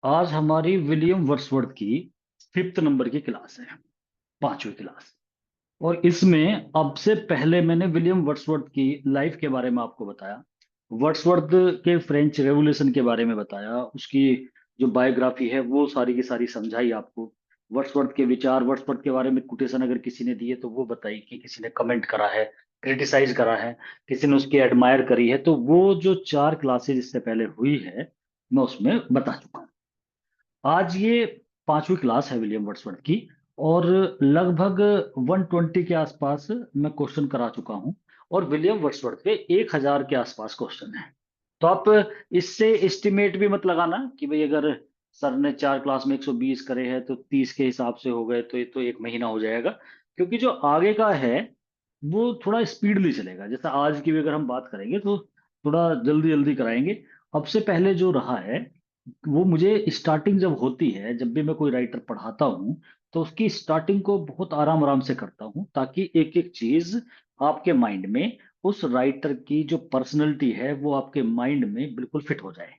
आज हमारी William Wordsworth की 5th नंबर की क्लास है, 5वीं क्लास। और इसमें अब से पहले मैंने विलियम वर्ड्सवर्थ की लाइफ के बारे में आपको बताया, वर्ड्सवर्थ के फ्रेंच रेवोल्यूशन के बारे में बताया, उसकी जो बायोग्राफी है वो सारी की सारी समझाई आपको। वर्ड्सवर्थ के विचार, वर्ड्सवर्थ के बारे में कोटेशन अगर किसी ने दिए तो वो बताई, कि किसी ने कमेंट करा है, क्रिटिसाइज करा है, किसी ने उसकी एडमायर करी है, तो वो जो 4 क्लासेज इससे पहले हुई है मैं उसमें बता चुका हूँ। आज ये 5वीं क्लास है विलियम वर्ड्सवर्थ की। और लगभग 120 के आसपास मैं क्वेश्चन करा चुका हूँ। और विलियम वर्ड्सवर्थ के 1000 के आसपास क्वेश्चन है। तो आप इससे एस्टिमेट भी मत लगाना कि भाई अगर सर ने 4 क्लास में 120 करे हैं तो 30 के हिसाब से हो गए तो ये तो 1 महीना हो जाएगा। क्योंकि जो आगे का है वो थोड़ा स्पीडली चलेगा। जैसे आज की भी अगर हम बात करेंगे तो थोड़ा जल्दी जल्दी कराएंगे। अब से पहले जो रहा है वो मुझे स्टार्टिंग जब होती है, जब भी मैं कोई राइटर पढ़ाता हूँ तो उसकी स्टार्टिंग को बहुत आराम आराम से करता हूँ, ताकि एक एक चीज आपके माइंड में, उस राइटर की जो पर्सनैलिटी है वो आपके माइंड में बिल्कुल फिट हो जाए।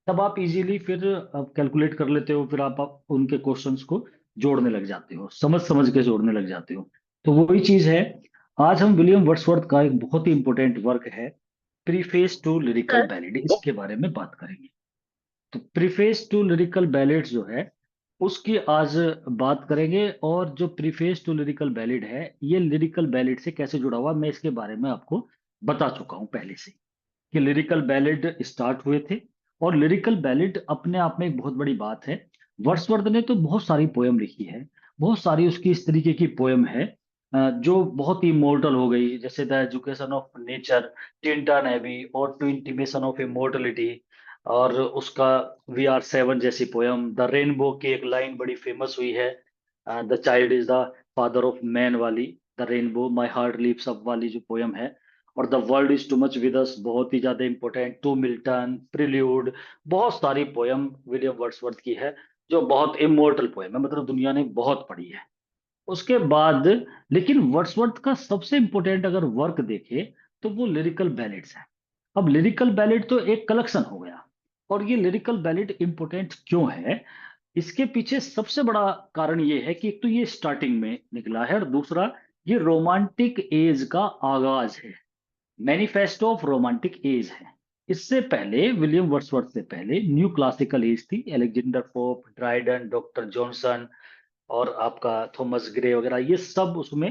तब आप इजीली फिर कैलकुलेट कर लेते हो, फिर आप उनके क्वेश्चंस को जोड़ने लग जाते हो, समझ समझ के जोड़ने लग जाते हो। तो वही चीज है। आज हम विलियम वर्ड्सवर्थ का एक बहुत ही इंपॉर्टेंट वर्क है, प्रीफेस टू लिरिकल सर। बैलेड, इसके बारे में बात करेंगे। तो प्रीफेस टू लिरिकल बैलेड्स जो है उसकी आज बात करेंगे। और जो प्रीफेस टू लिरिकल बैलेड है ये लिरिकल बैलेड से कैसे जुड़ा हुआ, मैं इसके बारे में आपको बता चुका हूं पहले से, कि लिरिकल बैलेड स्टार्ट हुए थे। और लिरिकल बैलेड अपने आप में एक बहुत बड़ी बात है। वर्ड्सवर्थ ने तो बहुत सारी पोयम लिखी है, बहुत सारी उसकी इस तरीके की पोयम है जो बहुत ही इमोर्टल हो गई, जैसे the education of nature, Tintern Abbey और टू इंटीमेशन ऑफ इमोर्टलिटी। और उसका वी आर सेवन जैसी पोयम, द रेनबो की एक लाइन बड़ी फेमस हुई है, the child is the father of man वाली, the rainbow my heart leaps up वाली जो पोयम है। और the world is too much with us बहुत ही ज्यादा इंपॉर्टेंट, टू मिल्टन, प्रिल्यूड। बहुत सारी पोयम विलियम वर्ड्सवर्थ की है जो बहुत इमोर्टल पोयम है, मतलब दुनिया ने बहुत पढ़ी है। उसके बाद लेकिन वर्ड्सवर्थ का सबसे इंपॉर्टेंट अगर वर्क देखे तो वो लिरिकल बैलेड्स है। अब लिरिकल बैलेड तो एक कलेक्शन हो गया। और ये लिरिकल बैलेड इंपॉर्टेंट क्यों है, इसके पीछे सबसे बड़ा कारण ये है कि एक तो ये स्टार्टिंग में निकला है, और दूसरा ये रोमांटिक एज का आगाज है, मैनिफेस्टो ऑफ रोमांटिक एज है। इससे पहले विलियम वर्ड्सवर्थ से पहले न्यू क्लासिकल एज थी, Alexander pope, Dryden, doctor Johnson और आपका थॉमस ग्रे वगैरह, ये सब उसमें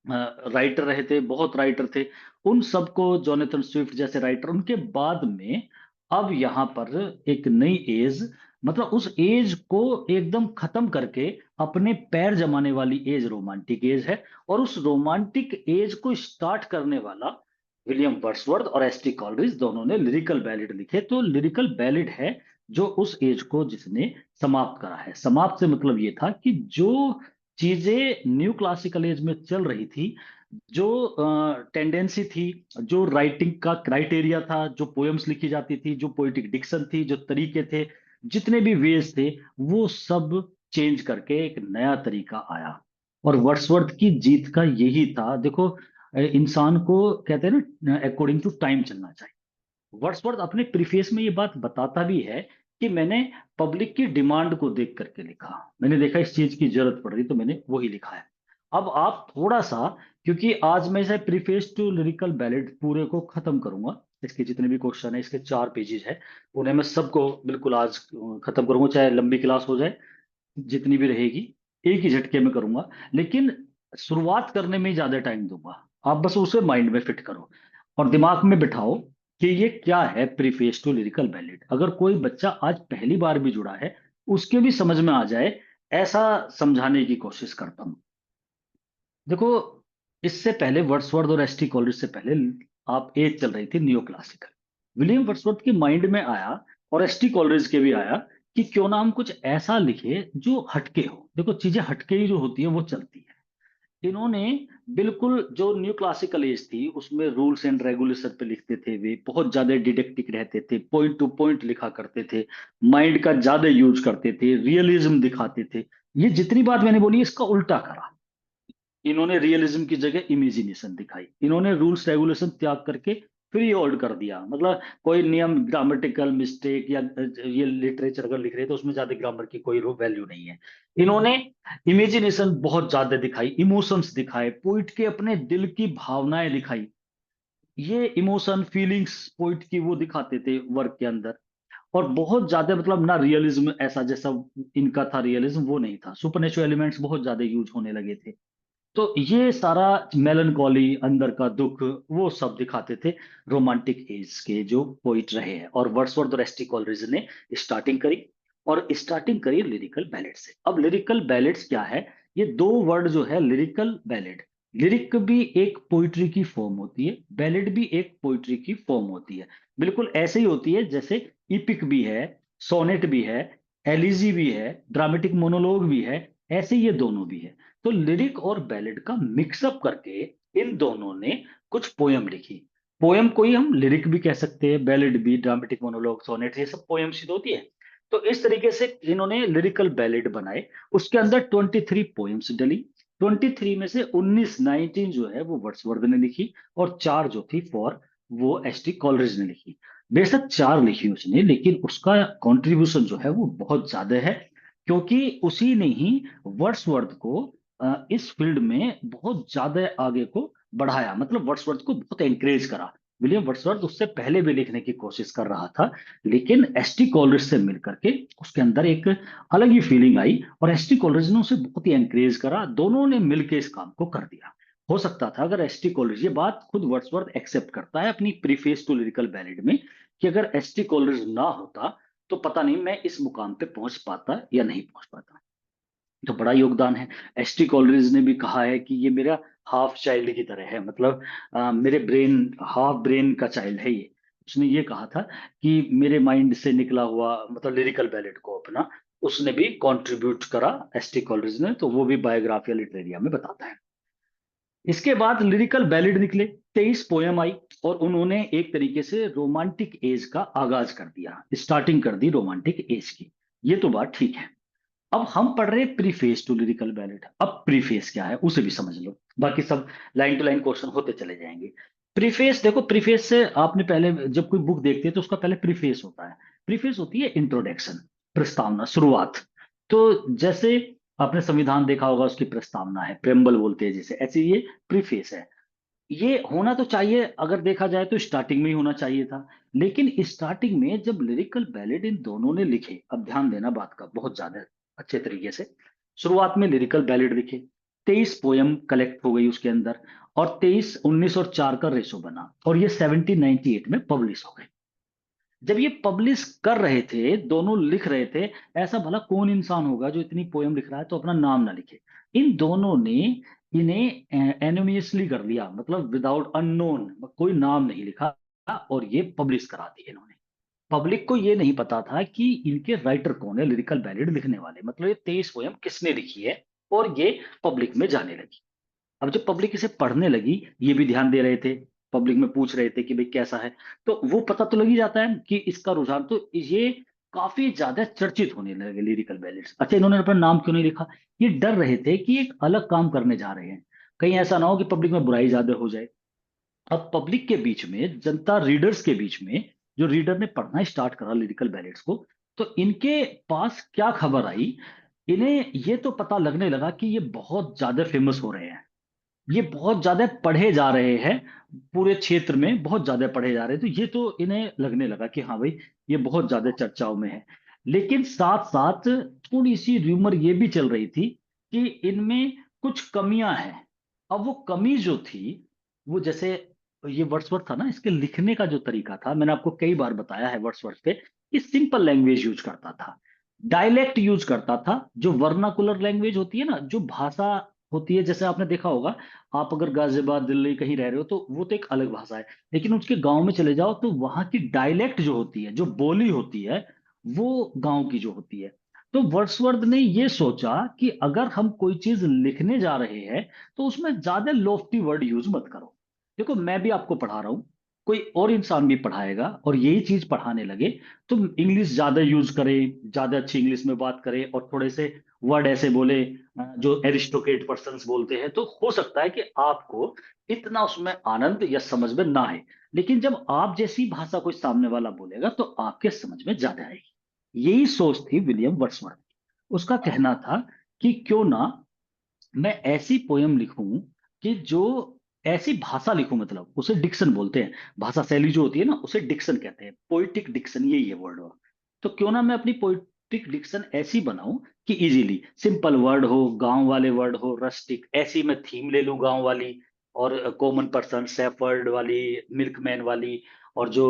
राइटर रहे थे, बहुत राइटर थे। उन सबको, जोनाथन स्विफ्ट जैसे राइटर, उनके बाद में अब यहाँ पर एक नई एज, मतलब उस एज को एकदम खत्म करके अपने पैर जमाने वाली एज रोमांटिक एज है। और उस रोमांटिक एज को स्टार्ट करने वाला विलियम वर्ड्सवर्थ और एस टी कॉलरिज दोनों ने लिरिकल बैलेड लिखे। तो लिरिकल बैलेड है जो उस एज को जिसने समाप्त करा है। समाप्त से मतलब ये था कि जो चीजें न्यू क्लासिकल एज में चल रही थी, जो टेंडेंसी थी, जो राइटिंग का क्राइटेरिया था, जो पोएम्स लिखी जाती थी, जो पोइटिक डिक्शन थी, जो तरीके थे, जितने भी वेज थे, वो सब चेंज करके एक नया तरीका आया। और वर्ड्सवर्थ की जीत का यही था। देखो, इंसान को कहते हैं ना, अकॉर्डिंग टू टाइम चलना चाहिए। वर्ड्सवर्थ अपने प्रीफेस में ये बात बताता भी है कि मैंने पब्लिक की डिमांड को देख करके लिखा, मैंने देखा इस चीज की जरूरत पड़ रही तो मैंने वही लिखा है। अब आप थोड़ा सा, क्योंकि आज मैं इसे प्रीफेस टू लिरिकल बैलेड पूरे को खत्म करूंगा, इसके जितने भी क्वेश्चन है, इसके 4 पेजेस है, उन्हें मैं सबको बिल्कुल आज खत्म करूंगा, चाहे लंबी क्लास हो जाए, जितनी भी रहेगी एक ही झटके में करूंगा। लेकिन शुरुआत करने में ही ज्यादा टाइम दूंगा, आप बस उसे माइंड में फिट करो और दिमाग में बिठाओ कि ये क्या है प्रीफेस टू लिरिकल बैलेड। अगर कोई बच्चा आज पहली बार भी जुड़ा है उसके भी समझ में आ जाए, ऐसा समझाने की कोशिश करता हूं। देखो, इससे पहले वर्ड्सवर्थ और एस टी कॉलेज से पहले आप एज चल रही थी नियो क्लासिकल। विलियम वर्ड्सवर्थ के माइंड में आया, और एस टी कॉलेज के भी आया, कि क्यों ना हम कुछ ऐसा लिखे जो हटके हो। देखो, चीजें हटके ही जो होती है वो चलती है। इन्होंने बिल्कुल, जो न्यू क्लासिकल एज थी उसमें रूल्स एंड रेगुलेशन पे लिखते थे, वे बहुत ज्यादा डिडेक्टिक रहते थे, पॉइंट टू पॉइंट लिखा करते थे, माइंड का ज्यादा यूज करते थे, रियलिज्म दिखाते थे। ये जितनी बात मैंने बोली इसका उल्टा करा। इन्होंने रियलिज्म की जगह इमेजिनेशन दिखाई, इन्होंने रूल्स रेगुलेशन त्याग करके फ्री होल्ड कर दिया। मतलब कोई नियम, ग्रामेटिकल मिस्टेक या ये लिटरेचर अगर लिख रहे हैं तो उसमें ज्यादा ग्रामर की कोई वैल्यू नहीं है। इन्होंने इमेजिनेशन बहुत ज्यादा दिखाई, इमोशंस दिखाए, पोइट के अपने दिल की भावनाएं दिखाई। ये इमोशन फीलिंग्स पोइट की वो दिखाते थे वर्क के अंदर। और बहुत ज्यादा मतलब ना रियलिज्म ऐसा जैसा इनका था, रियलिज्म वो नहीं था, सुपरनेचुरल एलिमेंट्स बहुत ज्यादा यूज होने लगे थे। तो ये सारा मेलनकॉली, अंदर का दुख, वो सब दिखाते थे रोमांटिक एज के जो पोइट रहे हैं। और वर्ड्सवर्थ और एसटी कॉलरिज ने स्टार्टिंग करी, और स्टार्टिंग करी लिरिकल बैलेड से। अब लिरिकल बैलेड्स क्या है? ये दो वर्ड जो है, लिरिकल बैलेड, लिरिक भी एक पोइट्री की फॉर्म होती है, बैलेड भी एक पोइट्री की फॉर्म होती है। बिल्कुल ऐसे ही होती है जैसे इपिक भी है, सोनेट भी है, एलिजी भी है, ड्रामेटिक मोनोलॉग भी है, ऐसे ये दोनों भी है। तो लिरिक और बैलेड का मिक्सअप करके इन दोनों ने कुछ पोयम लिखी। पोयम को ही हम लिरिक भी कह सकते हैं, बैलेड भी, ड्रामेटिक मोनोलॉग, सोनेट, ये सब पोयम्स ही तो होती है। तो इस तरीके से इन्होंने लिरिकल बैलेड बनाए। उसके अंदर 23 पोयम्स डली। 23 में से 19 जो है वो वर्ड्सवर्थ ने लिखी, और चार जो थी फॉर, वो एस टी कॉलरिज ने लिखी। बेशक चार लिखी उसने, लेकिन उसका कंट्रीब्यूशन जो है वो बहुत ज्यादा है, क्योंकि उसी ने ही वर्ड्सवर्थ को इस फील्ड में बहुत ज्यादा आगे को बढ़ाया। मतलब वर्ड्सवर्थ को बहुत एंकरेज करा। विलियम वर्ड्सवर्थ उससे पहले भी लिखने की कोशिश कर रहा था, लेकिन एसटी कॉलरिज से मिलकर के उसके अंदर एक अलग ही फीलिंग आई, और एसटी कॉलरिज ने उसे बहुत ही एंकरेज करा। दोनों ने मिलकर इस काम को कर दिया। हो सकता था अगर एसटी कॉलरिज, ये बात खुद वर्ड्सवर्थ एक्सेप्ट करता है अपनी प्रीफेस टू लिरिकल बैलेड में, कि अगर एसटी कॉलरिज ना होता तो पता नहीं मैं इस मुकाम पे पहुंच पाता या नहीं पहुंच पाता। तो बड़ा योगदान है। एसटी कॉलरिज ने भी कहा है कि ये मेरा हाफ चाइल्ड की तरह है, मतलब मेरे ब्रेन, हाफ ब्रेन का चाइल्ड है ये। उसने ये कहा था कि मेरे माइंड से निकला हुआ, मतलब लिरिकल बैलेट को अपना उसने भी कंट्रीब्यूट करा, एसटी कॉलरिज ने। तो वो भी बायोग्राफिया लिटरेरिया में बताता है। इसके बाद लिरिकल बैलेड निकले, 23 पोयम आई, और उन्होंने एक तरीके से रोमांटिक एज का आगाज कर दिया, स्टार्टिंग कर दी रोमांटिक एज की। ये तो बात ठीक है। अब हम पढ़ रहे हैं प्रीफेस टू लिरिकल बैलेड। अब प्रीफेस क्या है उसे भी समझ लो, बाकी सब लाइन टू लाइन क्वेश्चन होते चले जाएंगे। प्रीफेस देखो, प्रीफेस से आपने पहले जब कोई बुक देखते हैं तो उसका पहले प्रीफेस होता है। प्रीफेस होती है इंट्रोडक्शन, प्रस्तावना, शुरुआत। तो जैसे आपने संविधान देखा होगा, उसकी प्रस्तावना है, प्रेम्बल बोलते हैं जिसे, ऐसे ये प्रीफेस है। ये होना तो चाहिए, अगर देखा जाए तो स्टार्टिंग में ही होना चाहिए था। लेकिन स्टार्टिंग में जब लिरिकल बैलेड इन दोनों ने लिखे, अब ध्यान देना बात का बहुत ज्यादा अच्छे तरीके से, शुरुआत में लिरिकल बैलेड लिखे, 23 पोयम कलेक्ट हो गई उसके अंदर, और 23 1904 का रेशो बना, और ये 1798 में पब्लिश हो गए। जब ये पब्लिश कर रहे थे, दोनों लिख रहे थे, ऐसा भला कौन इंसान होगा जो इतनी पोयम लिख रहा है तो अपना नाम ना लिखे। इन दोनों ने इन्हें एनोनिमसली कर लिया, मतलब विदाउट अननोन, कोई नाम नहीं लिखा, और ये पब्लिश करा दिए इन्होंने। पब्लिक को ये नहीं पता था कि इनके राइटर कौन है, लिरिकल बैलेड लिखने वाले, मतलब ये 23 पोयम किसने लिखी है, और ये पब्लिक में जाने लगी। अब जब पब्लिक इसे पढ़ने लगी, ये भी ध्यान दे रहे थे, पब्लिक में पूछ रहे थे कि भाई कैसा है, तो वो पता तो लग ही जाता है कि इसका रुझान, तो ये काफी ज्यादा चर्चित होने लगे लिरिकल बैलेट्स। अच्छा, इन्होंने अपना नाम क्यों नहीं लिखा? ये डर रहे थे कि एक अलग काम करने जा रहे हैं, कहीं ऐसा ना हो कि पब्लिक में बुराई ज्यादा हो जाए। अब पब्लिक के बीच में, जनता, रीडर्स के बीच में, जो रीडर ने पढ़ना स्टार्ट करा लिरिकल बैलेट्स को, तो इनके पास क्या खबर आई, इन्हें ये तो पता लगने लगा कि ये बहुत ज्यादा फेमस हो रहे हैं, ये बहुत ज्यादा पढ़े जा रहे हैं, पूरे क्षेत्र में बहुत ज्यादा पढ़े जा रहे हैं। तो ये तो इन्हें लगने लगा कि हाँ भाई, ये बहुत ज्यादा चर्चाओं में है। लेकिन साथ साथ थोड़ी सी र्यूमर ये भी चल रही थी कि इनमें कुछ कमियां हैं। अब वो कमी जो थी, वो जैसे, ये वर्ड्सवर्थ था ना, इसके लिखने का जो तरीका था, मैंने आपको कई बार बताया है वर्ड्सवर्थ पे, कि सिंपल लैंग्वेज यूज करता था, डायलेक्ट यूज करता था, जो वर्नाकुलर लैंग्वेज होती है ना, जो भाषा होती है। जैसे आपने देखा होगा, आप अगर गाजियाबाद, दिल्ली कहीं रह रहे हो तो वो तो एक अलग भाषा है, लेकिन उसके गांव में चले जाओ तो वहां की डायलेक्ट जो होती है, जो बोली होती है, वो गांव की जो होती है। तो वर्ड्सवर्थ ने ये सोचा कि अगर हम कोई चीज लिखने जा रहे हैं तो उसमें ज्यादा लॉफ्टी वर्ड यूज मत करो। देखो, मैं भी आपको पढ़ा रहा हूं, कोई और इंसान भी पढ़ाएगा और यही चीज पढ़ाने लगे, तो इंग्लिश ज्यादा यूज करे, ज्यादा अच्छी इंग्लिश में बात करे, और थोड़े से वर्ड ऐसे बोले जो एरिस्टोक्रेट पर्सन्स बोलते हैं, तो हो सकता है कि आपको इतना उसमें आनंद या समझ में ना आए। लेकिन जब आप जैसी भाषा कोई सामने वाला बोलेगा तो आपके समझ में ज्यादा आएगी। यही सोच थी विलियम वर्ड्सवर्थ की। उसका कहना था कि क्यों ना मैं ऐसी पोयम लिखूं कि जो ऐसी भाषा लिखूं, मतलब उसे डिक्शन बोलते हैं, भाषा शैली जो होती है ना उसे डिक्शन कहते हैं, पोइटिक डिक्शन, यही है वर्ड। तो क्यों ना मैं अपनी पोइटिक डिक्शन ऐसी बनाऊं कि इजीली सिंपल वर्ड हो, गांव वाले वर्ड हो, रस्टिक, ऐसी मैं थीम ले लूं गांव वाली, और कॉमन पर्सन शेफर्ड वाली, मिल्कमैन वाली, और जो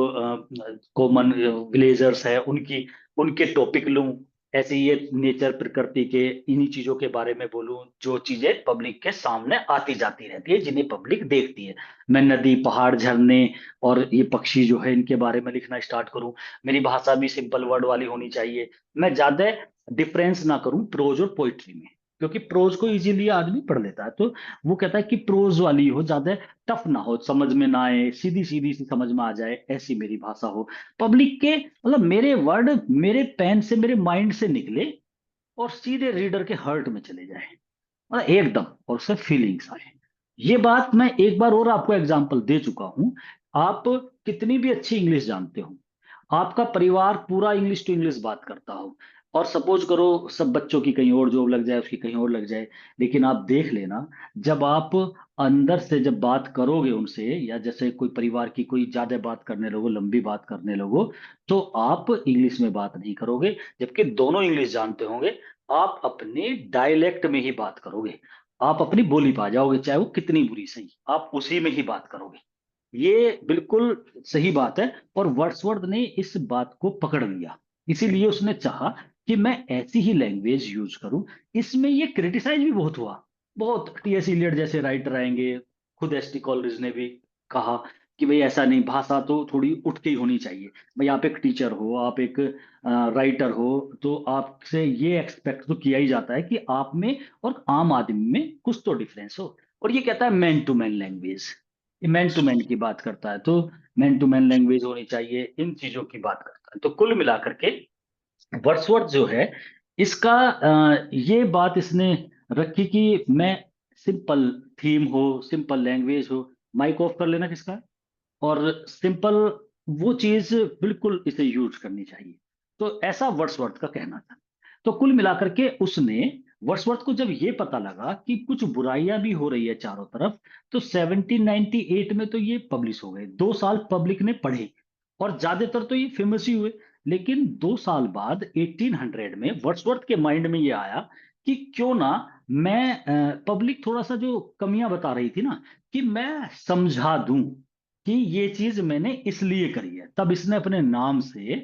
कॉमन विलेजर्स है उनकी, उनके टॉपिक लूं, ऐसे ये नेचर प्रकृति के इन्हीं चीजों के बारे में बोलूं जो चीजें पब्लिक के सामने आती जाती रहती है, जिन्हें पब्लिक देखती है। मैं नदी, पहाड़, झरने और ये पक्षी जो है इनके बारे में लिखना स्टार्ट करूं। मेरी भाषा भी सिंपल वर्ड वाली होनी चाहिए। मैं ज्यादा डिफरेंस ना करूं प्रोज और पोइट्री में, क्योंकि प्रोज को इजीली आदमी पढ़ लेता है। तो वो कहता है कि प्रोज वाली हो, ज्यादा टफ ना हो, समझ में ना आए, सीधी सीधी सी समझ में आ जाए, ऐसी मेरी भाषा हो। पब्लिक के मतलब मेरे वर्ड मेरे पेन से, मेरे माइंड से निकले और सीधे रीडर के हार्ट में चले जाए, मतलब एकदम, और उससे फीलिंग्स आए। ये बात मैं एक बार और आपको एग्जांपल दे चुका हूं। आप कितनी भी अच्छी इंग्लिश जानते हो, आपका परिवार पूरा इंग्लिश टू इंग्लिश बात करता हो, और सपोज करो सब बच्चों की कहीं और जॉब लग जाए, उसकी कहीं और लग जाए, लेकिन आप देख लेना, जब आप अंदर से जब बात करोगे उनसे, या जैसे कोई परिवार की कोई ज्यादा बात करने लगो, लंबी बात करने लगो, तो आप इंग्लिश में बात नहीं करोगे, जबकि दोनों इंग्लिश जानते होंगे, आप अपने डायलेक्ट में ही बात करोगे। आप अपनी बोली पा जाओगे, चाहे वो कितनी बुरी सही, आप उसी में ही बात करोगे। ये बिल्कुल सही बात है। और वर्ड्सवर्थ ने इस बात को पकड़ लिया, इसीलिए उसने चाहा कि मैं ऐसी ही लैंग्वेज यूज करूं। इसमें ये क्रिटिसाइज भी बहुत हुआ। बहुत टीएस इलियट जैसे राइटर आएंगे, खुद एसटी कॉलरिज ने भी कहा कि भाई ऐसा नहीं, भाषा तो थोड़ी उठ के ही होनी चाहिए। भाई आप एक टीचर हो, आप एक राइटर हो, तो आपसे ये एक्सपेक्ट तो किया ही जाता है कि आप में और आम आदमी में कुछ तो डिफरेंस हो। और ये कहता है मैन टू मैन लैंग्वेज, ये मैन टू मैन की बात करता है, तो मैन टू मैन लैंग्वेज होनी चाहिए, इन चीजों की बात करता है। तो कुल मिलाकर के वर्ड्सवर्थ जो है, इसका ये बात इसने रखी कि मैं सिंपल थीम हो, सिंपल लैंग्वेज हो, माइक ऑफ कर लेना किसका, और सिंपल वो चीज बिल्कुल इसे यूज करनी चाहिए। तो ऐसा वर्ड्सवर्थ का कहना था। तो कुल मिलाकर के उसने, वर्ड्सवर्थ को जब ये पता लगा कि कुछ बुराइयां भी हो रही है चारों तरफ, तो 1798 में तो ये पब्लिश हो गए, 2 साल पब्लिक ने पढ़े, और ज्यादातर तो ये फेमस ही हुए। लेकिन 2 साल बाद 1800 में वर्ड्सवर्थ के माइंड में ये आया कि क्यों ना मैं, पब्लिक थोड़ा सा जो कमियां बता रही थी ना, कि मैं समझा दूं कि ये चीज मैंने इसलिए करी है। तब इसने अपने नाम से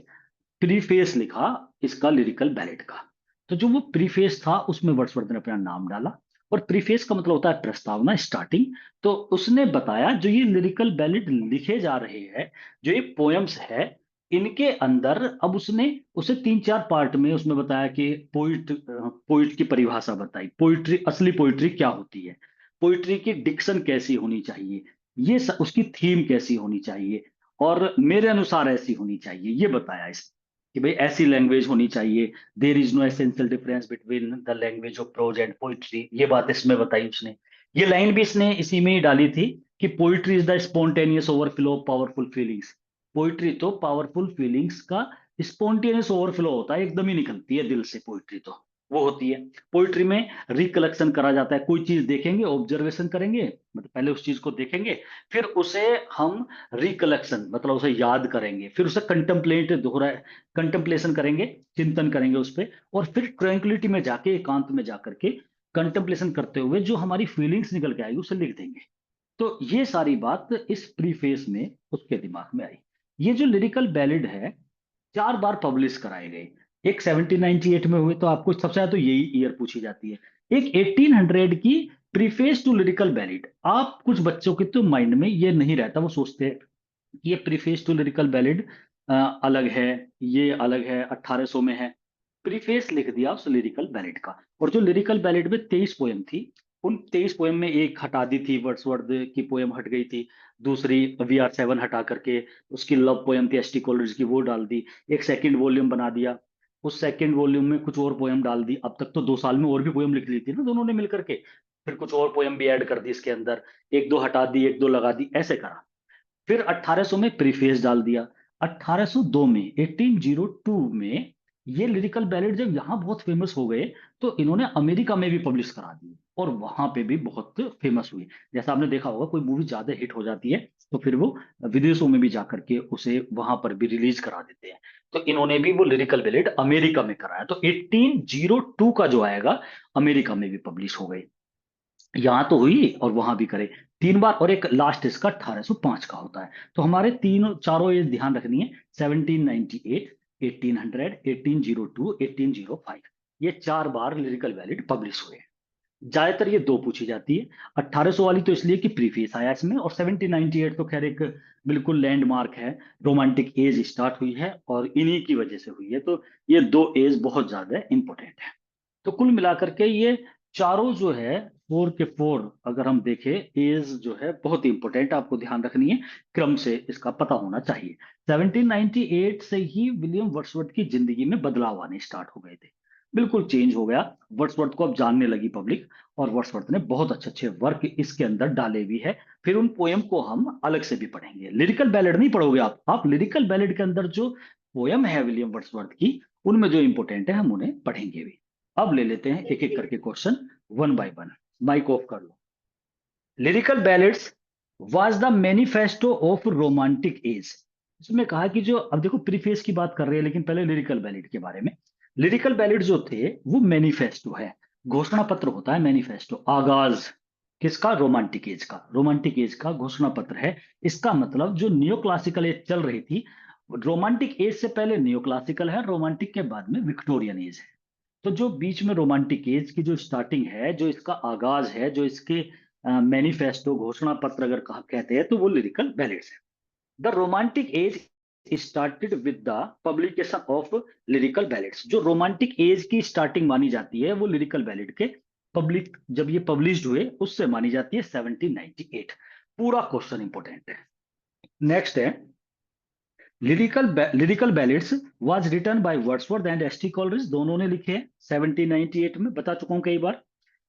प्रीफेस लिखा इसका, लिरिकल बैलेट का। तो जो वो प्रीफेस था उसमें वर्ड्सवर्थ ने अपना नाम डाला। और प्रीफेस का मतलब होता है प्रस्तावना, स्टार्टिंग। तो उसने बताया जो ये लिरिकल बैलेट लिखे जा रहे हैं, जो ये पोयम्स है, इनके अंदर, अब उसने उसे 3-4 पार्ट में उसमें बताया कि पोइट की परिभाषा बताई, पोइट्री, असली पोइट्री क्या होती है, पोइट्री की डिक्शन कैसी होनी चाहिए, उसकी थीम कैसी होनी चाहिए, और मेरे अनुसार ऐसी होनी चाहिए, ये बताया इसने कि भाई ऐसी लैंग्वेज होनी चाहिए। There is no essential difference between the language of prose and poetry, ये बात इसमें बताई उसने। ये लाइन भी इसने इसी में ही डाली थी कि poetry is the spontaneous overflow of powerful feelings. Poetry तो पावरफुल फीलिंग्स का स्पॉन्टेनियस ओवरफ्लो होता है, एकदम ही निकलती है दिल से पोइट्री, तो वो होती है। पोइट्री में रिकलेक्शन करा जाता है, कोई चीज देखेंगे, ऑब्जर्वेशन करेंगे, मतलब पहले उस चीज को देखेंगे, फिर उसे हम रिकलेक्शन मतलब उसे याद करेंगे, फिर उसे कंटेम्पलेट दोहरा कंटेम्पलेशन करेंगे, चिंतन करेंगे उस पे, और फिर ट्रैंक्विलिटी में जाके, एकांत में जाकर के कंटेम्पलेशन करते हुए जो हमारी फीलिंग्स निकल के आएगी उसे लिख देंगे। तो ये सारी बात इस प्रीफेस में उसके दिमाग में आई। ये जो लिरिकल बैलेड है, 4 बार पब्लिश कराए गए। एक 1798 में हुए, तो आपको सबसे ज्यादा तो यही ईयर पूछी जाती है। एक 1800 की प्रीफेस टू लिरिकल बैलेड। आप कुछ बच्चों के तो माइंड में ये नहीं रहता, वो सोचते हैं कि ये प्रीफेस टू लिरिकल बैलेड अलग है, ये अलग है, 1800 में है। प्रीफेस लिख दिया उस लिरिकल बैलेड का। और जो लिरिकल बैलेड में 23 पोयम थी, उन 23 पोयम में एक हटा दी थी, वर्ड्सवर्थ की पोयम हट गई थी, दूसरी VR7 हटा करके उसकी लव पोयम थी एसटी कॉलरिज की, वो डाल दी। एक सेकंड वॉल्यूम बना दिया, उस सेकंड वॉल्यूम में कुछ और पोयम डाल दी। अब तक तो 2 साल में और भी पोयम लिख ली थी ना दोनों ने मिलकर के, फिर कुछ और पोयम भी ऐड कर दी इसके अंदर, एक दो हटा दी, एक दो लगा दी, ऐसे करा। फिर 1800 में प्रीफेस डाल दिया। 1802 में 1802 में ये लिरिकल बैलेड जब यहाँ बहुत फेमस हो गए तो इन्होंने अमेरिका में भी पब्लिश करा दिए और वहां पे भी बहुत फेमस हुई। जैसा आपने देखा होगा कोई मूवी ज्यादा हिट हो जाती है तो फिर वो विदेशों में भी जाकर के उसे वहां पर भी रिलीज करा देते हैं। तो इन्होंने भी वो लिरिकल बैलेड अमेरिका में कराया, तो 1802 का जो आएगा अमेरिका में भी पब्लिश हो गई। यहाँ तो हुई और वहां भी करे 3 बार, और एक लास्ट इसका 1805 का होता है। तो हमारे तीनों चारों ये ध्यान रखनी है, 1798, 1800, 1802, 1805, ये 4 बार लिरिकल वैलिड पब्लिश हुए हैं। ज्यादातर ये दो पूछी जाती है। 1800 वाली तो इसलिए कि प्रीफेस आया इसमें, और 1798 तो खैर एक बिल्कुल लैंडमार्क है, रोमांटिक एज स्टार्ट हुई है और इन्हीं की वजह से हुई है। तो ये दो एज बहुत ज्यादा इंपॉर्टेंट है। तो कुल मिलाकर के ये चारों जो है 4 के 4 अगर हम देखें, एज जो है बहुत ही इंपॉर्टेंट, आपको ध्यान रखनी है, क्रम से इसका पता होना चाहिए। 1798 से ही विलियम वर्ड्सवर्थ की जिंदगी में बदलाव आने स्टार्ट हो गए थे, बिल्कुल चेंज हो गया। वर्ड्सवर्थ को अब जानने लगी पब्लिक, और वर्ड्सवर्थ ने बहुत अच्छे अच्छे वर्क इसके अंदर डाले भी है। फिर उन पोयम को हम अलग से भी पढ़ेंगे, लिरिकल बैलेड नहीं पढ़ोगे आप लिरिकल बैलेड के अंदर जो पोयम है विलियम वर्ड्सवर्थ की, उनमें जो इंपॉर्टेंट है हम उन्हें पढ़ेंगे भी। अब ले लेते हैं एक एक करके question, one by one. Mic off कर लो। Lyrical ballads was the manifesto of romantic age. इसमें कहा कि जो, अब देखो प्रीफेस की बात कर रहे हैं लेकिन पहले लिरिकल बैलेड के बारे में। लिरिकल बैलेड जो थे वो मैनिफेस्टो है, घोषणा पत्र होता है मैनिफेस्टो, आगाज किसका, रोमांटिक एज का, रोमांटिक एज का घोषणा पत्र है। इसका मतलब जो नियो क्लासिकल एज चल रही थी, रोमांटिक एज से पहले नियो क्लासिकल है, रोमांटिक के बाद में विक्टोरियन एज है। तो जो बीच में रोमांटिक एज की जो स्टार्टिंग है, जो इसका आगाज है, जो इसके मैनिफेस्टो घोषणा पत्र अगर कहते हैं, तो वो लिरिकल बैलेड्स है। The romantic as started with the publication of lyrical ballads. जो रोमांटिक एज की स्टार्टिंग मानी जाती है वो लिरिकल बैलेड के पब्लिक जब ये पब्लिश हुए उससे मानी जाती है 1798। पूरा क्वेश्चन इंपॉर्टेंट है। नेक्स्ट है, lyrical ballads was written by Wordsworth and S T Coleridge, दोनों ने लिखे हैं 1798 में, बता चुका हूं कई बार।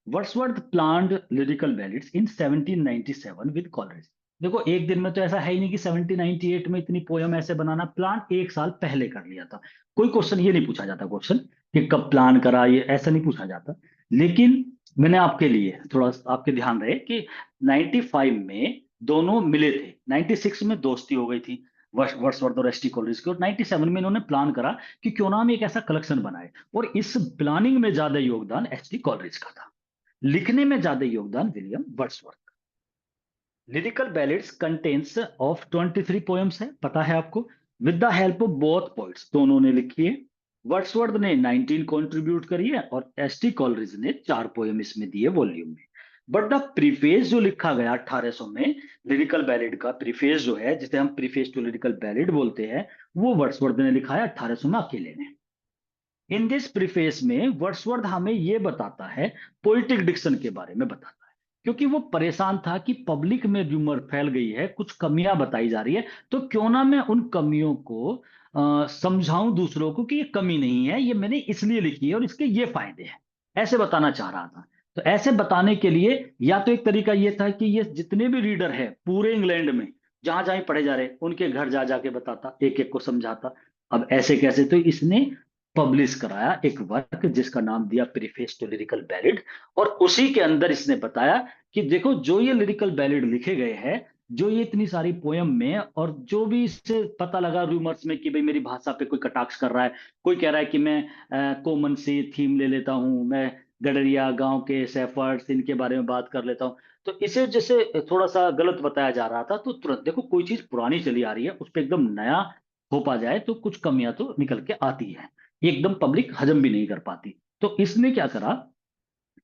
Wordsworth planned lyrical ballads in 1797 with Coleridge. देखो एक दिन में तो ऐसा है ही नहीं कि 1798 में इतनी पोयम ऐसे बनाना, प्लान 1 साल पहले कर लिया था। कोई क्वेश्चन ये नहीं पूछा जाता, क्वेश्चन कि कब प्लान करा, ये ऐसा नहीं पूछा जाता। लेकिन मैंने आपके लिए थोड़ा आपके ध्यान रहे कि 95 में दोनों मिले थे, 96 में दोस्ती हो गई थी वर्ड्सवर्थ और एस टी कॉलरिज की, और 97 में इन्होंने प्लान करा कि क्यों ना हम एक ऐसा कलेक्शन बनाए, और इस प्लानिंग में ज्यादा योगदान एस टी कॉलरिज का था, लिखने में ज्यादा योगदान William Wordsworth. Lyrical ballads contains of 23 poems है, पता है आपको, with the help of both poets, दोनों ने लिखी है। वर्ड्सवर्थ ने 19 कंट्रीब्यूट करी है और एस टी कॉलरिज ने 4 पोएम इसमें दिए वॉल्यूम में। बट द प्रीफेस जो लिखा गया 1800 में, लिरिकल बैलेड का प्रीफेस जो है, जिसे हम प्रीफेस टू लिरिकल बैलेड बोलते हैं, वो वर्ड्सवर्थ ने लिखा है 1800 में अकेले ने। इन दिस प्रीफेस में वर्ड्सवर्थ हमें यह बताता है, पोइटिक डिक्शन के बारे में बताता है, क्योंकि वो परेशान था कि पब्लिक में र्यूमर फैल गई है, कुछ कमियां बताई जा रही है, तो क्यों ना मैं उन कमियों को समझाऊं दूसरों को कि ये कमी नहीं है, ये मैंने इसलिए लिखी है और इसके ये फायदे हैं, ऐसे बताना चाह रहा था। तो ऐसे बताने के लिए या तो एक तरीका ये था कि ये जितने भी रीडर है पूरे इंग्लैंड में, जहां जहां पढ़े जा रहे उनके घर जा जाके बताता, एक एक को समझाता। अब ऐसे कैसे, तो इसने पब्लिश कराया एक वर्क जिसका नाम दिया प्रीफेस टू लिरिकल बैलेड, और उसी के अंदर इसने बताया कि देखो जो ये लिरिकल बैलेड लिखे गए हैं, जो ये इतनी सारी पोयम में, और जो भी इससे पता लगा रूमर्स में कि भाई मेरी भाषा पे कोई कटाक्ष कर रहा है, कोई कह रहा है कि मैं कॉमन सी थीम ले लेता हूं, मैं गडरिया गांव के सेफर्ड्स इनके बारे में बात कर लेता हूं, तो इसे जैसे थोड़ा सा गलत बताया जा रहा था, तो तुरंत देखो कोई चीज पुरानी चली आ रही है उस पर एकदम नया थोपा जाए तो कुछ कमियां तो निकल के आती है, एकदम पब्लिक हजम भी नहीं कर पाती। तो इसने क्या करा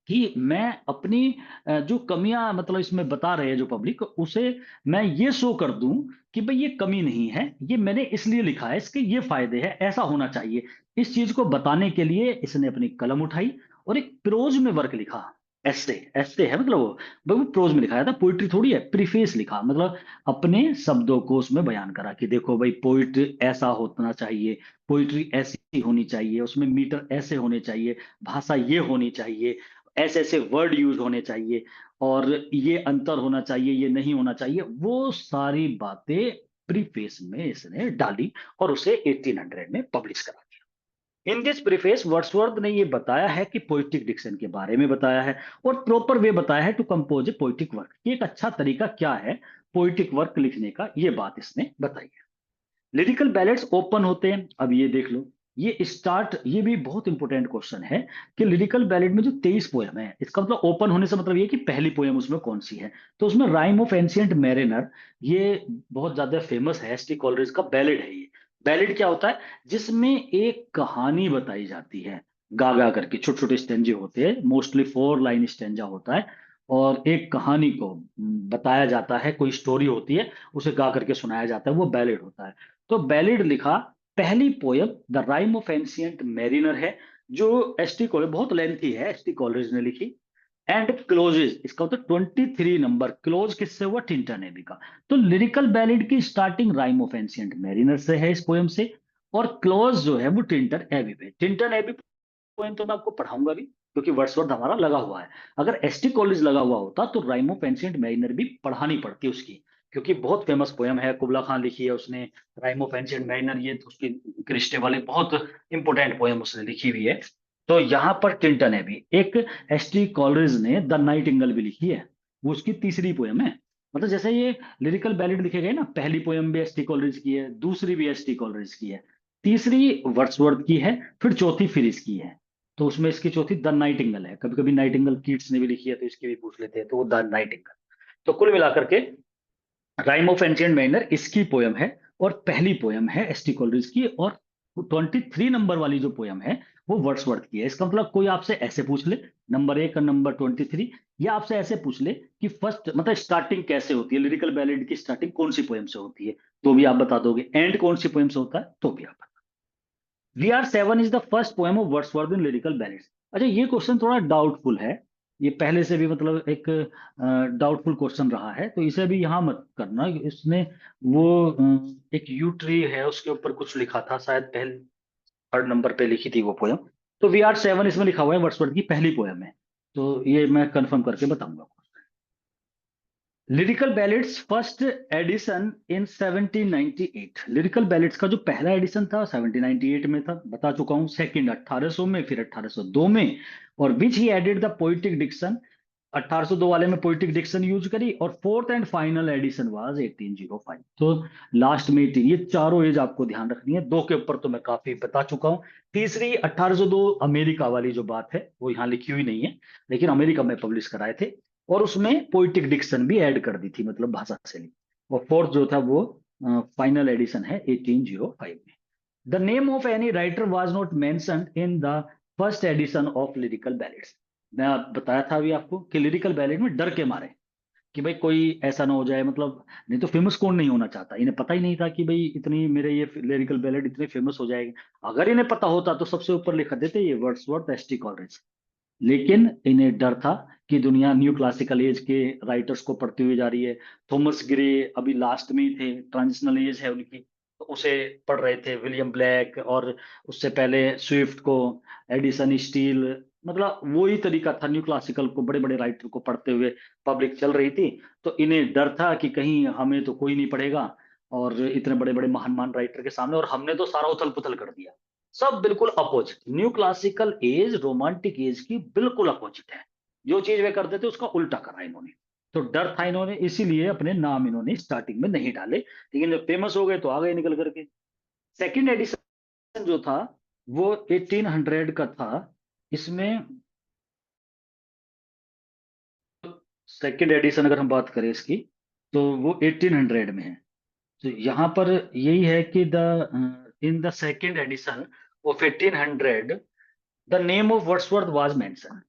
कि मैं अपनी जो कमियां मतलब इसमें बता रहे हैं जो पब्लिक, उसे मैं ये शो कर दूं कि भाई ये कमी नहीं है, ये मैंने इसलिए लिखा है, इसके ये फायदे हैं, ऐसा होना चाहिए। इस चीज को बताने के लिए इसने अपनी कलम उठाई और एक प्रोज में वर्क लिखा। ऐसे ऐसे है मतलब वो भाई वो प्रोज में लिखाया था, पोइट्री थोड़ी है, प्रीफेस लिखा, मतलब अपने शब्दों को उसमें बयान करा कि देखो भाई पोइट्री ऐसा होना चाहिए, पोइट्री ऐसी होनी चाहिए, उसमें मीटर ऐसे होने चाहिए, भाषा ये होनी चाहिए, ऐसे ऐसे वर्ड यूज होने चाहिए। और ये अंतर होना चाहिए, ये नहीं होना चाहिए, वो सारी बातें प्रीफेस में इसने डाली और उसे 1800 में पब्लिश करा दिया। इन दिस प्रीफेस वर्ड्सवर्थ ने ये बताया है कि पोइटिक डिक्शन के बारे में बताया है और प्रॉपर वे बताया है to compose a poetic work, कि एक अच्छा तरीका क्या है पोइटिक वर्क लिखने का, ये बात इसने बताई है। लिरिकल बैलेट्स ओपन होते हैं, अब ये देख लो, ये स्टार्ट, ये भी बहुत इंपॉर्टेंट क्वेश्चन है कि लिरिकल बैलेट में जो 23 पोयम है, इसका मतलब ओपन होने से मतलब ये कि पहली पोयम उसमें कौन सी है। तो उसमें राइम ऑफ एंशियंट मैरिनर, ये बहुत ज्यादा फेमस है, एस टी कॉलरेज का बैलेट है ये। बैलेट क्या होता है? जिसमें एक कहानी बताई जाती है, गा गा करके, छोटे छोटे स्टेंजे होते हैं, मोस्टली 4 लाइन स्टेंजा होता है, और एक कहानी को बताया जाता है, कोई स्टोरी होती है, उसे गा करके सुनाया जाता है, वो बैलेट होता है। तो बैलेड लिखा, पहली poem the rhyme of ancient mariner है, जो एस टी कॉलेज, बहुत लेंथी है, एस टी कॉलेज ने लिखी। एंड क्लोजेज, इसका होता है 23 नंबर, क्लोज किससे हुआ? टिंटन एबी का। तो लिरिकल बैलेड की starting rhyme of ancient mariner से है, इस पोयम से, और क्लोज जो है वो टिंटन एबी पे। टिंटन एबी पोयम तो मैं आपको पढ़ाऊंगा भी, क्योंकि वर्ड्सवर्थ हमारा लगा हुआ है। अगर एसटी कॉलेज लगा हुआ होता तो राइम ऑफ एंशियंट मैरिनर भी पढ़ानी पड़ती उसकी, क्योंकि बहुत फेमस पोयम है, कुबला खान लिखी है उसने। राइम ऑफ एंशियंट मैरिनर, ये तो उसकी क्रिस्टे वाली बहुत इंपॉर्टेंट पोयम उसने लिखी हुई है। तो यहाँ पर टिल्टन है भी एक, एसटी कॉलरेज ने द नाइटिंगेल भी लिखी है, वो उसकी तीसरी पोयम है। मतलब जैसे ये लिरिकल बैलेड लिखे गए ना, पहली पोयम भी एसटी कॉलरेज की है, दूसरी भी एसटी कॉलरेज की है, तीसरी वर्ड्सवर्थ की है, फिर चौथी फिर इसकी है। तो उसमें इसकी चौथी द नाइटिंगेल है। कभी कभी नाइटिंगेल कीट्स ने भी लिखी है, तो इसकी भी पूछ लेते हैं, तो वो द नाइटिंगेल। तो कुल मिलाकर के राइम ऑफ एंशियंट मैरिनर इसकी पोयम है, और पहली पोयम है एसटी कॉलरिज की, और 23 नंबर वाली जो पोयम है वो वर्ड्सवर्थ की है। इसका मतलब कोई आपसे ऐसे पूछ ले, नंबर 1 और नंबर 23, या आपसे ऐसे पूछ ले कि फर्स्ट मतलब स्टार्टिंग कैसे होती है, लिरिकल बैलेड की स्टार्टिंग कौन सी पोयम से होती है, तो भी आप बता दोगे, एंड कौन सी पोयम से होता है तो भी आप। VR7 is the first poem of Wordsworth in lyrical ballads. अच्छा, ये क्वेश्चन थोड़ा डाउटफुल है, ये पहले से भी मतलब एक डाउटफुल क्वेश्चन रहा है, तो इसे भी यहाँ मत करना। इसने वो एक यू ट्री है, उसके ऊपर कुछ लिखा था शायद, पहले 3rd नंबर पे लिखी थी वो पोयम। तो VR7 इसमें लिखा हुआ है, वर्ड्सवर्थ की पहली पोयम है, तो ये मैं कंफर्म करके बताऊंगा। Lyrical ballads first addition in 1798, lyrical ballads का जो पहला एडिशन था 1798 में था, बता चुका हूं। सेकंड 1800 में, फिर 1802 में, और which he added the poetic diction, 1802 वाले में पोइटिक डिक्शन यूज करी, और fourth and final edition was 1805। तो लास्ट में 18, ये चारों एज आपको ध्यान रखनी है, दो के ऊपर तो मैं काफी बता चुका हूँ। तीसरी 1802 अमेरिका वाली जो बात है वो यहाँ लिखी हुई नहीं है, लेकिन अमेरिका में पब्लिश कराए थे, और उसमें पोइटिक डिक्शन भी ऐड कर दी थी, मतलब भाषा शैली। और फोर्थ जो था वो फाइनल एडिशन है 1805 में। The name of any writer was not mentioned in the first edition of lyrical ballets. मैं बताया था अभी आपको कि लिरिकल बैलेट में डर के मारे कि भाई कोई ऐसा ना हो जाए, मतलब नहीं तो फेमस कौन नहीं होना चाहता, इन्हें पता ही नहीं था कि भाई इतनी मेरे ये लिरिकल बैलेट इतने फेमस हो जाएगी। अगर इन्हें पता होता तो सबसे ऊपर लिखा देते ये वर्ड्सवर्थ, एसटी कॉलरेज। लेकिन इन्हें डर था कि दुनिया न्यू क्लासिकल एज के राइटर्स को पढ़ती हुई जा रही है। थॉमस ग्रे अभी लास्ट में ही थे, ट्रांजिशनल एज है उनकी, तो उसे पढ़ रहे थे, विलियम ब्लैक, और उससे पहले स्विफ्ट को, एडिसन स्टील, मतलब वही तरीका था, न्यू क्लासिकल को बड़े बड़े राइटर को पढ़ते हुए पब्लिक चल रही थी। तो इन्हें डर था कि कहीं हमें तो कोई नहीं पढ़ेगा, और इतने बड़े बड़े महान महान राइटर के सामने, और हमने तो सारा उथल पुथल कर दिया। सब बिल्कुल opposite, new classical as romantic as की बिल्कुल अपोजिट है। जो चीज वे करते थे उसका उल्टा करा इन्होंने। तो डर था इन्होंने, इसीलिए अपने नाम इन्होंने स्टार्टिंग में नहीं डाले, लेकिन जब फेमस हो गए तो आ गए निकल करके। सेकंड एडिशन जो था वो 1800 का था। इसमें सेकंड एडिशन अगर हम बात करें इसकी, तो वो 1800 में है। तो यहाँ पर यही है कि the in the second edition of 1800 the name of Wordsworth was mention.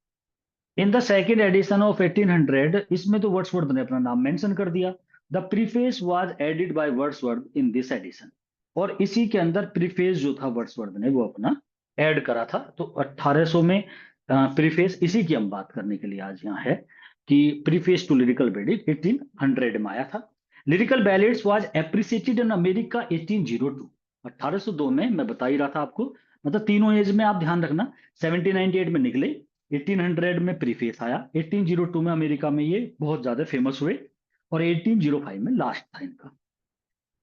In the second edition of 1800, इसमें तो वर्ड्सवर्थ ने अपना नाम मेंशन कर दिया। The preface was added by Wordsworth in this edition, और इसी के अंदर प्रीफेस जो था वर्ड्सवर्थ ने वो अपना ऐड करा था। तो 1800 में प्रीफेस, इसी की हम बात करने के लिए आज यहाँ है कि प्रीफेस टू लिरिकल बैलेड 1800 में आया था। Lyrical ballads was appreciated in America 1802, 1802 में, मैं बता ही रहा था आपको। मतलब तीनों एज में आप ध्यान रखना, 1798 में निकले, 1800 में प्रीफेस आया, 1802 में अमेरिका में ये बहुत ज्यादा फेमस हुए, और 1805 में लास्ट था इनका।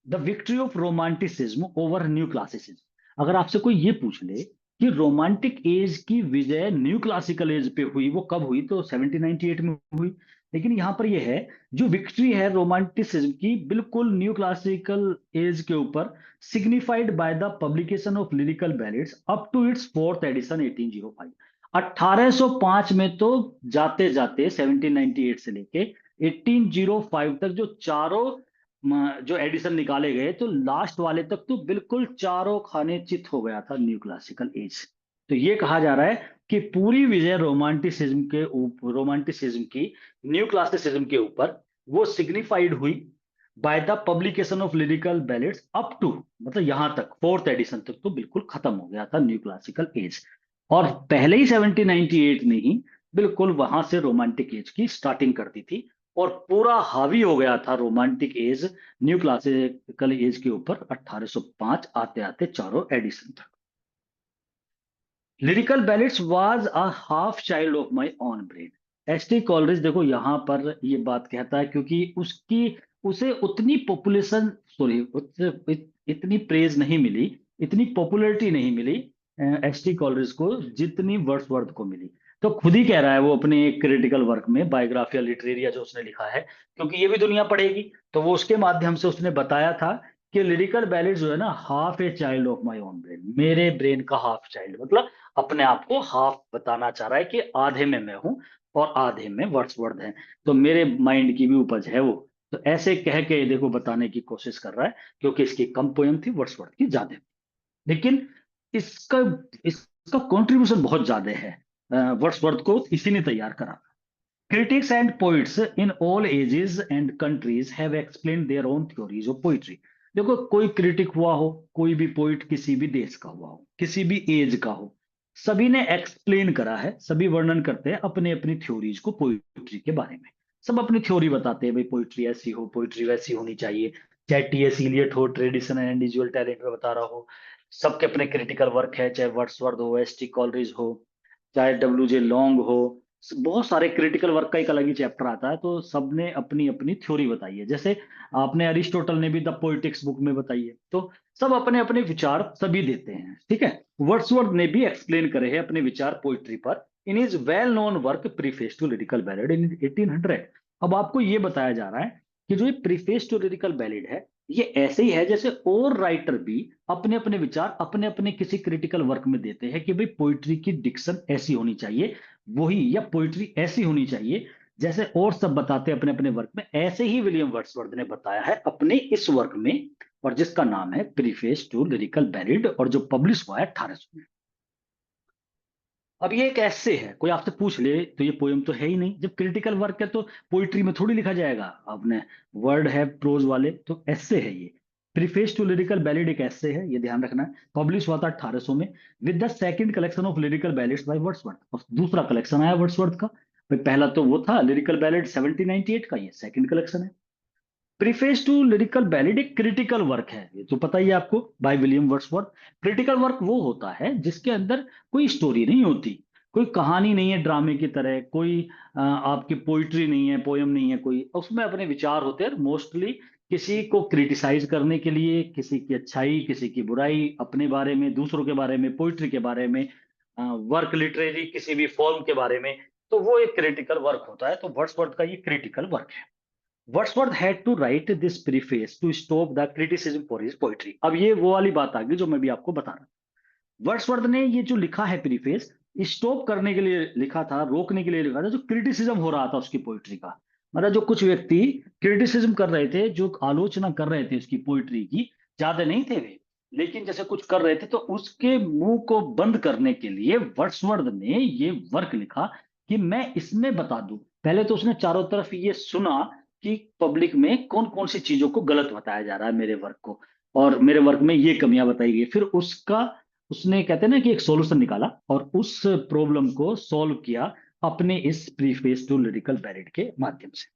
The victory of romanticism over new classicism. अगर आपसे कोई ये पूछ ले कि रोमांटिक एज की विजय न्यू क्लासिकल एज पे हुई, वो कब हुई, तो 1798 में हुई। लेकिन यहां पर ये है, जो विक्ट्री है रोमांटिसिज्म की, बिल्कुल न्यू क्लासिकल एज के ऊपर, signified by the publication of lyrical ballads up to its fourth edition 1805। 1805 में तो जाते जाते 1798 से लेके 1805 तक जो चारों जो एडिशन निकाले गए, तो लास्ट वाले तक तो बिल्कुल चारों खाने चित हो गया था न्यू क्लासिकल एज। तो ये कहा जा रहा है कि पूरी विजय रोमांटिसिज्म के ऊपर, रोमांटिसिज्म की न्यू क्लासिसिज्म के ऊपर, वो सिग्निफाइड हुई by the publication of lyrical ballads up to, मतलब यहां तक फोर्थ एडिशन तक तो बिल्कुल खत्म हो गया था न्यू क्लासिकल एज। और पहले ही 1798 में ही बिल्कुल वहां से रोमांटिक एज की स्टार्टिंग करती थी, और पूरा हावी हो गया था romantic as new classical age के ऊपर 1805 आते आते चारों एडिशन तक। Lyrical ballads was a half child of my own brain. ST Coleridge देखो यहां पर ये बात कहता है, क्योंकि उसकी, उसे उतनी पॉपुलेशन, सॉरी, इतनी प्रेज नहीं मिली, इतनी पॉपुलैरिटी नहीं मिली एसटी कॉलरिज को जितनी वर्ड्सवर्थ को मिली। तो खुद ही कह रहा है वो अपने एक क्रिटिकल वर्क में, बायोग्राफिया लिटरेरिया जो उसने लिखा है, क्योंकि ये भी दुनिया पढ़ेगी, तो वो उसके माध्यम से उसने बताया था कि लिरिकल बैलेट जो है ना, half a child of my own brain, मेरे ब्रेन का हाफ चाइल्ड, मतलब अपने आप को हाफ बताना चाह रहा है कि आधे में मैं हूं और आधे में वर्ड्सवर्थ है, तो मेरे माइंड की भी उपज है वो। तो ऐसे कह के देखो बताने की कोशिश कर रहा है, क्योंकि इसकी कम पोयम थी, वर्ड्सवर्थ की ज्यादा। लेकिन इसका इसका कंट्रीब्यूशन बहुत ज्यादा है, वर्ड्सवर्थ को इसी ने तैयार करा। Critics and poets in all ages and countries have explained their own theories of poetry। देखो कोई क्रिटिक हुआ हो, कोई भी पोइट किसी भी देश का हुआ हो, किसी भी एज का हो, सभी ने एक्सप्लेन करा है, सभी वर्णन करते हैं अपने अपनी थ्योरीज को पोइट्री के बारे में। सब अपनी थ्योरी बताते हैं, भाई पोइट्री ऐसी हो, पोइट्री वैसी होनी चाहिए। चाहे टीएस इलियट हो, ट्रेडिशन एंड इंडिविजुअल टैलेंट में बता रहा हो, सबके अपने क्रिटिकल वर्क है, चाहे वर्ड्सवर्थ हो, एसटी कॉलरिज हो, चाहे डब्ल्यू जे लॉन्ग हो, बहुत सारे क्रिटिकल वर्क का एक अलग ही चैप्टर आता है, तो सबने अपनी अपनी थ्योरी बताई है। जैसे आपने अरिस्टोटल ने भी द पोइटिक्स बुक में बताई है, तो सब अपने अपने विचार सभी देते हैं, ठीक है। वर्ड्सवर्थ ने भी एक्सप्लेन करे हैं अपने विचार पोइट्री पर in is well known work preface to lyrical ballad in 1800। अब आपको ये बताया जा रहा है कि जो ये प्रीफेस टू लिरिकल बैलेड है, ये ऐसे ही है जैसे और राइटर भी अपने अपने विचार अपने अपने किसी क्रिटिकल वर्क में देते हैं कि भाई पोइट्री की डिक्शन ऐसी होनी चाहिए, वही, या पोइट्री ऐसी होनी चाहिए जैसे और सब बताते हैं अपने अपने वर्क में, ऐसे ही विलियम वर्ड्सवर्थ ने बताया है अपने इस वर्क में, और जिसका नाम है प्रीफेस टू लिरिकल बैलेड, और जो पब्लिश हुआ है 1800 में। अब ये एक ऐसे है, कोई आपसे पूछ ले तो ये पोयम तो है ही नहीं, जब क्रिटिकल वर्क है तो पोइट्री में थोड़ी लिखा जाएगा, आपने वर्ड है प्रोज वाले, तो ऐसे है ये। प्रीफेस टू लिरिकल बैलेड एक ऐसे है, ये ध्यान रखना है। पब्लिश हुआ था 1800 में with the second collection of lyrical ballads by Wordsworth, और दूसरा कलेक्शन आया वर्ड्सवर्थ का। भाई पहला तो वो था लिरिकल बैलेड 1798 का, ये सेकंड कलेक्शन है। प्रीफेस टू लिरिकल बैलेड एक क्रिटिकल वर्क है, ये तो पता ही है आपको, by William Wordsworth. Critical work वो होता है जिसके अंदर कोई स्टोरी नहीं होती, कोई कहानी नहीं है ड्रामे की तरह, कोई आपकी पोइट्री नहीं है, पोयम नहीं है, कोई उसमें अपने विचार होते हैं मोस्टली, किसी को क्रिटिसाइज करने के लिए, किसी की अच्छाई किसी की बुराई, अपने बारे में, दूसरों के बारे में, पोइट्री के बारे में, वर्क लिटरेरी किसी भी फॉर्म के बारे में, तो वो एक क्रिटिकल वर्क होता है। तो वर्ड्सवर्थ का ये क्रिटिकल वर्क है। Wordsworth had to write this preface to stop the criticism for his poetry. अब ये वो वाली बात आ गई जो मैं भी आपको बता रहा हूँ। वर्ड्सवर्थ ने ये जो लिखा है प्रीफेस, स्टॉप करने के लिए लिखा था, रोकने के लिए लिखा था जो क्रिटिसिज्म हो रहा था उसकी पोइट्री का। मतलब जो कुछ व्यक्ति क्रिटिसिज्म कर रहे थे, जो आलोचना कर रहे थे उसकी पोइट्री की, ज्यादा नहीं थे वे, लेकिन जैसे कुछ कर रहे थे, तो उसके मुंह को बंद करने के लिए वर्ड्सवर्थ ने ये वर्क लिखा कि मैं इसमें बता दूं। पहले तो उसने चारों तरफ ये सुना कि पब्लिक में कौन कौन सी चीजों को गलत बताया जा रहा है मेरे वर्क को, और मेरे वर्क में ये कमियां बताई गई, फिर उसका उसने, कहते हैं ना कि एक सॉल्यूशन निकाला, और उस प्रॉब्लम को सॉल्व किया अपने इस प्रीफेस टू लिरिकल बैलेड के माध्यम से।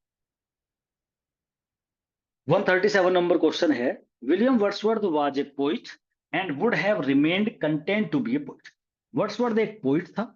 137 नंबर क्वेश्चन है, William Wordsworth was a poet and would have remained content to be a poet. Wordsworth एक पोइट था,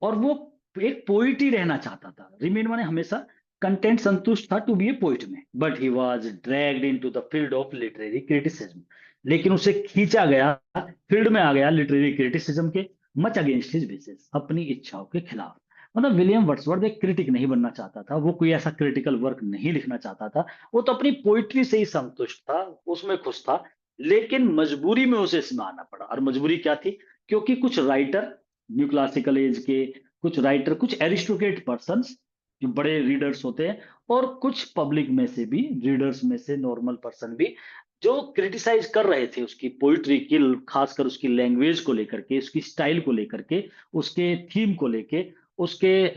और वो एक पोइट ही रहना चाहता था, रिमेन माने हमेशा कंटेंट संतुष्ट था टू बी ए पोइट में, but he was dragged into the field of literary criticism. लेकिन उसे खींचा गया, फील्ड में आ गया लिटरेरी क्रिटिसिज्म के, मच अगेंस्ट हिज विशेस, अपनी इच्छाओं के खिलाफ। मतलब विलियम वर्ड्सवर्थ एक क्रिटिक नहीं बनना चाहता था, वो कोई ऐसा क्रिटिकल वर्क नहीं लिखना चाहता था, वो तो अपनी पोइट्री से ही संतुष्ट था, उसमें खुश था। लेकिन मजबूरी में उसे इसमें आना पड़ा, और मजबूरी क्या थी? क्योंकि कुछ राइटर, न्यू क्लासिकल एज के कुछ राइटर, कुछ एरिस्टोक्रेट पर्सन्स जो बड़े रीडर्स होते हैं, और कुछ पब्लिक में से भी, रीडर्स में से नॉर्मल पर्सन भी, जो क्रिटिसाइज कर रहे थे उसकी पोइट्री की, खासकर उसकी लैंग्वेज को लेकर के, उसकी स्टाइल को लेकर के, उसके थीम को लेके, उसके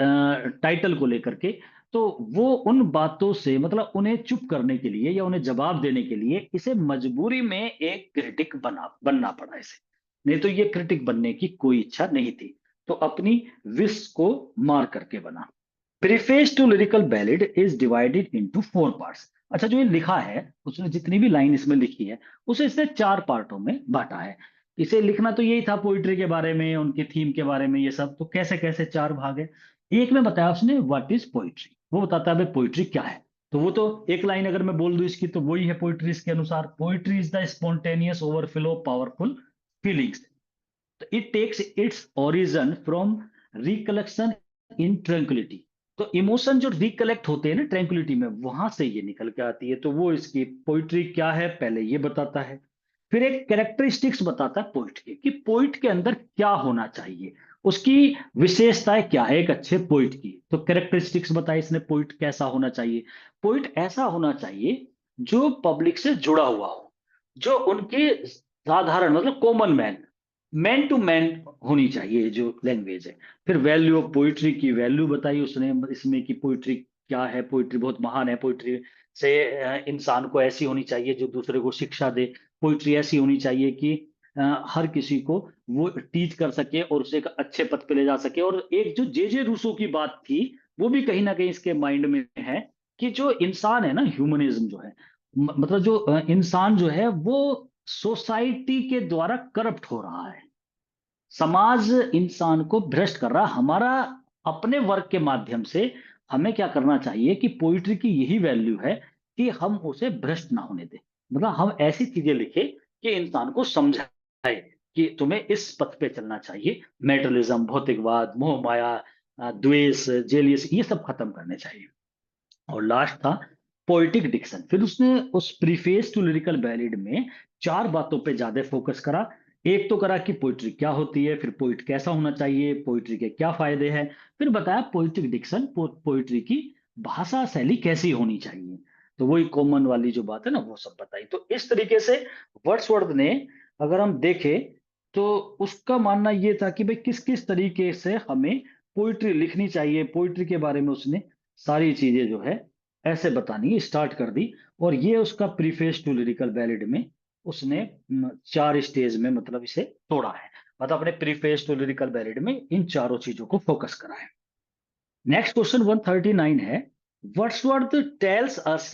टाइटल को लेकर के। तो वो उन बातों से, मतलब उन्हें चुप करने के लिए या उन्हें जवाब देने के लिए, इसे मजबूरी में एक क्रिटिक बनना पड़ा इसे। नहीं तो ये क्रिटिक बनने की कोई इच्छा नहीं थी, तो अपनी विश को मार करके बना। Preface to lyrical ballad is divided into 4 parts. अच्छा, जो ये लिखा है, उसने जितनी भी लाइन इसमें लिखी है, उसे इसने 4 पार्टों में बांटा है। इसे लिखना तो यही था, पोइट्री के बारे में, उनके थीम के बारे में, ये सब। तो कैसे कैसे 4 भाग है? एक में बताया उसने व्हाट इज पोइट्री, वो बताता है भाई पोइट्री क्या है। तो वो तो एक लाइन अगर मैं बोल दूं इसकी, तो वही है पोइट्री इसके अनुसार, poetry is the spontaneous overflow of powerful feelings. It takes its origin from recollection in tranquillity. तो इमोशन जो रिकलेक्ट होते हैं ना ट्रैंक्विलिटी में, वहां से ये निकल के आती है। तो वो इसकी पोइट्री क्या है पहले ये बताता है। फिर एक कैरेक्टरिस्टिक्स बताता है पोइट के, कि पोइट के अंदर क्या होना चाहिए, उसकी विशेषताएं क्या है एक अच्छे पोइट की। तो कैरेक्टरिस्टिक्स बताई इसने, पोइट कैसा होना चाहिए? पोइट ऐसा होना चाहिए जो पब्लिक से जुड़ा हुआ हो, जो उनके साधारण, मतलब common man, man to man होनी चाहिए जो लैंग्वेज है। फिर वैल्यू ऑफ पोइट्री की वैल्यू बताई उसने इसमें, कि पोइट्री क्या है, पोइट्री बहुत महान है, पोइट्री से इंसान को ऐसी होनी चाहिए जो दूसरे को शिक्षा दे। पोइट्री ऐसी होनी चाहिए कि हर किसी को वो टीच कर सके और उसे एक अच्छे पथ पे ले जा सके। और एक जो जे रूसो की बात थी, वो भी कहीं ना कहीं इसके माइंड में है, कि जो इंसान है ना, ह्यूमनिज्म जो है, मतलब जो इंसान जो है वो सोसाइटी के द्वारा करप्ट हो रहा है, समाज इंसान को भ्रष्ट कर रहा है। हमारा अपने वर्क के माध्यम से हमें क्या करना चाहिए, कि पोइट्री की यही वैल्यू है कि हम उसे भ्रष्ट ना होने दें। मतलब हम ऐसी चीजें लिखे कि इंसान को समझाए कि तुम्हें इस पथ पे चलना चाहिए, मेटरलिज्म, भौतिकवाद, मोह माया, द्वेष, जेलियस, ये सब खत्म करने चाहिए। और लास्ट था पोएटिक डिक्शन। फिर उसने उस प्रीफेस टू लिरिकल बैलेड में 4 बातों पे ज्यादा फोकस करा। एक तो करा कि पोइट्री क्या होती है, फिर पोइट कैसा होना चाहिए, पोइट्री के क्या फायदे हैं, फिर बताया पोइटिक डिक्शन, पोइट्री की भाषा शैली कैसी होनी चाहिए। तो वही कॉमन वाली जो बात है ना, वो सब बताई। तो इस तरीके से वर्ड्सवर्थ ने, अगर हम देखें, तो उसका मानना ये था कि भाई किस किस तरीके से हमें पोइट्री लिखनी चाहिए, पोइट्री के बारे में उसने सारी चीजें जो है ऐसे बतानी स्टार्ट कर दी। और ये उसका प्रीफेस टू लिरिकल बैलेड में उसने 4 स्टेज में, मतलब इसे तोड़ा है। मतलब अपने प्रीफेस टू लिरिकल बैलेड में इन चारों चीजों को फोकस करा है। नेक्स्ट क्वेश्चन 139 है, Wordsworth tells us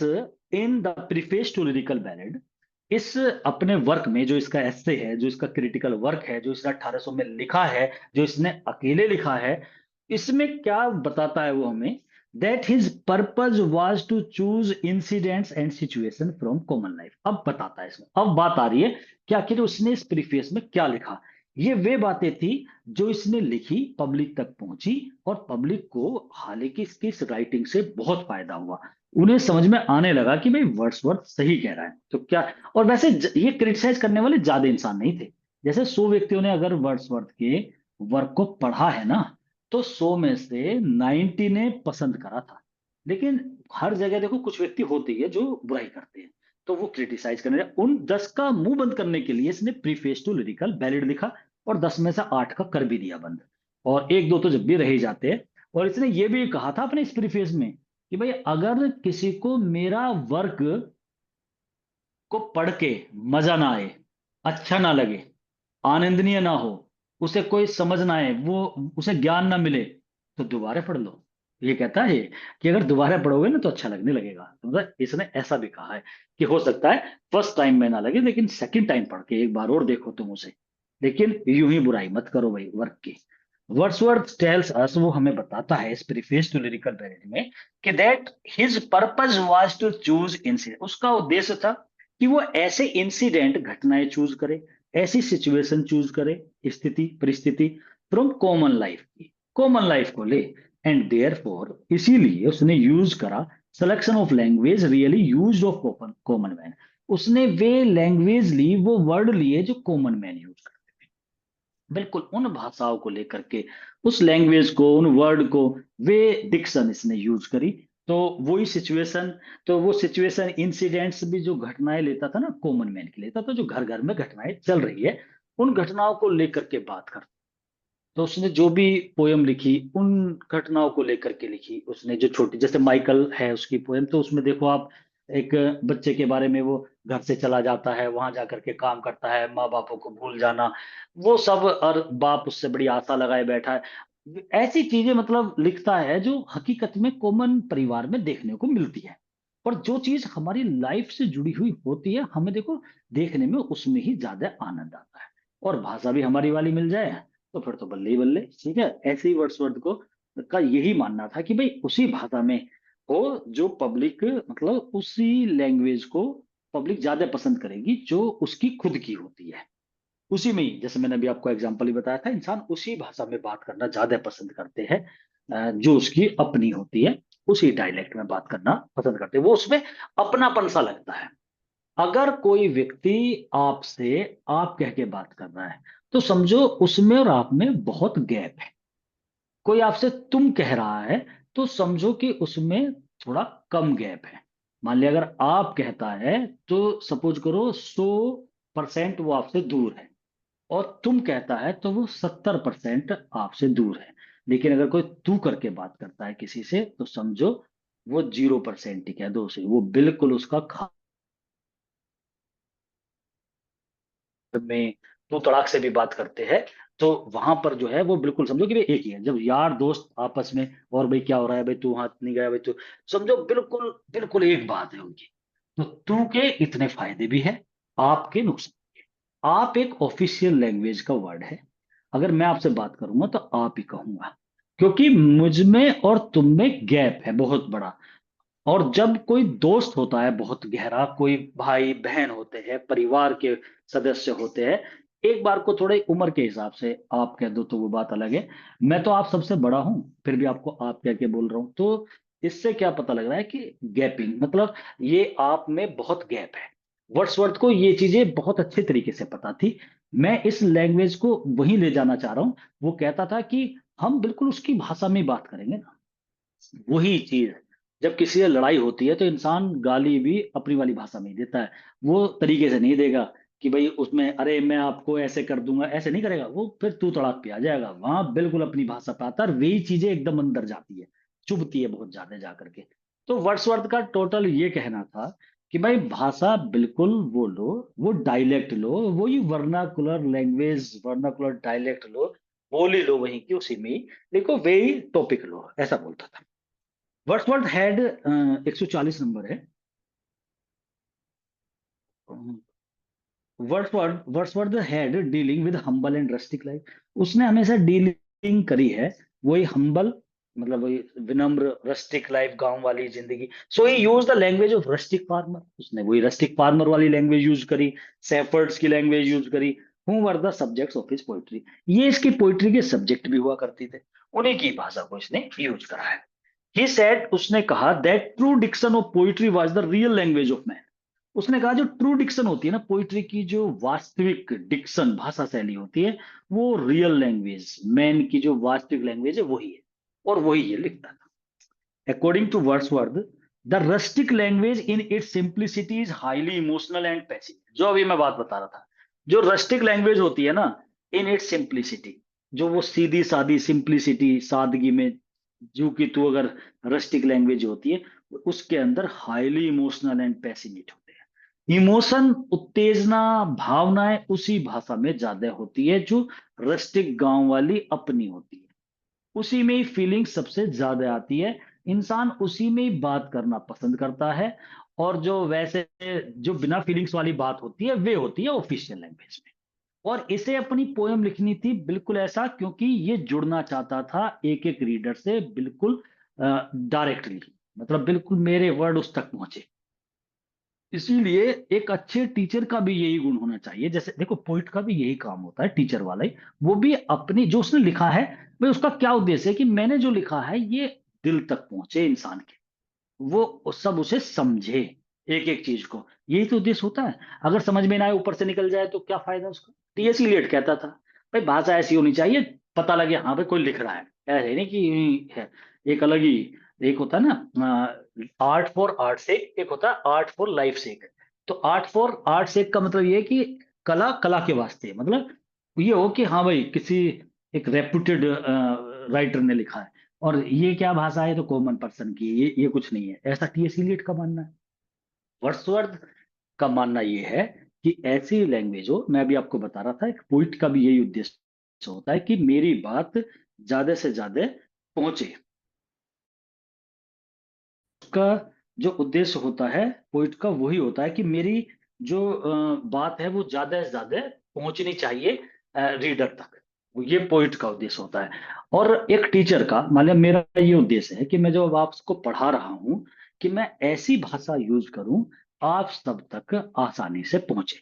in the preface to lyrical ballad, इस अपने वर्क में, जो इसका एस्से है, जो इसका क्रिटिकल वर्क है, जो इसने 1800 में लिखा है, जो इसने अकेले लिखा है, इसमें क्या बताता है वो हमें? That his purpose was to choose incidents and situation from common life. अब बताता है इसमें, अब बात आ रही है कि आखिर उसने इस प्रीफेस में क्या लिखा। ये वे बातें थी जो इसने लिखी, पब्लिक तक पहुंची, और पब्लिक को हालांकि इसकी इस राइटिंग से बहुत फायदा हुआ। उन्हें समझ में आने लगा कि भाई वर्ड्सवर्थ सही कह रहा है। तो क्या, और वैसे ये क्रिटिसाइज करने वाले ज्यादा इंसान नहीं थे। जैसे 100 व्यक्तियों ने अगर वर्ड्सवर्थ के वर्क को पढ़ा है ना, तो 100 में से 90 ने पसंद करा था। लेकिन हर जगह देखो कुछ व्यक्ति होते ही है जो बुराई करते हैं, तो वो क्रिटिसाइज करने उन 10 का मुंह बंद करने के लिए इसने प्रीफेस टू लिरिकल बैलेड लिखा, और 10 में से 8 का कर भी दिया बंद। और एक दो तो जब भी रह ही जाते हैं। और इसने ये भी कहा था अपने इस प्रीफेस में, कि भाई अगर किसी को मेरा वर्क को पढ़ के मजा ना आए, अच्छा ना लगे, आनंदनीय ना हो, उसे कोई समझ ना आए, वो उसे ज्ञान ना मिले, तो दोबारा पढ़ लो। ये कहता है कि अगर दोबारा पढ़ोगे ना तो अच्छा लगने लगेगा। तो मतलब इसने ऐसा भी कहा है कि हो सकता है फर्स्ट टाइम में ना लगे, लेकिन सेकंड टाइम पढ़ के एक बार और देखो तुम उसे। लेकिन यूं ही बुराई मत करो भाई वर्क की। वर्ड्सवर्थ टेल्स अस, वो हमें बताता है इस प्रीफेस टू लिरिकल बैलेट में कि that his purpose was to choose incident, उसका उद्देश्य था कि वो ऐसे इंसिडेंट, घटनाएं चूज करे, ऐसी सिचुएशन चूज करे, स्थिति परिस्थिति फ्रॉम कॉमन लाइफ को ले। एंड देयरफॉर इसीलिए उसने यूज करा selection of language really used of common man. उसने वे लैंग्वेज ली, वो वर्ड लिए जो कॉमन मैन यूज करते, बिल्कुल उन भाषाओं को लेकर के, उस लैंग्वेज को, उन वर्ड को, वे डिक्शन इसने यूज करी। तो वही सिचुएशन, तो वो सिचुएशन इंसिडेंट्स भी जो घटनाएं लेता था ना, कॉमन मैन के लेता था, जो घर घर में घटनाएं चल रही है, उन घटनाओं को लेकर के बात करता। तो उसने जो भी पोयम लिखी, उन घटनाओं को लेकर के लिखी उसने। जो छोटी, जैसे माइकल है उसकी पोयम, तो उसमें देखो आप, एक बच्चे के बारे में, वो घर से चला जाता है, वहां जाकर के काम करता है, माँ बापों को भूल जाना, वो सब, और बाप उससे बड़ी आशा लगाए बैठा है, ऐसी चीजें मतलब लिखता है जो हकीकत में कॉमन परिवार में देखने को मिलती है। और जो चीज हमारी लाइफ से जुड़ी हुई होती है, हमें देखो देखने में उसमें ही ज्यादा आनंद आता है। और भाषा भी हमारी वाली मिल जाए तो फिर तो बल्ले ही बल्ले। ठीक है, ऐसे ही वर्ड्सवर्थ को का यही मानना था कि भाई उसी भाषा में हो जो पब्लिक, मतलब उसी लैंग्वेज को पब्लिक ज्यादा पसंद करेगी जो उसकी खुद की होती है। उसी में ही, जैसे मैंने अभी आपको एग्जांपल ही बताया था, इंसान उसी भाषा में बात करना ज्यादा पसंद करते हैं जो उसकी अपनी होती है। उसी डायलेक्ट में बात करना पसंद करते हैं, वो उसमें अपनापन सा लगता है। अगर कोई व्यक्ति आपसे आप कह के बात कर रहा है, तो समझो उसमें और आप में बहुत गैप है। कोई आपसे तुम कह रहा है, तो समझो कि उसमें थोड़ा कम गैप है। मान लिया अगर आप कहता है, तो सपोज करो 100% वो आपसे दूर है, और तुम कहता है तो वो 70% आपसे दूर है। लेकिन अगर कोई तू करके बात करता है किसी से, तो समझो वो 0% ही कह दो उसे, वो बिल्कुल उसका में तू तड़ाक से भी बात करते हैं, तो वहां पर जो है वो बिल्कुल समझो कि भाई एक ही है। जब यार दोस्त आपस में, और भाई क्या हो रहा है, भाई तू हाथ नहीं गया, भाई तू, समझो बिल्कुल बिल्कुल एक बात है उनकी। तो तू के इतने फायदे भी है, आपके नुकसान। आप एक ऑफिशियल लैंग्वेज का वर्ड है। अगर मैं आपसे बात करूंगा तो आप ही कहूंगा, क्योंकि मुझ में और तुम में गैप है बहुत बड़ा। और जब कोई दोस्त होता है बहुत गहरा, कोई भाई बहन होते हैं, परिवार के सदस्य होते हैं, एक बार को थोड़े उम्र के हिसाब से आप कह दो तो वो बात अलग है। मैं तो आप सबसे बड़ा हूं, फिर भी आपको आप कह के बोल रहा हूं, तो इससे क्या पता लग रहा है कि गैपिंग मतलब ये आप में बहुत गैप है। वर्ड्सवर्थ को ये चीजें बहुत अच्छे तरीके से पता थी। मैं इस लैंग्वेज को वहीं ले जाना चाह रहा हूं। वो कहता था कि हम बिल्कुल उसकी भाषा में ही बात करेंगे ना, वही चीज। जब किसी से लड़ाई होती है तो इंसान गाली भी अपनी वाली भाषा में ही देता है। वो तरीके से नहीं देगा कि भाई उसमें, अरे मैं आपको ऐसे कर दूंगा, ऐसे नहीं करेगा वो, फिर तू तड़ाक पे आ जाएगा। वहां बिल्कुल अपनी भाषा पे आता है, और वही चीजें एकदम अंदर जाती है, चुभती है बहुत ज्यादा जा करके। तो वर्ड्सवर्थ का टोटल ये कहना था कि भाई भाषा बिल्कुल वो लो, वो डायलेक्ट लो, वही वर्नाकुलर लैंग्वेज, वर्नाकुलर डायलेक्ट लो, बोल ही लो वहीं की उसी में ही, देखो वही टॉपिक लो, ऐसा बोलता था। वर्ड्सवर्थ हैड 140 नंबर है। Wordsworth had dealing with humble and rustic life. उसने हमेशा डीलिंग करी है वही हम्बल, मतलब वही विनम्र, रस्टिक लाइफ, गांव वाली जिंदगी। So he use the language of rustic farmer, उसने वही रस्टिक फार्मर वाली लैंग्वेज यूज करी, सेफर्ड्स की लैंग्वेज यूज करी। Who were the subjects of his poetry, ये इसकी पोइट्री के सब्जेक्ट भी हुआ करते थे, उन्हीं की भाषा को इसने यूज करा है। ही सेड, उसने कहा that true diction of poetry was the real language of man. उसने कहा जो ट्रू डिक्शन होती है ना पोइट्री की, जो वास्तविक डिक्शन भाषा शैली होती है, वो रियल लैंग्वेज मैन की जो वास्तविक लैंग्वेज है वही है। और वही ये लिखता था। According to Wordsworth, the rustic language in its simplicity is highly emotional and passive. जो अभी मैं बात बता रहा था, जो रस्टिक लैंग्वेज होती है ना, इन इट्स सिंप्लिसिटी, जो वो सीधी सादी सिंप्लिसिटी, सादगी में, जो कि तू अगर रस्टिक लैंग्वेज होती है, उसके अंदर हाईली इमोशनल एंड पैसिनेट होते हैं। इमोशन, उत्तेजना, भावनाएं उसी भाषा में ज्यादा होती है जो रस्टिक गांव वाली अपनी होती है। उसी में ही फीलिंग सबसे ज्यादा आती है। इंसान उसी में ही बात करना पसंद करता है। और जो वैसे, जो बिना फीलिंग्स वाली बात होती है वे होती है ऑफिशियल लैंग्वेज में। और इसे अपनी पोयम लिखनी थी बिल्कुल ऐसा, क्योंकि ये जुड़ना चाहता था एक एक रीडर से बिल्कुल डायरेक्टली, मतलब बिल्कुल मेरे वर्ड उस तक पहुंचे। इसीलिए एक अच्छे टीचर का भी यही गुण होना चाहिए। जैसे देखो, पोइट का भी यही काम होता है, टीचर वाला ही। वो भी अपनी जो उसने लिखा है, भाई उसका क्या उद्देश्य है कि मैंने जो लिखा है ये दिल तक पहुंचे इंसान के, वो सब उसे समझे, एक एक चीज को। यही तो उद्देश्य होता है। अगर समझ में ना आए, ऊपर से निकल जाए, तो क्या फायदा उसका। टीएस इलियट कहता था, भाई भाषा ऐसी होनी चाहिए, पता लगे हाँ भाई कोई लिख रहा है, ऐसे नहीं कि है। एक अलग ही, एक होता है ना आर्ट फॉर आर्ट सेक, एक होता है आर्ट फॉर लाइफ सेक। तो आर्ट फॉर आर्ट सेक का मतलब ये है कि कला कला के वास्ते, मतलब ये हो कि हाँ भाई किसी एक रेपुटेड राइटर ने लिखा है, और ये क्या भाषा है, तो कॉमन पर्सन की, ये कुछ नहीं है, ऐसा टीएस इलियट का मानना है। वर्ड्सवर्थ का मानना ये है कि ऐसी लैंग्वेज हो, मैं अभी आपको बता रहा था, एक पोइट का भी यही उद्देश्य होता है कि मेरी बात ज्यादा से ज्यादा पहुंचे। उसका जो उद्देश्य होता है पोइट का, वही होता है कि मेरी जो बात है वो ज्यादा से ज्यादा पहुंचनी चाहिए रीडर तक। ये पोइट का उद्देश्य होता है। और एक टीचर का मान लिया मेरा ये उद्देश्य है कि मैं जब आपको पढ़ा रहा हूं, कि मैं ऐसी भाषा यूज करूं आप सब तक आसानी से पहुंचे।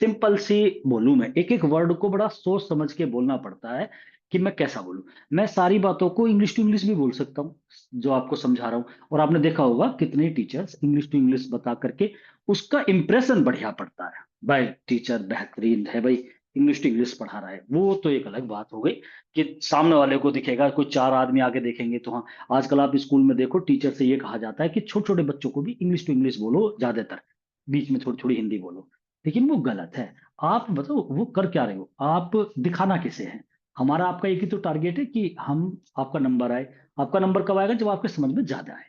सिंपल सी बोलूं, मैं एक एक वर्ड को बड़ा सोच समझ के बोलना पड़ता है कि मैं कैसा बोलूं। मैं सारी बातों को इंग्लिश टू इंग्लिश भी बोल सकता हूँ, जो आपको समझा रहा हूँ। और आपने देखा होगा कितने टीचर्स इंग्लिश टू इंग्लिश बता करके उसका इंप्रेशन बढ़िया पड़ता है, भाई टीचर बेहतरीन है भाई, इंग्लिश टू इंग्लिश पढ़ा रहा है। वो तो एक अलग बात हो गई कि सामने वाले को दिखेगा, कोई चार आदमी आगे देखेंगे तो हाँ। आजकल आप स्कूल में देखो, टीचर से ये कहा जाता है कि छोटे छोटे बच्चों को भी इंग्लिश टू इंग्लिश बोलो ज्यादातर, बीच में थोड़ी थोड़ी हिंदी बोलो। लेकिन वो गलत है। आप बताओ वो कर क्या रहे हो, आप दिखाना किसे है। हमारा आपका एक ही तो टारगेट है कि हम, आपका नंबर आए। आपका नंबर कब आएगा, जब आपके समझ में ज्यादा आए।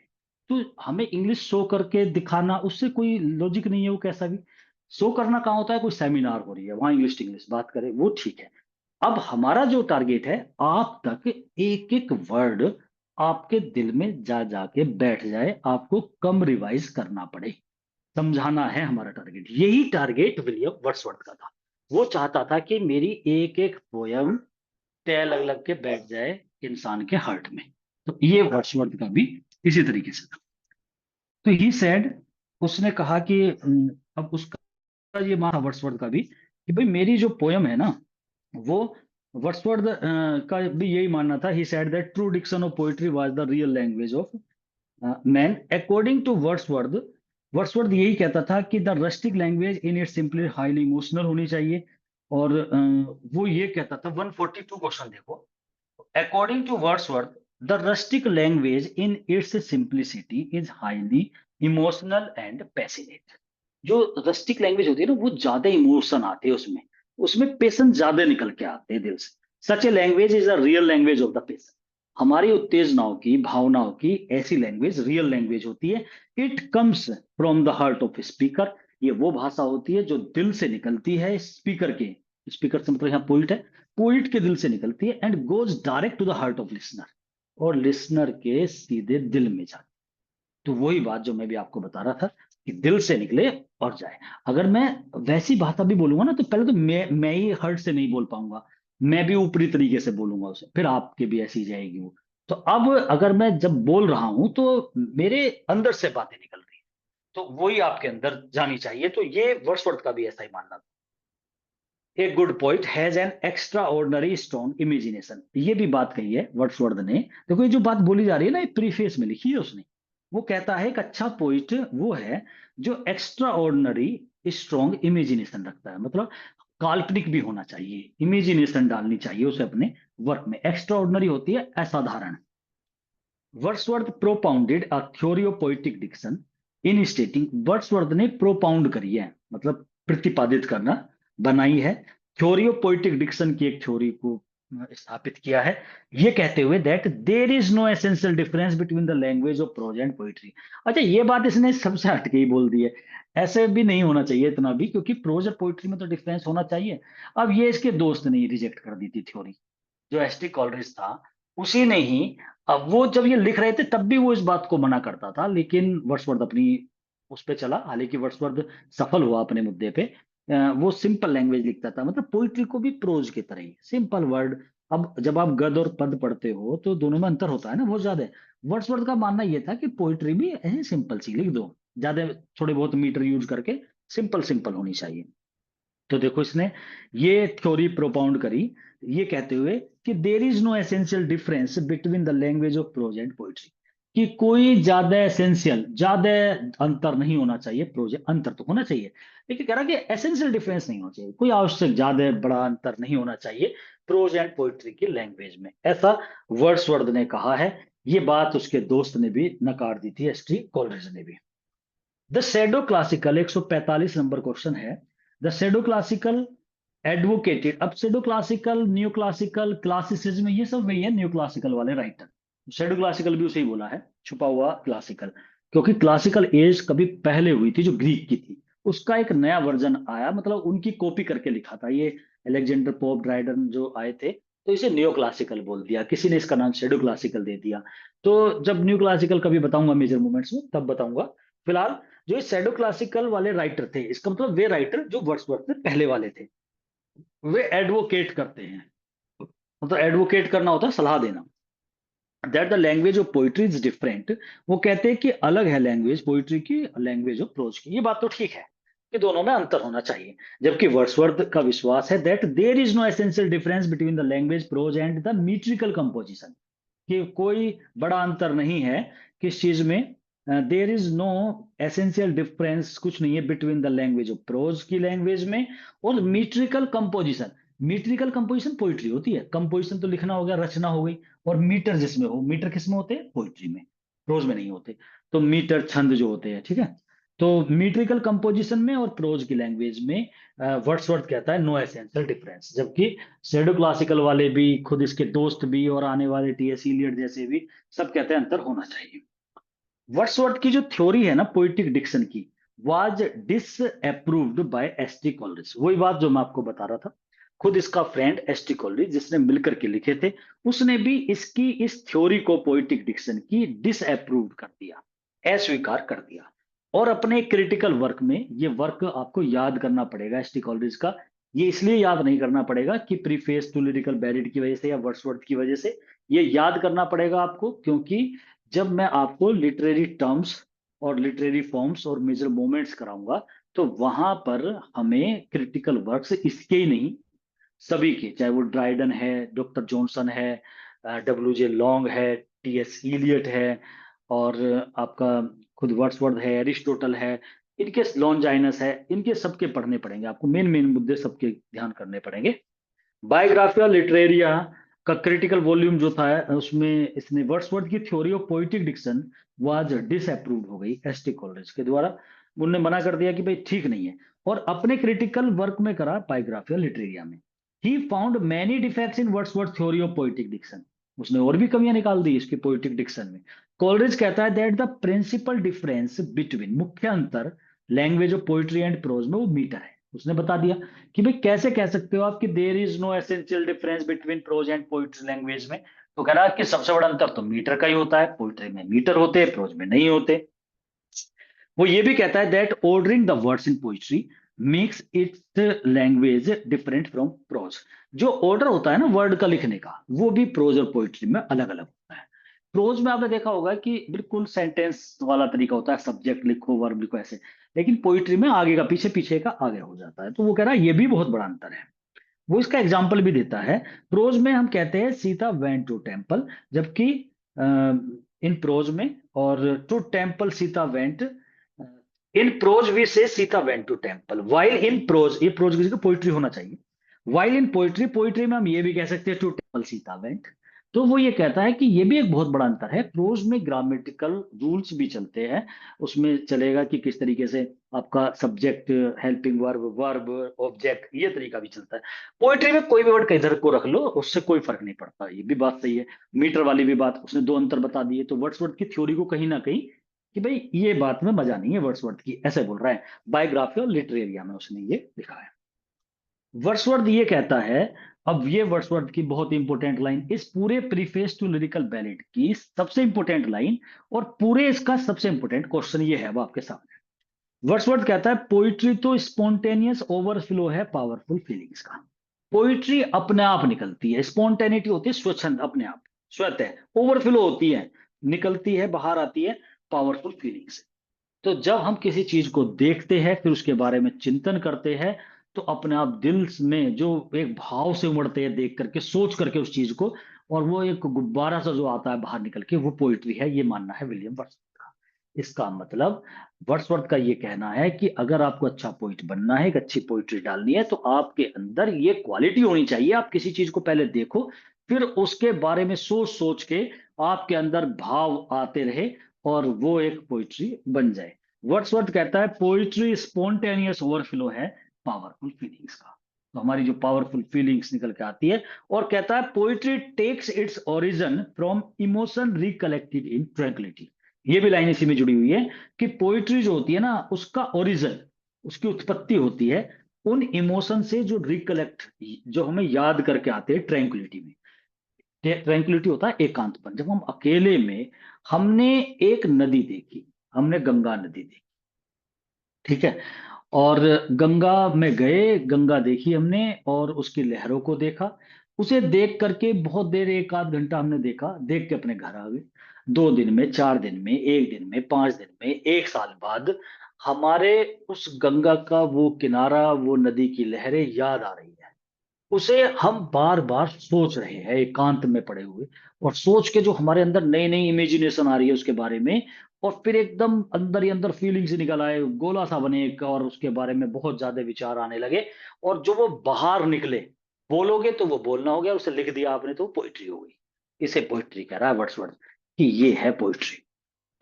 तो हमें इंग्लिश शो करके दिखाना, उससे कोई लॉजिक नहीं है वो कैसा भी। शो करना कहाँ होता है, कोई सेमिनार हो रही है वहां इंग्लिश इंग्लिश बात करें, वो ठीक है। अब हमारा जो टारगेट है, आप तक एक एक वर्ड आपके दिल में जा जाके बैठ जाए, आपको कम रिवाइज करना पड़े, समझाना है हमारा टारगेट। यही टारगेट विलियम वर्ड्सवर्थ का था। वो चाहता था कि मेरी एक एक पोयम तय लग लग के बैठ जाए इंसान के हार्ट में। तो ये वर्ड्सवर्थ का भी इसी तरीके से था। तो ही सेड, उसने कहा कि अब उसका ये माना वर्ड्सवर्थ का भी कि भाई मेरी जो पोयम है ना, वो वर्ड्सवर्थ का भी यही मानना था। He said that true diction of poetry was the real language of man according to Wordsworth. Wordsworth यही कहता था कि the rustic language in it simply highly emotional होनी चाहिए। और वो ये कहता था, 142 क्वेश्चन देखो। According to Wordsworth, the rustic language in its simplicity is highly emotional and passionate. जो रस्टिक लैंग्वेज होती है ना, वो ज्यादा इमोशन आते हैं उसमें, उसमें पेशन ज्यादा निकल के आते हैं दिल से। Such a language is a real language of the passion. हमारी उत्तेजनाओं की, भावनाओं की ऐसी लैंग्वेज रियल लैंग्वेज होती है। It comes from the heart of speaker. ये वो भाषा होती है जो दिल से निकलती है स्पीकर के। स्पीकर से मतलब यहाँ पोइट है, पोइट के दिल से निकलती है, and goes direct to the heart of listener, और लिसनर के सीधे दिल में जाती। तो वही बात जो मैं भी आपको बता रहा था कि दिल से निकले और जाए। अगर मैं वैसी भाषा भी बोलूंगा ना, तो पहले तो मैं ही हर्ट से नहीं बोल पाऊंगा, मैं भी ऊपरी तरीके से बोलूंगा उसे, फिर आपके भी ऐसी जाएगी वो। तो अब अगर मैं जब बोल रहा हूं तो मेरे अंदर से बातें निकल रही है, तो वही आपके अंदर जानी चाहिए। तो ये वर्ड्सवर्थ का भी ऐसा ही मानना था। A good poet has an extra ordinary strong imagination, ये भी बात कही है वर्ड्सवर्थ ने। देखो ये जो बात बोली जा रही है ना, ये प्रीफेस में लिखी है उसने। वो कहता है कि अच्छा पोइट वो है जो एक्स्ट्रा ऑर्डनरी स्ट्रॉन्ग इमेजिनेशन रखता है, मतलब काल्पनिक भी होना चाहिए, इमेजिनेशन डालनी चाहिए उसे अपने वर्क में। एक्स्ट्रा ऑर्डनरी होती है असाधारण। Wordsworth propounded a theory of poetic diction in stating, Wordsworth ने प्रोपाउंड करी है, मतलब प्रतिपादित करना, बनाई है, थ्योरी ऑफ पोएटिक डिक्शन की एक थ्योरी को स्थापित किया है, ये कहते हुए that there is no essential difference between the language of prose and poetry. अच्छा, ये बात इसने सबसे हटके ही बोल दी है। ऐसे भी नहीं होना चाहिए इतना भी, क्योंकि प्रोज और पोइट्री में तो डिफरेंस होना चाहिए। अब ये इसके दोस्त ने रिजेक्ट कर दी थी थ्योरी, जो एस टी कॉलरिज था, उसी ने ही। अब वो जब ये लिख रहे थे तब भी वो इस बात को मना करता था, लेकिन वर्ड्सवर्थ अपनी उस पे चला। हालांकि वर्ड्सवर्थ सफल हुआ अपने मुद्दे पे, वो सिंपल लैंग्वेज लिखता था, मतलब पोइट्री को भी प्रोज की तरह ही सिंपल वर्ड। अब जब आप गद और पद पढ़ते हो तो दोनों में अंतर होता है ना बहुत ज्यादा। वर्ड्सवर्थ का मानना ये था कि पोइट्री भी ऐसे सिंपल सी लिख दो, ज्यादा थोड़े बहुत मीटर यूज करके, सिंपल सिंपल होनी चाहिए। तो देखो इसने ये थ्योरी प्रोपाउंड करी, ये कहते हुए कि there is no essential difference between the language of prose and poetry, कि कोई ज्यादा एसेंशियल, ज्यादा अंतर नहीं होना चाहिए, प्रोज अंतर तो होना चाहिए, लेकिन कह रहा कि एसेंशियल डिफरेंस नहीं होना चाहिए, कोई आवश्यक ज्यादा बड़ा अंतर नहीं होना चाहिए प्रोज एंड पोइट्री की लैंग्वेज में, ऐसा वर्ड्सवर्थ ने कहा है। ये बात उसके दोस्त ने भी नकार दी थी, एस टी कॉलरिज ने भी। The shadow classical, 145 number question है। द शेडो क्लासिकल एडवोकेटेड, अब shadow classical, new classical, classicism, ये सब वही है न्यू क्लासिकल वाले राइटर। शेडो क्लासिकल भी उसे ही बोला है, छुपा हुआ क्लासिकल, क्योंकि क्लासिकल एज कभी पहले हुई थी जो ग्रीक की थी, उसका एक नया वर्जन आया, मतलब उनकी कॉपी करके लिखा था ये, अलेक्जेंडर पोप ड्राइडन जो आए थे, तो इसे न्यू क्लासिकल बोल दिया, किसी ने इसका नाम शेडो क्लासिकल दे दिया। तो जब न्यू क्लासिकल कभी बताऊंगा मेजर मूवमेंट्स में तब बताऊंगा। फिलहाल जो ये शैडो क्लासिकल वाले राइटर थे, इसका मतलब वे राइटर जो वर्ड्सवर्थ से पहले वाले थे, वे एडवोकेट करते हैं, मतलब एडवोकेट करना होता है सलाह देना, that the language of poetry is different. वो कहते हैं कि अलग है लैंग्वेज पोइट्री की लैंग्वेज ऑफ प्रोज की, ये बात तो ठीक है कि दोनों में अंतर होना चाहिए, जबकि वर्ड्सवर्थ का विश्वास है that there is no essential difference between the language prose and the metrical composition, कि कोई बड़ा अंतर नहीं है किस चीज में, there is no essential difference, कुछ नहीं है between the language of prose की लैंग्वेज में और metrical composition. Metrical composition poetry होती है, कंपोजिशन तो लिखना हो गया, रचना हो गई, और मीटर जिसमें हो, मीटर किसमें होते हैं, पोइट्री में, प्रोज में नहीं होते। तो मीटर छंद जो होते हैं, ठीक है, तो मीट्रिकल कंपोजिशन में और प्रोज की लैंग्वेज में वर्ड्सवर्थ कहता है नो एसेंशियल डिफरेंस, जबकि शेडो क्लासिकल वाले भी, खुद इसके दोस्त भी, और आने वाले टीएस इलियट जैसे भी सब कहते हैं अंतर होना चाहिए। वर्ड्सवर्थ की जो थ्योरी है ना पोइटिक डिक्शन की, was disapproved by S T Coleridge, वही बात जो मैं आपको बता रहा था, खुद इसका फ्रेंड एस टी कॉलरिज जिसने मिलकर के लिखे थे, उसने भी इसकी इस थ्योरी को पोइटिक डिक्शन की डिसअप्रूव कर दिया, अस्वीकार कर दिया। और अपने क्रिटिकल वर्क में, ये वर्क आपको याद करना पड़ेगा एस टी कॉलरिज का, ये इसलिए याद नहीं करना पड़ेगा कि प्रीफेस टू लिरिकल बैरिड की वजह से या वर्ड्सवर्थ की वजह से, ये याद करना पड़ेगा आपको क्योंकि जब मैं आपको लिटरेरी टर्म्स और लिटरेरी फॉर्म्स और मेजर मोमेंट्स कराऊंगा, तो वहां पर हमें क्रिटिकल वर्क्स इसके ही नहीं, सभी के, चाहे वो ड्राइडन है, डॉक्टर जॉनसन है, डब्ल्यू जे लॉन्ग है, टी एस इलियट है, और आपका खुद वर्ड्सवर्थ है, एरिस्टोटल है, इनके लॉन्जाइनस है, इनके सबके पढ़ने पड़ेंगे आपको, मेन मेन मुद्दे सबके ध्यान करने पड़ेंगे। बायोग्राफिया लिटरेरिया का क्रिटिकल वॉल्यूम जो था उसमें इसने वर्ड्सवर्थ की theory of poetic diction was disapproved हो गई एसटी कॉलरिज के द्वारा, उन्होंने मना कर दिया कि भाई ठीक नहीं है, और अपने क्रिटिकल वर्क में करा बायोग्राफिया लिटरेरिया में, he found many defects in Wordsworth theory of poetic diction, उसने और भी कमियां निकाल दी इसकी पोइटिक डिक्शन में। कॉलरिज कहता है that the principal difference between, मुख्य अंतर language of poetry and prose में वो मीटर है, उसने बता दिया कि भाई कैसे कह सकते हो आप कि there is no essential difference between prose and poetry language में, तो कह रहा है कि सबसे बड़ा अंतर तो मीटर का ही होता है, पोइट्री में मीटर होते हैं, प्रोज में नहीं होते। वो ये भी कहता है that ordering the words in poetry makes its language different from prose, जो ऑर्डर होता है ना वर्ड का लिखने का, वो भी प्रोज और पोइट्री में अलग अलग होता है। प्रोज में आपने देखा होगा कि बिल्कुल सेंटेंस वाला तरीका होता है, सब्जेक्ट लिखो वर्ब लिखो ऐसे, लेकिन पोइट्री में आगे का पीछे, पीछे का आगे हो जाता है, तो वो कह रहा है ये भी बहुत बड़ा अंतर है। वो इसका एग्जाम्पल भी देता है, प्रोज में हम कहते हैं सीता वेंट टू टेम्पल, जबकि इन प्रोज में, और to temple Sita went, in prose we say Sita went to temple, while in prose, ये प्रोज किसी को पोइट्री होना चाहिए, वाइल इन पोइट्री, पोइट्री में हम ये भी कह सकते हैं टू टेम्पल सीता वेंट। तो वो ये कहता है कि ये भी एक बहुत बड़ा अंतर है, प्रोज में ग्रामेटिकल रूल्स भी चलते हैं, उसमें चलेगा कि किस तरीके से आपका subject, helping verb, verb, object, ये तरीका भी चलता है। पोइट्री में कोई भी वर्ड किधर को रख लो उससे कोई फर्क नहीं पड़ता, ये भी बात सही है। मीटर वाली भी बात, उसने दो अंतर बता दिए, तो वर्ड्सवर्थ की थ्योरी को कहीं ना कहीं कि भाई ये बात में मजा नहीं है वर्ड्सवर्थ की, ऐसे बोल रहा है। बायोग्राफी और लिटरेरिया में उसने ये लिखा है। वर्ड्सवर्थ ये कहता है, अब ये वर्ड्सवर्थ की बहुत इंपॉर्टेंट लाइन, इस पूरे प्रीफेस टू लिरिकल बैलेट की सबसे इंपॉर्टेंट लाइन, और पूरे इसका सबसे इंपॉर्टेंट क्वेश्चन ये है अब आपके सामने, वर्ड्सवर्थ कहता है पोइट्री तो स्पॉन्टेनियस ओवरफ्लो है पावरफुल फीलिंग्स का। पोइट्री अपने आप निकलती है, स्पॉन्टेनिटी होती है स्वच्छंद, अपने आप स्वतः ओवरफ्लो होती है, निकलती है, बाहर आती है पावरफुल फीलिंग्स। तो जब हम किसी चीज को देखते हैं, फिर उसके बारे में चिंतन करते हैं, तो अपने आप दिल में जो एक भाव से उमड़ते हैं, देख करके, सोच करके उस चीज को, और वो एक गुब्बारा सा जो आता है बाहर निकल के, वो पोइट्री है। ये मानना है विलियम वर्ड्सवर्थ का। इसका मतलब वर्ड्सवर्थ का ये कहना है कि अगर आपको अच्छा पोइट बनना है, एक अच्छी पोइट्री डालनी है, तो आपके अंदर ये क्वालिटी होनी चाहिए। आप किसी चीज को पहले देखो, फिर उसके बारे में सोच सोच के आपके अंदर भाव आते रहे, और वो एक पोइट्री बन जाए। वर्ड्सवर्थ कहता है पोइट्री स्पॉन्टेनियस ओवरफ्लो है पावरफुल फीलिंग्स का। तो हमारी जो पावरफुल फीलिंग्स निकल के आती है, और कहता है poetry takes its origin from emotion recollected in tranquillity. ये भी लाइन इसी में जुड़ी हुई है कि पोइट्री जो होती है ना, उसका ओरिजिन, उसकी उत्पत्ति होती है उन इमोशन से जो रिकलेक्ट, जो हमें याद करके आते हैं ट्रैंक्विलिटी में। ट्रैंक्विलिटी होता है एकांतपन। जब हम अकेले में, हमने एक नदी देखी, हमने गंगा नदी देखी, ठीक है, और गंगा में गए, गंगा देखी हमने, और उसकी लहरों को देखा। उसे देख करके बहुत देर, एक आध घंटा हमने देखा, देख के अपने घर आ गए। 2 दिन में, 4 दिन में, एक दिन में, 5 दिन में, एक साल बाद हमारे उस गंगा का वो किनारा, वो नदी की लहरें याद आ रही है। उसे हम बार बार सोच रहे हैं एकांत में पड़े हुए, और सोच के जो हमारे अंदर नई नई इमेजिनेशन आ रही है उसके बारे में, और फिर एकदम अंदर ही अंदर फीलिंग्स निकल आए, गोला सा बने एक, और उसके बारे में बहुत ज्यादा विचार आने लगे, और जो वो बाहर निकले, बोलोगे तो वो बोलना हो गया, उसे लिख दिया आपने तो पोइट्री हो गई। इसे पोइट्री कह रहा है वर्ड्सवर्थ, कि ये है पोइट्री।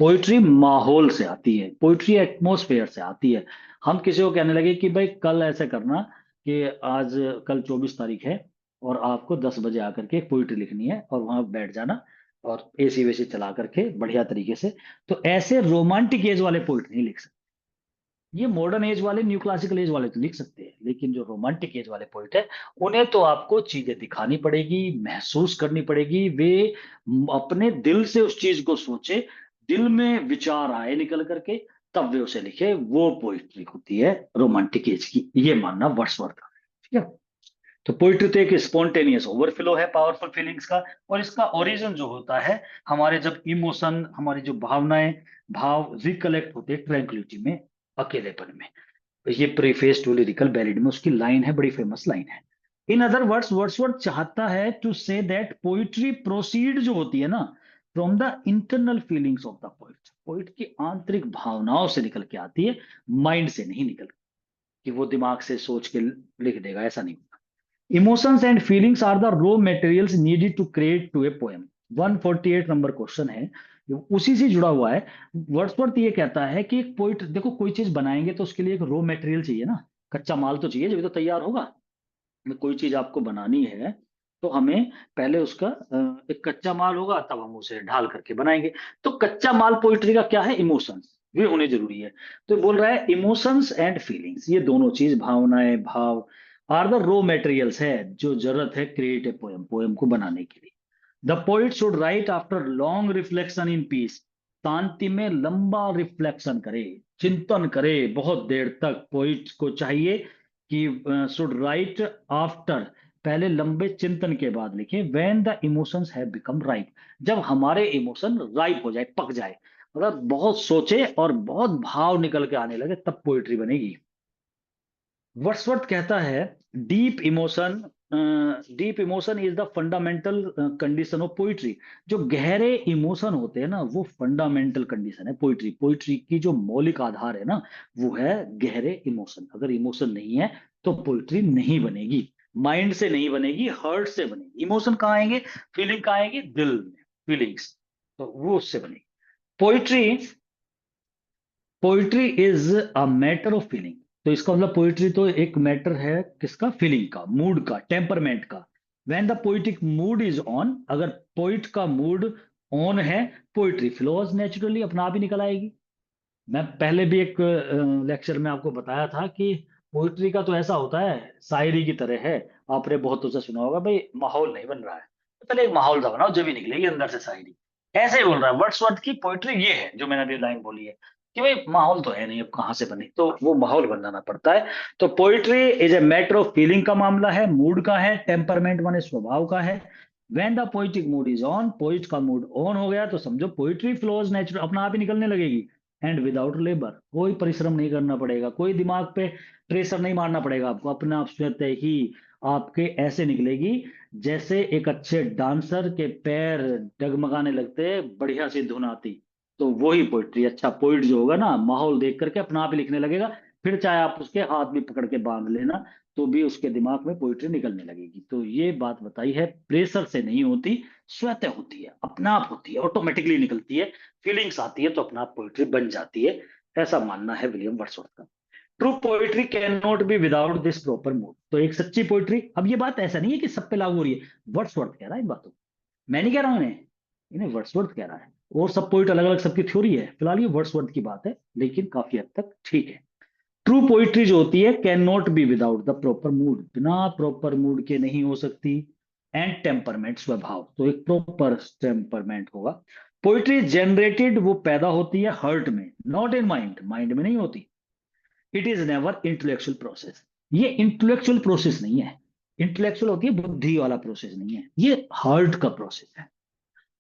पोइट्री माहौल से आती है, पोइट्री एटमोसफेयर से आती है। हम किसी को कहने लगे कि भाई कल ऐसे करना, कि आज, कल 24 तारीख है, और आपको 10 बजे आकर के एक पोइट्री लिखनी है, और वहां बैठ जाना, और एसी वेसी चला करके बढ़िया तरीके से। तो ऐसे रोमांटिक एज वाले पोइट नहीं लिख सकते। ये मॉडर्न एज वाले, न्यू क्लासिकल एज वाले तो लिख सकते हैं, लेकिन जो रोमांटिक एज वाले पोइट है, उन्हें तो आपको चीजें दिखानी पड़ेगी, महसूस करनी पड़ेगी। वे अपने दिल से उस चीज को सोचे, दिल में विचार आए निकल करके, तब वे उसे लिखे। वो पोइट्री होती है रोमांटिक एज की, ये मानना वर्ड्सवर्थ का है। ठीक है। तो पोइट्री तो एक स्पॉन्टेनियस ओवरफ्लो है पावरफुल फीलिंग्स का, और इसका ओरिजिन जो होता है, हमारे जब इमोशन, हमारी जो भावनाएं, भाव रिकलेक्ट होते हैं ट्रैंक्विलिटी में, अकेलेपन में। तो ये प्रीफेस टू लिरिकल बैलेड में उसकी लाइन है, बड़ी फेमस लाइन है। इन अदर वर्ड्स, वर्ड्सवर्थ चाहता है to say that poetry proceed जो होती है ना, from the internal feelings of the poet. Poet की आंतरिक भावनाओं से निकल के आती है, माइंड से नहीं निकल, कि वो दिमाग से सोच के लिख देगा, ऐसा नहीं। Emotions and feelings are the raw materials needed to create to a poem. 148 number question है, जो उसी से जुड़ा हुआ है। वर्ड्सवर्थ ये कहता है कि एक पोइट, देखो कोई चीज बनाएंगे तो उसके लिए एक रॉ मटेरियल चाहिए ना, कच्चा माल तो चाहिए, जब तो तैयार होगा। कोई चीज आपको बनानी है, तो हमें पहले उसका एक कच्चा माल होगा, तब हम उसे ढाल करके बनाएंगे। तो कच्चा माल पोइट्री का क्या है? इमोशंस, वे होने जरूरी है। तो बोल रहा है इमोशंस एंड फीलिंग्स, ये दोनों चीज, भावनाएं, भाव, आर द रॉ मटेरियल्स है, जो जरूरत है क्रिएट ए पोएम, पोएम को बनाने के लिए। The poet should write after long reflection in peace. शांति में लंबा रिफ्लेक्शन करे, चिंतन करे बहुत देर तक। पोइट को चाहिए कि शुड राइट आफ्टर, पहले लंबे चिंतन के बाद लिखे, when the emotions have become ripe, जब हमारे इमोशन राइप हो जाए, पक जाए, मतलब बहुत सोचे और बहुत भाव निकल के आने लगे, तब पोइट्री बनेगी। वर्ड्सवर्थ कहता है deep emotion, deep emotion is the fundamental condition of poetry. जो गहरे इमोशन होते हैं ना, वो फंडामेंटल कंडीशन है पोइट्री। पोइट्री की जो मौलिक आधार है ना, वो है गहरे इमोशन। अगर इमोशन नहीं है तो पोइट्री नहीं बनेगी, माइंड से नहीं बनेगी, हार्ट से बनेगी। इमोशन कहाँ आएंगे, फीलिंग कहाँ आएगी? दिल में, फीलिंग्स, तो वो उससे बनेगी poetry. Poetry is a matter of feeling. तो इसका मतलब पोइट्री तो एक मैटर है, किसका? फीलिंग का, मूड का, टेम्परमेंट का। When the poetic mood is on, अगर पोइट का मूड ऑन है, पोइट्री फ्लोज नेचुरली, अपना आप ही निकल आएगी। मैं पहले भी एक लेक्चर में आपको बताया था कि पोइट्री का तो ऐसा होता है, शायरी की तरह है। आपने बहुत उसे सुना होगा, भाई माहौल नहीं बन रहा है, तो पहले एक माहौल सा बनाओ, जब ही निकलेगी अंदर से शायरी। ऐसे ही बोल रहा है वर्ड्सवर्थ की पोइट्री, ये है जो मैंने अभी लाइन बोली है। कि भाई माहौल तो है नहीं, अब कहाँ से बने, तो वो माहौल बनाना पड़ता है। तो poetry is a matter of feeling का मामला है, मूड का है, टेम्परमेंट माने स्वभाव का है। When the poetic mood is on, poet का मूड ऑन हो गया तो समझो पोइट्री फ्लोज नेचुरल, अपना आप ही निकलने लगेगी। एंड विदाउट लेबर, कोई परिश्रम नहीं करना पड़ेगा, कोई दिमाग पे प्रेशर नहीं मारना पड़ेगा आपको, अपने आप स्वतः ही आपके ऐसे निकलेगी जैसे एक अच्छे डांसर के पैर डगमगाने लगते, बढ़िया सी धुन आती। तो वही पोइट्री, अच्छा पोइट जो होगा ना, माहौल देख करके अपना आप ही लिखने लगेगा। फिर चाहे आप उसके हाथ भी पकड़ के बांध लेना, तो भी उसके दिमाग में पोइट्री निकलने लगेगी। तो ये बात बताई है, प्रेशर से नहीं होती, स्वतः होती है, अपना आप होती है, ऑटोमेटिकली निकलती है, फीलिंग्स आती है तो अपना आप पोइट्री बन जाती है। ऐसा मानना है विलियम वर्ड्सवर्थ का। True poetry can not be without this proper mood. तो एक सच्ची पोइट्री, अब ये बात ऐसा नहीं है कि सब पे लागू हो रही है, वर्ड्सवर्थ कह रहा है इन बातों को, मैं नहीं कह रहा हूं इन्हें, इन्हें वर्ड्सवर्थ कह रहा है। और सब पोइट अलग अलग सबकी थ्योरी है, फिलहाल ये वर्ड्सवर्थ की बात है, लेकिन काफी हद तक ठीक है। ट्रू पोइट्री जो होती है can not be without the proper mood, बिना प्रॉपर मूड के नहीं हो सकती। एंड टेम्परमेंट, स्वभाव, तो एक प्रॉपर टेम्परमेंट होगा। पोइट्री जनरेटेड, वो पैदा होती है हर्ट में, नॉट इन माइंड, माइंड में नहीं होती। It is never intellectual process, ये इंटेलेक्चुअल प्रोसेस नहीं है। इंटेलेक्चुअल होती है बुद्धि वाला प्रोसेस नहीं है, ये हार्ट का प्रोसेस है।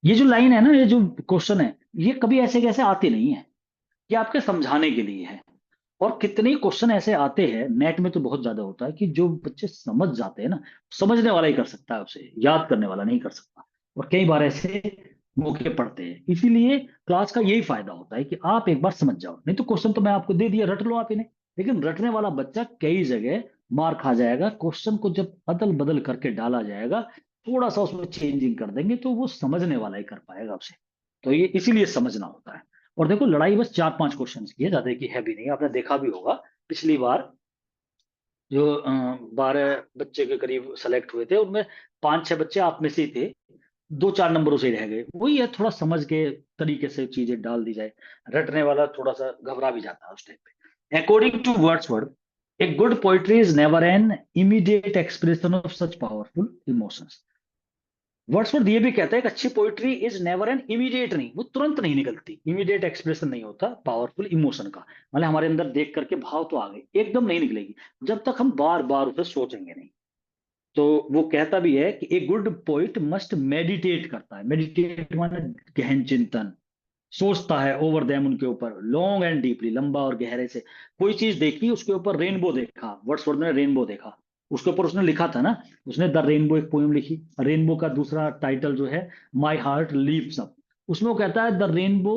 ये जो लाइन है ना, ये जो क्वेश्चन है, ये कभी ऐसे कैसे आते नहीं है, ये आपके समझाने के लिए है। और कितने क्वेश्चन ऐसे आते हैं नेट में, तो बहुत ज्यादा होता है कि जो बच्चे समझ जाते हैं ना, समझने वाला ही कर सकता है उसे, याद करने वाला नहीं कर सकता। और कई बार ऐसे मौके पड़ते हैं, इसीलिए क्लास का यही फायदा होता है कि आप एक बार समझ जाओ, नहीं तो क्वेश्चन तो मैं आपको दे दिया, रट लो आप इन्हें। लेकिन रटने वाला बच्चा कई जगह मार खा जाएगा, क्वेश्चन को जब अदल बदल करके डाला जाएगा, थोड़ा सा उसमें चेंजिंग कर देंगे तो वो समझने वाला ही कर पाएगा उसे। तो ये इसीलिए समझना होता है। और देखो लड़ाई बस 4-5 क्वेश्चन की है, ज्यादा की है भी नहीं, आपने देखा भी होगा पिछली बार जो 12 बच्चे के करीब सेलेक्ट हुए थे, उनमें 5-6 बच्चे आप में से ही थे, 2-4 नंबरों से ही रह गए। वही है, थोड़ा समझ के तरीके से चीजें डाल दी जाए, रटने वाला थोड़ा सा घबरा भी जाता है उस टाइम पे। According to Wordsworth, a good poetry is never an immediate expression of such powerful emotions. Wordsworth ये भी कहता है कि अच्छी poetry is never an immediate, नहीं, वो तुरंत नहीं निकलती, इमीडिएट एक्सप्रेशन नहीं होता पावरफुल इमोशन का। मतलब हमारे अंदर देख करके भाव तो आ गए, एकदम नहीं निकलेगी जब तक हम बार बार उसे सोचेंगे नहीं। तो वो कहता भी है कि a good poet must meditate करता है, मेडिटेट माने गहन चिंतन, सोचता है ओवर देम, उनके ऊपर, लॉन्ग एंड डीपली, लंबा और गहरे से। कोई चीज देखी, उसके ऊपर रेनबो देखा, वर्ड्सवर्थ ने रेनबो देखा, उसके ऊपर उसने लिखा था ना, उसने द रेनबो एक पोएम लिखी। रेनबो का दूसरा टाइटल जो है माई हार्ट लीप्स अप, उसमें वो कहता है the rainbow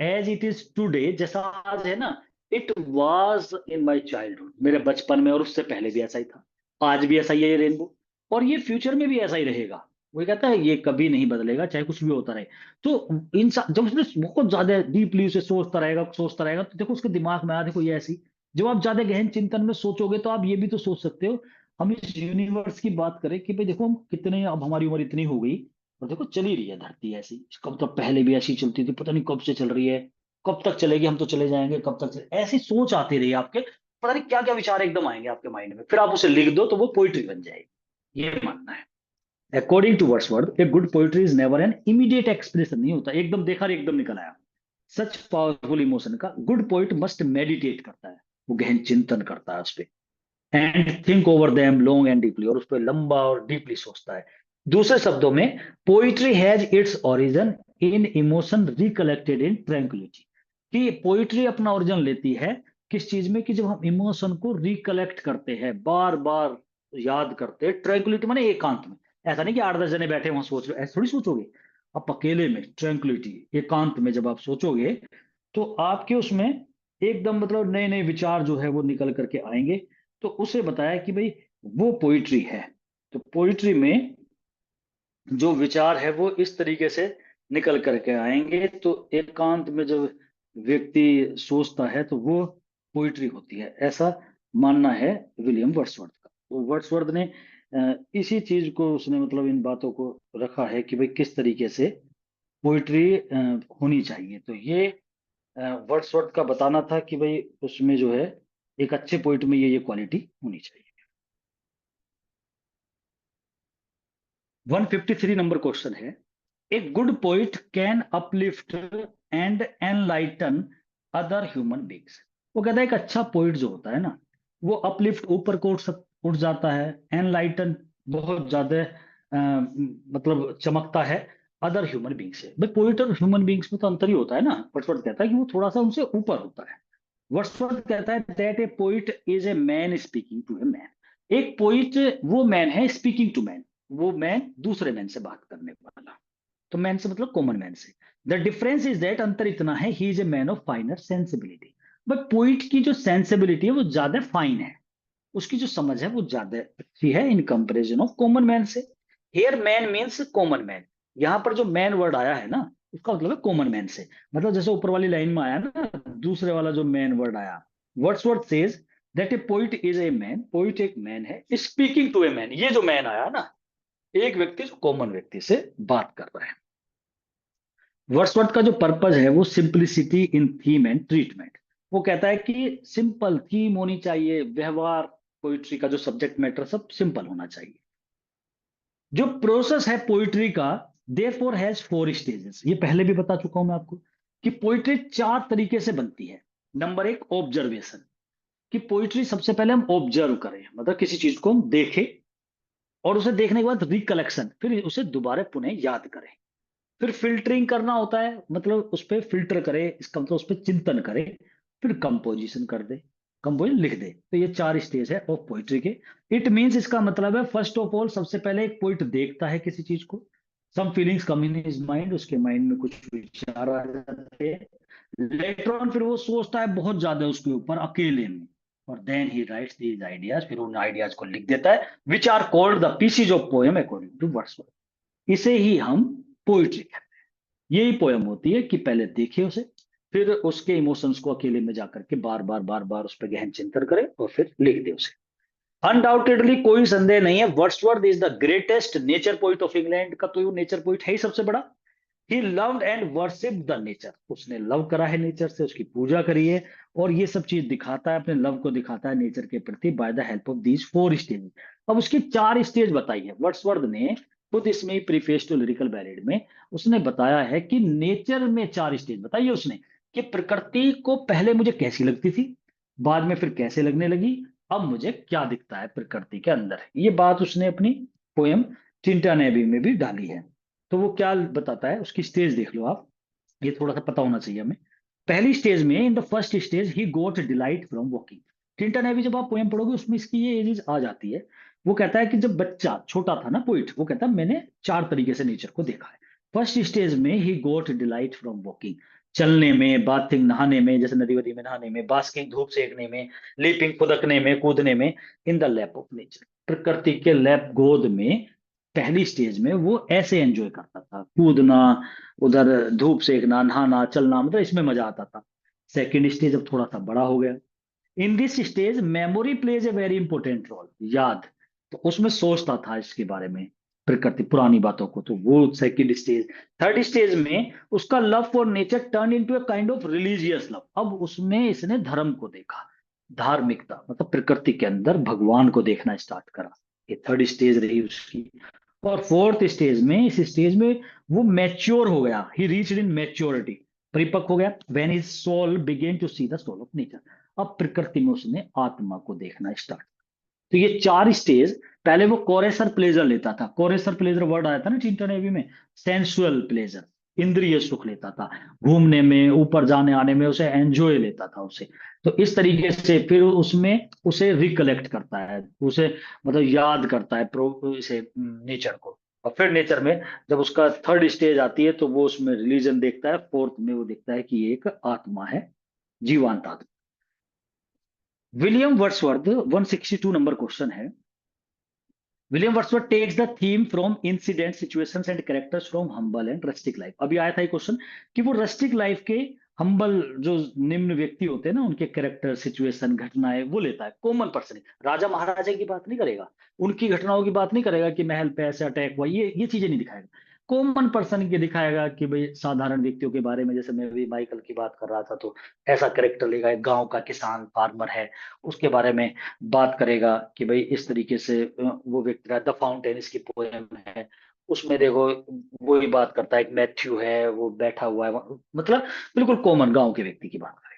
as it is today, जैसा आज है ना, it was in my childhood, मेरे बचपन में और उससे पहले भी ऐसा ही था, आज भी ऐसा ही है ये रेनबो, और ये फ्यूचर में भी ऐसा ही रहेगा। वो कहता है ये कभी नहीं बदलेगा, चाहे कुछ भी होता रहे। तो इंसान जब उसने बहुत ज्यादा डीपली उसे सोचता रहेगा, तो देखो उसके दिमाग में आ, देखो ये ऐसी, जब आप ज्यादा गहन चिंतन में सोचोगे तो आप ये भी तो सोच सकते हो, हम इस यूनिवर्स की बात करें कि भाई देखो हम कितने, अब हमारी उम्र इतनी हो गई और देखो चली रही है धरती ऐसी, कब तक पहले भी ऐसी चलती थी, पता नहीं कब से चल रही है, कब तक चलेगी, हम तो चले जाएंगे, कब तक ऐसी सोच आती रही आपके, पता नहीं क्या क्या विचार एकदम आएंगे आपके माइंड में, फिर आप उसे लिख दो तो वो पोइट्री बन जाएगी। ये मानना है according to Wordsworth, a good poetry is never an immediate expression, नहीं होता एकदम देखा और एकदम निकल आया सच पावरफुल इमोशन का। गुड पोइट मस्ट मेडिटेट करता है, वो गहन चिंतन करता है उस पर, and think over them long and deeply, और उस पर लंबा और डीपली सोचता है। दूसरे शब्दों में, poetry has its origin in emotion recollected in tranquillity, कि पोइट्री अपना ओरिजिन लेती है किस चीज में, कि जब हम इमोशन को रिकलेक्ट करते हैं, बार बार याद करते हैं, ट्रैंक्विलिटी माने एकांत में। ऐसा नहीं कि 8-10 जने बैठे वहां सोच रहे, ऐसे थोड़ी सोचोगे। आप अकेले में, ट्रैंक्विलिटी, एकांत में जब आप सोचोगे, तो आपके उसमें एकदम मतलब नए नए विचार जो है वो निकल करके आएंगे। तो उसे बताया कि भाई वो पोइट्री है। तो पोइट्री में जो विचार है वो इस तरीके से निकल करके आएंगे, तो एकांत में जब व्यक्ति सोचता है तो वो पोइट्री होती है, ऐसा मानना है विलियम वर्ड्सवर्थ का। तो वर्ड्सवर्थ ने इसी चीज को उसने मतलब इन बातों को रखा है कि भाई किस तरीके से पोइट्री होनी चाहिए। तो ये वर्ड्सवर्थ का बताना था कि भाई उसमें जो है एक अच्छे पोइट में ये क्वालिटी होनी चाहिए। 153 नंबर क्वेश्चन है, a good poet can uplift and enlighten other human beings. वो कहता है एक अच्छा पोइट जो होता है ना, वो अपलिफ्ट ऊपर को उठ जाता है, एनलाइटन बहुत ज्यादा मतलब चमकता है अदर ह्यूमन बींग से। भाई पोइट और ह्यूमन बींग्स में तो अंतर ही होता है ना। वर्ड्सवर्थ कहता है कि वो थोड़ा सा उनसे ऊपर होता है। वर्ड्सवर्थ कहता है that a poet is a man speaking to a man. एक पोइट वो मैन है स्पीकिंग टू मैन, वो मैन दूसरे मैन से बात करने वाला। तो मैन से मतलब कॉमन मैन से। द डिफरेंस इज दैट, अंतर इतना है, he is a man of finer sensibility. But poet की जो सेंसिबिलिटी है वो ज्यादा फाइन है, उसकी जो समझ है वो ज्यादा अच्छी है in comparison of common man से। Here man means common man. यहाँ पर जो मैन वर्ड आया है ना, उसका मतलब है कॉमन मैन से। मतलब जैसे ऊपर वाली लाइन में आया ना, दूसरे वाला जो मैन वर्ड आया, Wordsworth says that a poet is a man, poet एक मैन है स्पीकिंग टू ए मैन। ये जो मैन आया ना, एक व्यक्ति जो कॉमन व्यक्ति से बात कर रहा है। वर्ड्सवर्थ का जो पर्पज है वो simplicity in theme and treatment. वो कहता है कि सिंपल थीम होनी चाहिए, व्यवहार, पोइट्री का जो सब्जेक्ट मैटर सब सिंपल होना चाहिए। जो प्रोसेस है पोइट्री का, देयरफॉर हैज 4 स्टेजेस। ये पहले भी बता चुका हूं मैं आपको कि पोइट्री 4 तरीके से बनती है। Number 1, observation. कि पोइट्री सबसे पहले हम ऑब्जर्व करें, मतलब किसी चीज को हम देखें, और उसे देखने के बाद रिकलेक्शन, फिर उसे दोबारा पुनः याद करें। फिर फिल्टरिंग करना होता है, मतलब उस पर फिल्टर करे, इसका मतलब उस पर चिंतन करे। फिर कंपोजिशन कर दे, कंपोजिशन लिख दे। तो ये 4 स्टेज है ऑफ पोइट्री के। इट मींस, इसका मतलब है फर्स्ट ऑफ ऑल, सबसे पहले एक पोइट देखता है किसी चीज को, some feelings come in his mind, उसके माइंड में कुछ विचार आ जाते हैं। लेटर ऑन फिर वो सोचता है बहुत ज्यादा उसके ऊपर अकेले में, और then he writes these ideas, फिर उन आइडियाज को लिख देता है, which are called the pieces of poem according to Wordsworth. इसे ही हम पोइट्री, यही पोयम होती है कि पहले देखे उसे, फिर उसके इमोशंस को अकेले में जाकर के बार बार उस पर गहन चिंतन करे, और फिर लिख दे उसे। अनडाउटेडली कोई संदेह नहीं है, Wordsworth is the greatest nature poet of England का, तो वो नेचर पोइट है ही सबसे बड़ा। He loved and worship the nature, उसने लव करा है नेचर से, उसकी पूजा करी है, और ये सब चीज दिखाता है, अपने लव को दिखाता है नेचर के प्रति bye the help of these 4 stage. अब उसकी 4 स्टेज बताई है वर्ड्सवर्थ ने खुद इसमें प्रीफेस टू लिरिकल बैलेड में। उसने बताया है कि नेचर में 4 स्टेज बताइए उसने, कि प्रकृति को पहले मुझे कैसी लगती थी, बाद में फिर कैसे लगने लगी, अब मुझे क्या दिखता है प्रकृति के अंदर। ये बात उसने अपनी पोयम टिंटा नेबी में भी डाली है। तो वो क्या बताता है, उसकी स्टेज देख लो आप, ये थोड़ा सा पता होना चाहिए हमें। पहली स्टेज में, in the first stage, he got delight from walking. Tintern Abbey जब आप पोएम पढ़ोगे उसमें इसकी ये एजेस आ जाती है। वो कहता है कि जब बच्चा छोटा था ना पोइट, वो कहता है मैंने 4 तरीके से नेचर को देखा है। फर्स्ट स्टेज में ही गोट डिलाइट फ्रॉम वॉकिंग, चलने में, बाथिंग नहाने में, जैसे नदी वदी में नहाने में, बास्किंग धूप सेकने में, लीपिंग फुदकने में, कूदने में, in the lap of nature, प्रकृति के लैप गोद में। पहली स्टेज में वो ऐसे एंजॉय करता था, कूदना, उधर धूप सेकना, नहाना, चलना, मतलब इसमें मजा आता था। सेकंड स्टेज अब थोड़ा सा बड़ा हो गया। In this stage memory plays a very important role, याद। तो उसमें सोचता था इसके बारे में, प्रकृति पुरानी बातों को, तो वो सेकंड स्टेज। थर्ड स्टेज में उसका love for nature turn into a kind of religious love. अब उसमें इसने धर्म को देखा, धार्मिकता, मतलब प्रकृति के अंदर भगवान को देखना स्टार्ट करा। ये थर्ड स्टेज रही उसकी। और फोर्थ स्टेज में, इस स्टेज में वो मैच्योर हो गया, ही रीच्ड इन मैच्योरिटी, परिपक्व हो गया। When his soul begin to see the soul of nature, अब प्रकृति में उसने आत्मा को देखना स्टार्ट। तो ये 4 स्टेज, पहले वो कोरेसर प्लेजर लेता था, कोरेसर प्लेजर वर्ड आया था ना टींटन नेवी में, सेंसुअल प्लेजर, इंद्रिय सुख लेता था, घूमने में, ऊपर जाने आने में, उसे एंजॉय लेता था उसे। तो इस तरीके से फिर उसमें उसे रिकलेक्ट करता है, उसे मतलब याद करता है इसे नेचर को। और फिर नेचर में जब उसका थर्ड स्टेज आती है, तो वो उसमें रिलीजन देखता है, फोर्थ में वो देखता है कि ये एक आत्मा है, जीवांत आत्मा। विलियम वर्ड्सवर्थ, 162 नंबर क्वेश्चन है। William Wordsworth takes the theme from incident situations and characters from humble and rustic life. अभी आया था ये क्वेश्चन कि वो रस्टिक लाइफ के, हम्बल जो निम्न व्यक्ति होते हैं ना, उनके कैरेक्टर, सिचुएशन, घटनाएं वो लेता है, कॉमन पर्सन। राजा महाराजा की बात नहीं करेगा, उनकी घटनाओं की बात नहीं करेगा कि महल पे ऐसे अटैक हुआ, ये चीजें नहीं दिखाएगा। कॉमन पर्सन की दिखाएगा कि भाई साधारण व्यक्तियों के बारे में, जैसे मैं भी माइकल की बात कर रहा था, तो ऐसा कैरेक्टर लेगा, एक गांव का किसान फार्मर है, उसके बारे में बात करेगा कि भाई इस तरीके से वो व्यक्ति रहा। द फाउंटेन इसकी पोएम है, उसमें देखो वही बात करता है, एक मैथ्यू है वो बैठा हुआ है मतलब बिल्कुल कॉमन गांव के व्यक्ति की बात करें।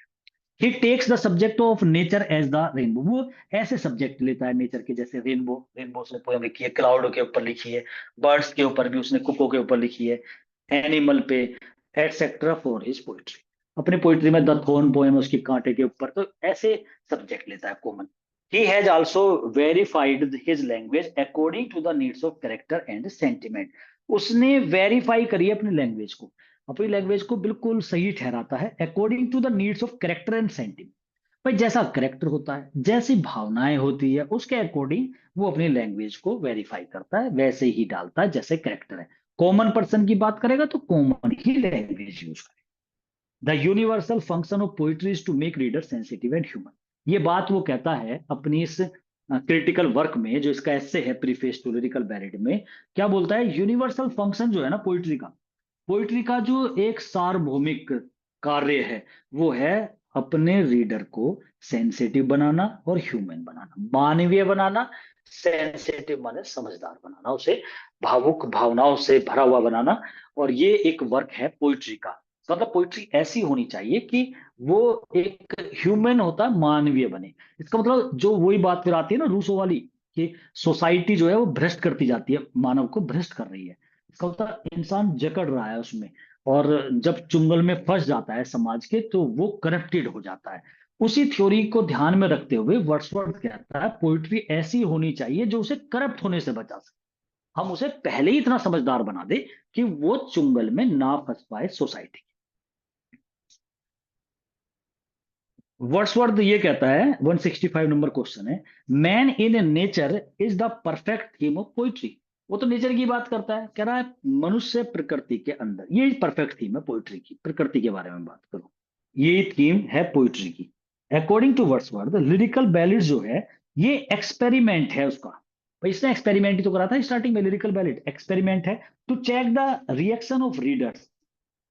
He takes the subject of nature as the rainbow, वो ऐसे सब्जेक्ट लेता है नेचर के, जैसे रेनबो, रेनबो से पोएम लिखी है, क्लाउड के ऊपर लिखी है, बर्ड्स के ऊपर भी उसने, कुको के ऊपर लिखी है, एनिमल पे, एटसेट्रा फॉर हिज पोइट्री। अपनी पोइट्री में द थोर्न पोएम उसकी कांटे के ऊपर, तो ऐसे सब्जेक्ट लेता है common. He has also verified his language according to the needs of character and sentiment. उसने वेरीफाई करी है अपनी लैंग्वेज को, अपनी लैंग्वेज को बिल्कुल सही ठहराता है according to the needs of character and sentiment. भाई जैसा कैरेक्टर होता है, जैसी भावनाएं होती है, उसके अकॉर्डिंग वो अपनी लैंग्वेज को वेरीफाई करता है, वैसे ही डालता है जैसे कैरेक्टर है। कॉमन पर्सन की बात करेगा तो कॉमन ही लैंग्वेज यूज करेगा। The universal function of poetry is to make reader sensitive and human. ये बात वो कहता है अपनी इस क्रिटिकल वर्क में, जो इसका एस्से है प्रीफेस टू लिरिकल बैलेड में। क्या बोलता है? यूनिवर्सल फंक्शन जो है ना पोइट्री का, पोइट्री का जो एक सार्वभौमिक कार्य है, वो है अपने रीडर को सेंसिटिव बनाना और ह्यूमन बनाना, मानवीय बनाना। सेंसिटिव माने समझदार बनाना, उसे भावुक भावनाओं से भरा हुआ बनाना। और ये एक वर्क है पोइट्री का। मतलब पोइट्री ऐसी होनी चाहिए कि वो एक ह्यूमन होता, मानवीय बने। इसका मतलब जो वही बात फिर आती है ना रूसो वाली, कि सोसाइटी जो है वो भ्रष्ट करती जाती है, मानव को भ्रष्ट कर रही है। इसका मतलब इंसान जकड़ रहा है उसमें, और जब चुंगल में फंस जाता है समाज के, तो वो करप्टेड हो जाता है। उसी थ्योरी को ध्यान में रखते हुए वर्ड्सवर्थ कहता है पोइट्री ऐसी होनी चाहिए जो उसे करप्ट होने से बचा सके। हम उसे पहले ही इतना समझदार बना दे कि वो चुंगल में ना फंस पाए सोसाइटी। वर्ड्सवर्थ ये कहता है, 165 नंबर क्वेश्चन है, man in nature is the perfect theme of poetry. वो तो नेचर की बात करता है, कह रहा है मनुष्य प्रकृति के अंदर, ये परफेक्ट थीम है पोइट्री की, प्रकृति के बारे में बात करो, ये थीम है पोइट्री की। According to Wordsworth lyrical ballad जो है, ये एक्सपेरिमेंट है उसका। भाई इसने एक्सपेरिमेंट ही तो करा था स्टार्टिंग में, लिरिकल बैलेड एक्सपेरिमेंट है to check the reaction of readers.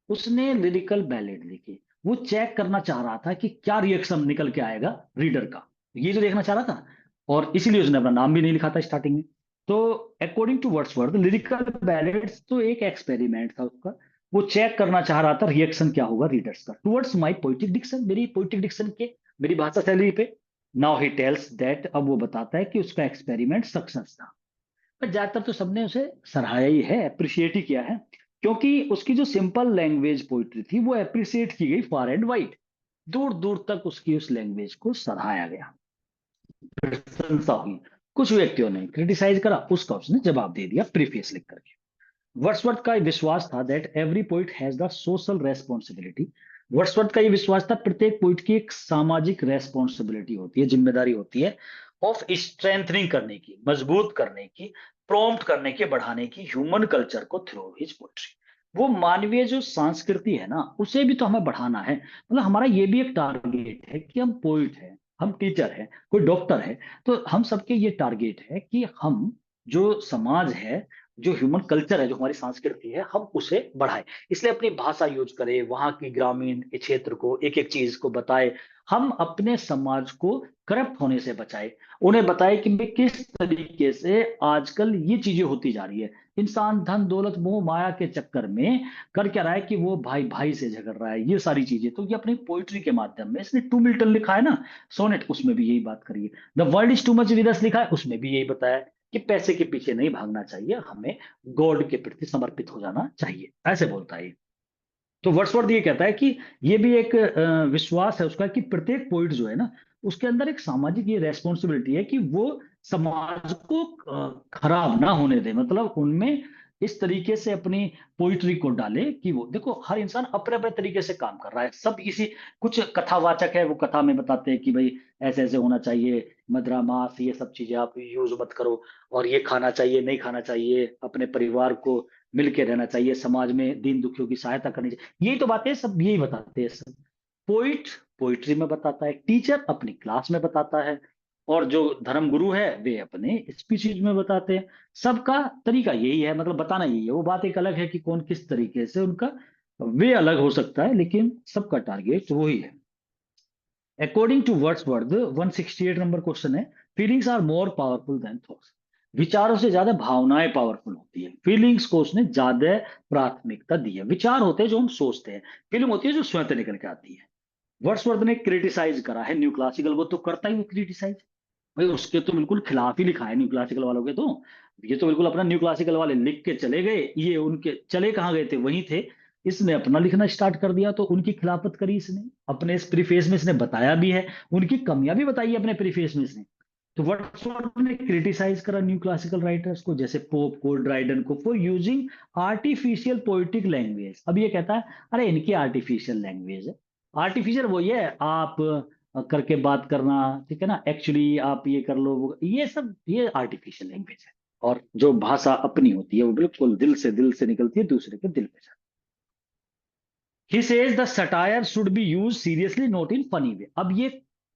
उसने लिरिकल बैलेड लिखी, वो चेक करना चाह रहा था कि क्या रिएक्शन निकल के आएगा रीडर का, ये जो देखना चाह रहा था। और इसीलिए उसने अपना नाम भी नहीं लिखा था स्टार्टिंग में। तो according to Wordsworth lyrical ballads तो एक एक्सपेरिमेंट था उसका। वो चेक करना चाह रहा था रिएक्शन क्या होगा रीडर्स का टुवर्ड्स माई पोइटिक डिक्शन, मेरी पोइटिक डिक्शन के, मेरी भाषा शैली पे। नाउ ही टेल्स दैट, अब वो बताता है कि उसका एक्सपेरिमेंट सक्सेस था। पर ज्यादातर तो सबने उसे सराहाया ही है, अप्रिशिएट ही किया है, क्योंकि उसकी जो सिंपल लैंग्वेज पोइट्री थी वो अप्रिशिएट की गई फार एंड वाइड। दूर दूर तक उसकी उस लैंग्वेज को सराहाया गया, प्रशंसा हुई। कुछ व्यक्तियों ने क्रिटिसाइज करा, उसका उसने जवाब दे दिया प्रीफेस लिख करके। वर्ड्सवर्थ का विश्वास था that every poet has the social responsibility. Wordsworth का ये विश्वास था प्रत्येक पोइट की एक सामाजिक रेस्पॉन्सिबिलिटी होती है, जिम्मेदारी होती है, ऑफ स्ट्रेंथनिंग करने की, मजबूत करने की, प्रॉम्प्ट करने की, बढ़ाने की ह्यूमन कल्चर को थ्रू हिज पोइट्री। वो मानवीय जो संस्कृति है ना, उसे भी तो हमें बढ़ाना है। मतलब हमारा ये भी एक टारगेट है कि हम पोइट है, हम टीचर है, कोई डॉक्टर है, तो हम सबके ये टारगेट है कि हम जो समाज है, जो ह्यूमन कल्चर है, जो हमारी संस्कृति है, हम उसे बढ़ाएं। इसलिए अपनी भाषा यूज करें, वहां की ग्रामीण क्षेत्र को, एक एक चीज को बताए। हम अपने समाज को करप्ट होने से बचाए, उन्हें बताए कि भाई किस तरीके से आजकल ये चीजें होती जा रही है। इंसान धन दौलत मोह माया के चक्कर में कर क्या रहा है कि वो भाई भाई से झगड़ रहा है, ये सारी चीजें। तो ये अपनी पोइट्री के माध्यम में, इसने टू मिल्टन लिखा है ना सोनेट, उसमें भी यही बात करिए। The world is too much with अस लिखा है, उसमें भी यही बताया कि पैसे के पीछे नहीं भागना चाहिए, हमें गॉड के प्रति समर्पित हो जाना चाहिए, ऐसे बोलता है ये। तो वर्ड्सवर्थ ये कहता है कि ये भी एक विश्वास है उसका कि प्रत्येक पोइट जो है ना, उसके अंदर एक सामाजिक ये रेस्पॉन्सिबिलिटी है कि वो समाज को खराब ना होने दे। मतलब उनमें इस तरीके से अपनी पोइट्री को डाले कि वो देखो, हर इंसान अपने अपने तरीके से काम कर रहा है, सब इसी, कुछ कथावाचक है वो कथा में बताते हैं कि भाई ऐसे ऐसे होना चाहिए, मदरा मांस ये सब चीजें आप यूज मत करो, और ये खाना चाहिए नहीं खाना चाहिए, अपने परिवार को मिलके रहना चाहिए, समाज में दीन दुखियों की सहायता करनी चाहिए, यही तो बातें सब यही बताते हैं सब। पोइट पोइट्री में बताता है, टीचर अपनी क्लास में बताता है, और जो धर्म गुरु है वे अपने स्पीचीज में बताते हैं। सबका तरीका यही है, मतलब बताना यही है। वो बात एक अलग है कि कौन किस तरीके से, उनका वे अलग हो सकता है, लेकिन सबका टारगेट वही है। According to Wordsworth 168 number question है, feelings are more powerful than thoughts. विचारों से ज्यादा भावनाएं पावरफुल होती है, फीलिंग्स को उसने ज्यादा प्राथमिकता दी है। विचार होते हैं जो हम सोचते हैं, फीलिंग होती है जो स्वयं से निकल के आती है। वर्ड्सवर्थ ने क्रिटिसाइज करा है न्यू क्लासिकल को, तो करता ही वो क्रिटिसाइज। भाई उसके तो बिल्कुल खिलाफ ही लिखा है न्यू क्लासिकल वालों के तो। ये तो बिल्कुल अपना न्यू क्लासिकल वाले लिख के चले गए, ये उनके चले कहाँ गए थे, वहीं थे। इसने अपना लिखना स्टार्ट कर दिया, तो उनकी खिलाफत करी इसने। अपने इस प्रीफेस में इसने बताया भी है, उनकी कमियां भी बताई है अपने प्रीफेस में इसने। तो वर्ड्सवर्थ ने क्रिटिसाइज करा न्यू क्लासिकल राइटर्स को, जैसे पोप को, ड्राइडन को, for using artificial poetic language. अब ये कहता है अरे इनकी आर्टिफिशियल लैंग्वेज है। आर्टिफिशियल वही है, आप करके बात करना, ठीक है ना, एक्चुअली आप ये कर लो ये सब, ये आर्टिफिशियल लैंग्वेज है। और जो भाषा अपनी होती है वो बिल्कुल दिल से निकलती है, दूसरे के दिल पे जाती है। He says the satire should be use seriously not in funny way. अब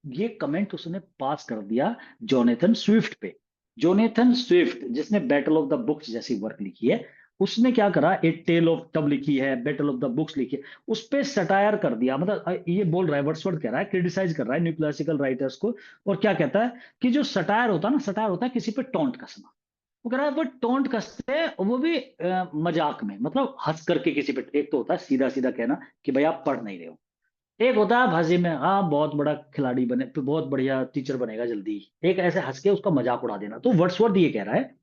ये कमेंट उसने पास कर दिया जोनेथन स्विफ्ट पे। जोनेथन स्विफ्ट जिसने बैटल ऑफ द बुक्स जैसी वर्क लिखी है, उसने क्या करा, ए टेल ऑफ टब लिखी है, बैटल ऑफ द बुक्स लिखी है, उस पे सटायर कर दिया। मतलब ये बोल रहा है, वर्ड्सवर्थ कह रहा है, क्रिटिसाइज कर रहा है न्यू क्लासिकल राइटर्स को। और क्या कहता है कि जो सटायर होता है ना, सटायर होता है किसी पे टोंट कसना। वो कह रहा है वो टोंट कसते हैं, वो भी मजाक में, मतलब हंस करके किसी पे। एक तो होता है सीधा सीधा कहना कि भाई आप पढ़ नहीं रहे हो, एक होता है हंसी में, हाँ बहुत बड़ा खिलाड़ी बने तो बहुत बढ़िया टीचर बनेगा जल्दी, एक ऐसे हंस के उसका मजाक उड़ा देना। तो वर्ड्सवर्थ ये कह रहा है,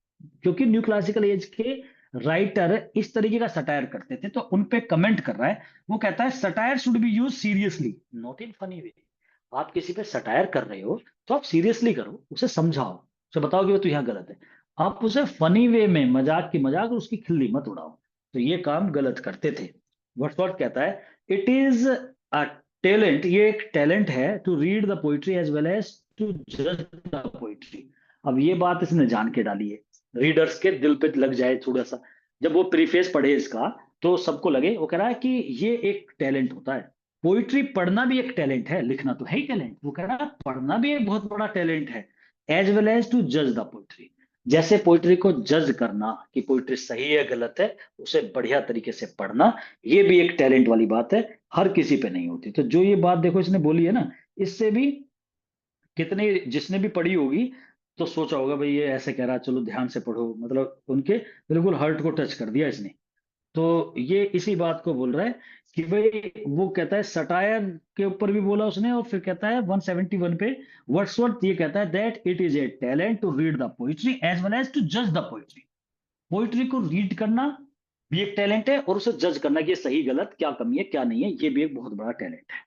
क्योंकि न्यू क्लासिकल एज के राइटर इस तरीके का सटायर करते थे, तो उन पे कमेंट कर रहा है। वो कहता है satire should be use seriously not in funny way. आप किसी पे सटायर कर रहे हो तो आप सीरियसली करो, उसे समझाओ, उसे बताओ कि वो तो यहाँ गलत है। आप उसे फनी वे में, मजाक की मजाक, और उसकी खिल्ली मत उड़ाओ। तो ये काम गलत करते थे। वर्ड्सवर्थ कहता है इट इज अ टैलेंट, ये एक टैलेंट है, to read the poetry as well as to जज द पोइट्री। अब ये बात इसने जान के डाली है, रीडर्स के दिल पे लग जाए थोड़ा सा। जब वो प्रीफेस पढ़े इसका, तो सबको लगे, वो कह रहा है कि ये एक टैलेंट होता है। पोइट्री पढ़ना भी एक टैलेंट है, लिखना तो है ही टैलेंट, वो कह रहा है पढ़ना भी एक बहुत बड़ा टैलेंट है। एज वेल एज टू जज द पोइट्री, जैसे पोइट्री को जज करना कि पोइट्री सही है गलत है, उसे बढ़िया तरीके से पढ़ना, ये भी एक टैलेंट वाली बात है, हर किसी पे नहीं होती। तो जो ये बात देखो इसने बोली है ना, इससे भी कितने जिसने भी पढ़ी होगी तो सोचा होगा भाई ये ऐसे कह रहा है, चलो ध्यान से पढ़ो, मतलब उनके बिल्कुल हर्ट को टच कर दिया इसने। तो ये इसी बात को बोल रहा है कि भाई, वो कहता है सटायर के ऊपर भी बोला उसने, और फिर कहता है 171 पे वर्ड्सवर्थ ये कहता है that it is a talent to read the poetry as well as to जज द पोइट्री। पोइट्री को रीड करना भी एक टैलेंट है, और उसे जज करना कि ये सही गलत, क्या कमी है क्या नहीं है, ये भी एक बहुत बड़ा टैलेंट है।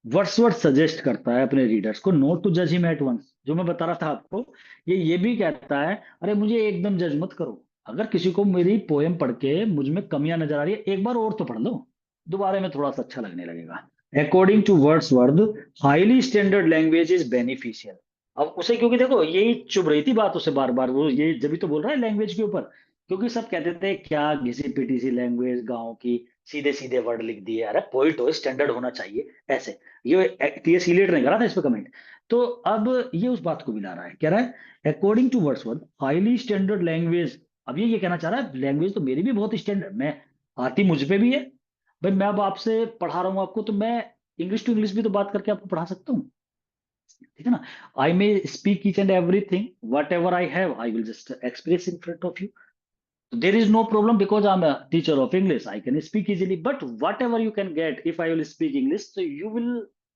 वर्ड्सवर्थ सजेस्ट करता है अपने रीडर्स को नोट टू जज हिम एट वंस, जो मैं बता रहा था आपको। ये भी कहता है अरे मुझे एकदम जज मत करो। अगर किसी को मेरी पोयम पढ़ के मुझ में कमियां नजर आ रही है, एक बार और तो पढ़ लो, दोबारा में थोड़ा सा अच्छा लगने लगेगा। According to Wordsworth highly standard language is beneficial. अब उसे, क्योंकि देखो यही चुभ रही थी बात उसे बार बार, वो ये जब भी तो बोल रहा है लैंग्वेज के ऊपर। क्योंकि सब कहते थे क्या घिसी पिटी सी लैंग्वेज, गाँव की सीधे सीधे वर्ड लिख दिए, अरे पोइट हो, स्टैंडर्ड होना चाहिए ऐसे। ये टीएस इलियट ने करा था इस पे कमेंट। तो अब ये उस बात को भी ला रहा है, कह रहा है according to Wordsworth highly standard language. अब ये कहना चाह रहा है लैंग्वेज तो मेरी भी बहुत स्टैंडर्ड, मैं आती मुझ पे भी है। भाई मैं अब आपसे पढ़ा रहा हूँ आपको, तो मैं इंग्लिश टू इंग्लिश भी तो बात करके आपको पढ़ा सकता हूँ, ठीक है ना। I may speak each and everything, whatever I have I will just express in front of you. There is no problem because I'm a teacher of English. I can speak easily, but whatever you can get, if I will speak English, so you will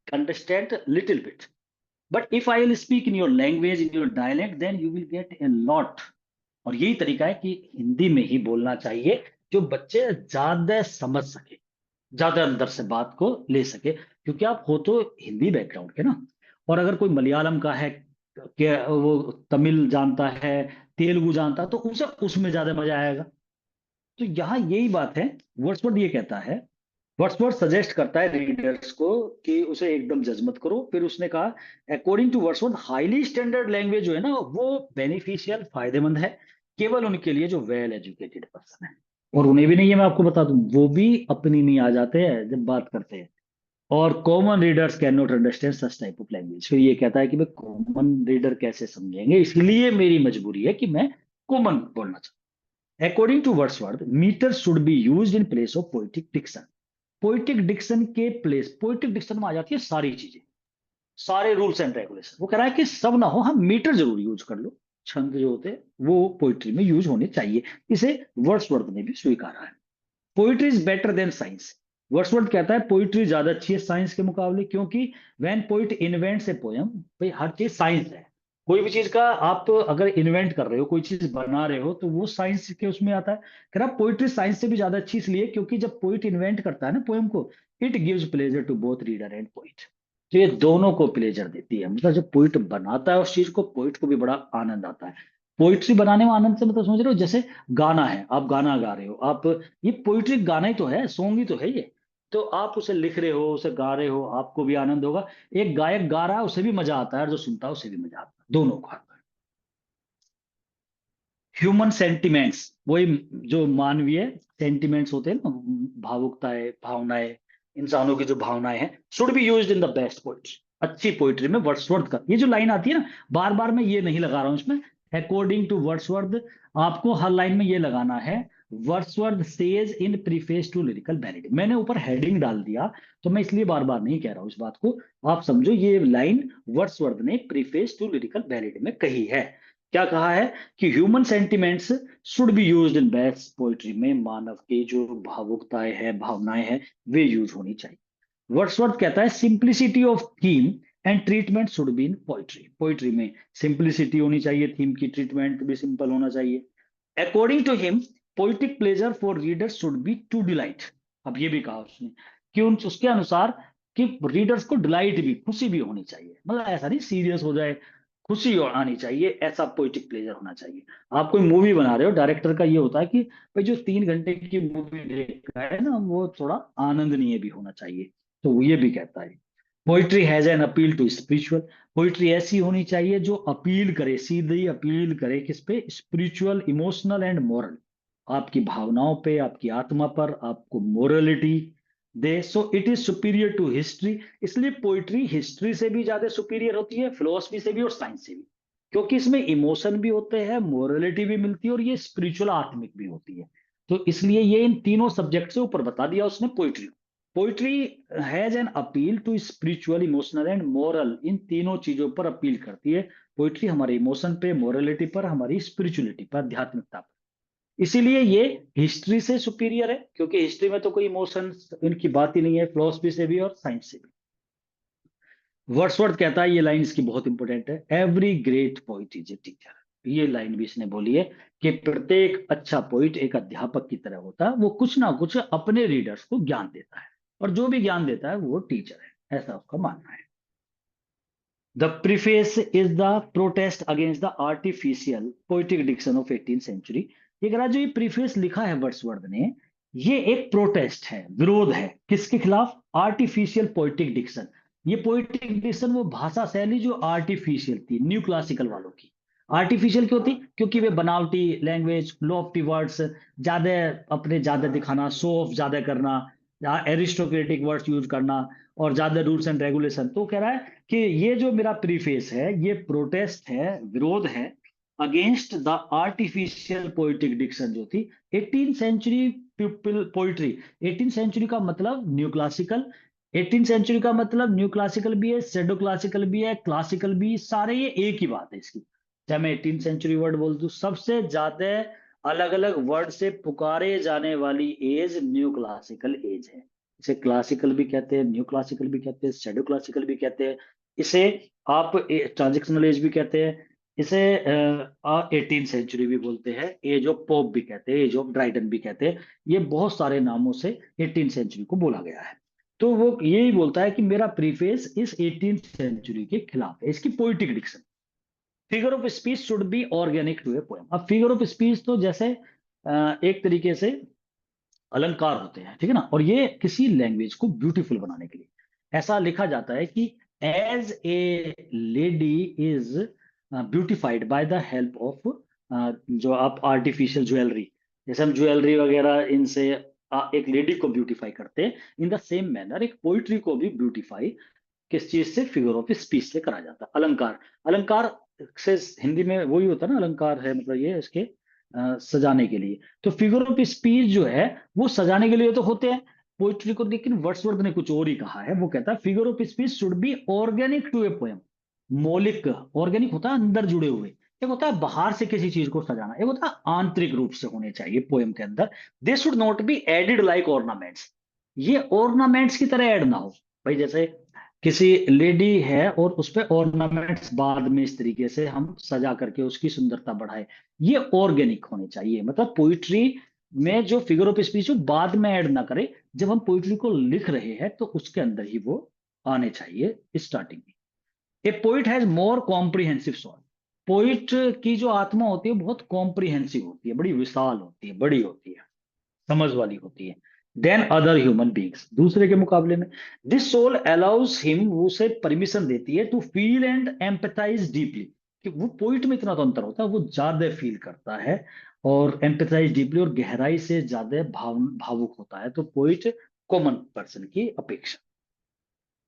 understand a little bit. But if I will speak in your language, in your dialect, then you will get a lot. और यही तरीका है कि हिंदी में ही बोलना चाहिए, जो बच्चे ज्यादा समझ सके, ज्यादा अंदर से बात को ले सके, क्योंकि आप हो तो हिंदी बैकग्राउंड के ना। और अगर कोई मलयालम का है, कि वो तमिल जानता है, तेलुगु जानता है, तो उसे उसमें ज्यादा मजा आएगा। तो यहाँ यही बात है। वर्ड्सवर्थ ये कहता है, वर्ड्सवर्थ सजेस्ट करता है रीडर्स को कि उसे एकदम जज मत करो। फिर उसने कहा according to Wordsworth highly standard language जो है ना, वो बेनिफिशियल, फायदेमंद है, केवल उनके लिए जो वेल एजुकेटेड पर्सन है। और उन्हें भी नहीं है, मैं आपको बता दूं, वो भी अपनी नहीं आ जाते हैं जब बात करते हैं। और common readers can not understand such type of language. फिर ये कहता है कि भाई कॉमन रीडर कैसे समझेंगे, इसलिए मेरी मजबूरी है कि मैं कॉमन बोलना चाहूँ। According to Wordsworth, meters should be used in place of poetic diction. Poetic diction के प्लेस, पोइटिक डिक्शन में आ जाती है सारी चीजें, सारे रूल्स एंड रेगुलेशन। वो कह रहा है कि सब ना हो, हम मीटर जरूर यूज कर लो, छंद जो होते हैं वो पोइट्री में यूज होने चाहिए। इसे वर्ड्सवर्थ ने भी स्वीकारा है। Poetry is better than science. Wordsworth कहता है पोइट्री ज्यादा अच्छी है साइंस के मुकाबले, क्योंकि when poet invents A poem, भाई हर चीज साइंस है। कोई भी चीज का आप अगर इन्वेंट कर रहे हो, कोई चीज बना रहे हो, तो वो साइंस के उसमें आता है। कह रहा पोइट्री साइंस से भी ज्यादा अच्छी इसलिए क्योंकि जब पोइट इन्वेंट करता है ना पोयम को, it gives pleasure to both reader and poet. तो ये दोनों को प्लेजर देती है, मतलब जब पोइट बनाता है उस चीज को, पोइट को भी बड़ा आनंद आता है। पोइट्री बनाने में आनंद से मतलब समझ रहे हो, जैसे गाना है, आप गाना गा रहे हो आप, ये पोइट्री गाना ही तो है, सॉन्ग ही तो है ये। तो आप उसे लिख रहे हो, उसे गा रहे हो, आपको भी आनंद होगा। एक गायक गा रहा है उसे भी मजा आता है, और जो सुनता है उसे भी मजा आता है, दोनों को आता है। ह्यूमन सेंटिमेंट्स, वही जो मानवीय सेंटिमेंट्स होते हैं ना, भावुकताएं, भावनाएं, इंसानों की जो भावनाएं हैं, should be used in the best poetry. अच्छी पोइट्री में वर्ड्सवर्थ का ये जो लाइन आती है ना, बार बार मैं ये नहीं लगा रहा हूं इसमें, अकॉर्डिंग टू वर्ड्सवर्थ, आपको हर लाइन में ये लगाना है, Wordsworth says in preface to lyrical ballad. मैंने ऊपर हेडिंग डाल दिया, तो मैं इसलिए बार बार नहीं कह रहा हूं इस बात को। आप समझो ये लाइन वर्ड्सवर्थ ने प्रीफेस टू लिरिकल बैलेड में कही है। क्या कहा है कि human sentiments should be used in best poetry, में मानव की जो भावुकताएं हैं, भावनाएं हैं, वे यूज होनी चाहिए। वर्ड्सवर्थ कहता है simplicity of theme and treatment should be in poetry. Poetry में सिंप्लिसिटी होनी चाहिए, थीम की ट्रीटमेंट भी सिंपल होना चाहिए। According to him, poetic pleasure for readers should be to delight. अब ये भी कहा उसने कि उसके अनुसार कि रीडर्स को डिलाइट भी, खुशी भी होनी चाहिए, मतलब ऐसा नहीं सीरियस हो जाए, खुशी आनी चाहिए, ऐसा पोइटिक प्लेजर होना चाहिए। आप कोई मूवी बना रहे हो, डायरेक्टर का ये होता है कि भाई जो 3 घंटे की मूवी देख रहा है ना, वो थोड़ा आनंदनीय भी होना चाहिए। तो वो ये भी कहता है poetry has an appeal to spiritual. Poetry ऐसी होनी चाहिए जो अपील करे, सीधी अपील करे किस पे, स्पिरिचुअल, इमोशनल एंड मोरल, आपकी भावनाओं पे, आपकी आत्मा पर, आपको मोरलिटी दे। So it is superior to history. इसलिए पोइट्री हिस्ट्री से भी ज्यादा सुपीरियर होती है, फिलोसफी से भी और साइंस से भी, क्योंकि इसमें इमोशन भी होते हैं, मोरलिटी भी मिलती है, और ये स्पिरिचुअल, आत्मिक भी होती है। तो इसलिए ये इन तीनों सब्जेक्ट से ऊपर बता दिया उसने poetry. Poetry has an appeal to spiritual, emotional and moral, इन तीनों चीजों पर अपील करती है पोइट्री, हमारे इमोशन पे, मोरलिटी पर, हमारी स्पिरिचुअलिटी पर, आध्यात्मिकता पर। इसीलिए ये हिस्ट्री से सुपीरियर है, क्योंकि हिस्ट्री में तो कोई इमोशन इनकी बात ही नहीं है, फिलोसफी से भी और साइंस से भी। वर्ड्सवर्थ कहता है, ये लाइन इसकी बहुत इंपॉर्टेंट है, every great poet is a teacher. ये लाइन भी इसने बोली है कि प्रत्येक अच्छा पोइट एक अध्यापक की तरह होता है, वो कुछ ना कुछ अपने रीडर्स को ज्ञान देता है, और जो भी ज्ञान देता है वो टीचर है, ऐसा उसका मानना है। The preface is the protest against the artificial poetic diction of 18th century. ये कह रहा है, जो ये प्रीफेस लिखा है वर्ड्सवर्थ ने, ये एक प्रोटेस्ट है, विरोध है, किसके खिलाफ, आर्टिफिशियल पोइटिक डिक्शन। ये पोइटिक डिक्शन, वो भाषा शैली जो आर्टिफिशियल थी, न्यू क्लासिकल वालों की। आर्टिफिशियल क्यों थी, क्योंकि वे बनावटी लैंग्वेज, लॉफ्टी वर्ड्स, ज्यादा अपने ज्यादा दिखाना, शो ऑफ ज्यादा करना, एरिस्टोक्रेटिक वर्ड्स यूज करना, और ज्यादा रूल्स एंड रेगुलेशन। तो कह रहा है कि ये जो मेरा प्रीफेस है, ये प्रोटेस्ट है, विरोध है, against the artificial poetic diction जो थी 18th century people poetry. 18th century का मतलब न्यू क्लासिकल, 18th सेंचुरी का मतलब न्यू क्लासिकल भी है, सेडो क्लासिकल भी है, क्लासिकल भी, सारे ये एक ही बात है इसकी। चाहे मैं 18th सेंचुरी वर्ड बोल दूं, सबसे ज्यादा अलग अलग वर्ड से पुकारे जाने वाली एज न्यू क्लासिकल एज है। इसे क्लासिकल भी कहते हैं, न्यू क्लासिकल भी कहते हैं, शेडो क्लासिकल भी कहते हैं, इसे आप ट्रांजिशनल एज भी कहते हैं, इसे 18th सेंचुरी भी बोलते हैं, एज ऑफ पोप भी कहते हैं, एज ऑफ ड्राइडन भी कहते हैं। ये बहुत सारे नामों से 18th सेंचुरी को बोला गया है। तो वो यही बोलता है कि मेरा प्रीफेस इस 18th सेंचुरी के खिलाफ है, इसकी poetic diction. Figure of speech should be organic to a poem. अब फिगर ऑफ स्पीच तो जैसे एक तरीके से अलंकार होते हैं, ठीक है ना, और ये किसी लैंग्वेज को ब्यूटीफुल बनाने के लिए ऐसा लिखा जाता है कि as a lady is beautified by the help of, जो आप आर्टिफिशियल ज्वेलरी, जैसे हम ज्वेलरी वगैरह इनसे एक लेडी को ब्यूटीफाई करते हैं, इन द सेम मैनर एक पोइट्री को भी ब्यूटीफाई किस चीज से, फिगर ऑफ स्पीच से करा जाता है। अलंकार, अलंकार से हिंदी में वही होता है ना, अलंकार है मतलब ये इसके सजाने के लिए। तो फिगर ऑफ स्पीच जो है वो सजाने के लिए तो होते हैं पोइट्री को, लेकिन वर्ड्सवर्थ ने कुछ और ही कहा है। वो कहता है figure of speech should be organic to a poem. मौलिक, ऑर्गेनिक होता है अंदर जुड़े हुए, एक होता है बाहर से किसी चीज को सजाना, एक होता है आंतरिक रूप से होने चाहिए पोएम के अंदर। They should not be added like ornaments. ये ऑर्नामेंट्स की तरह ऐड ना हो। भाई जैसे किसी लेडी है और उस पे ऑर्नामेंट्स बाद में इस तरीके से हम सजा करके उसकी सुंदरता बढ़ाए, ये ऑर्गेनिक होनी चाहिए। मतलब पोइट्री में जो फिगर ऑफ स्पीच हो बाद में ऐड ना करे, जब हम पोइट्री को लिख रहे हैं तो उसके अंदर ही वो आने चाहिए स्टार्टिंग में। A poet has more comprehensive soul. Poet की जो आत्मा होती है बहुत कॉम्प्रिहेंसिव होती है, बड़ी विशाल होती है, बड़ी होती है, समझ वाली होती है, देन अदर ह्यूमन बींग्स, दूसरे के मुकाबले में। दिस सोल अलाउज हिम, वो उसे परमिशन देती है to feel and empathise deeply, कि वो पोइट में इतना तो अंतर होता है, वो ज्यादा फील करता है और एम्पथाइज डीपली, और गहराई से ज्यादा भावुक होता है, तो पोइट कॉमन पर्सन की अपेक्षा।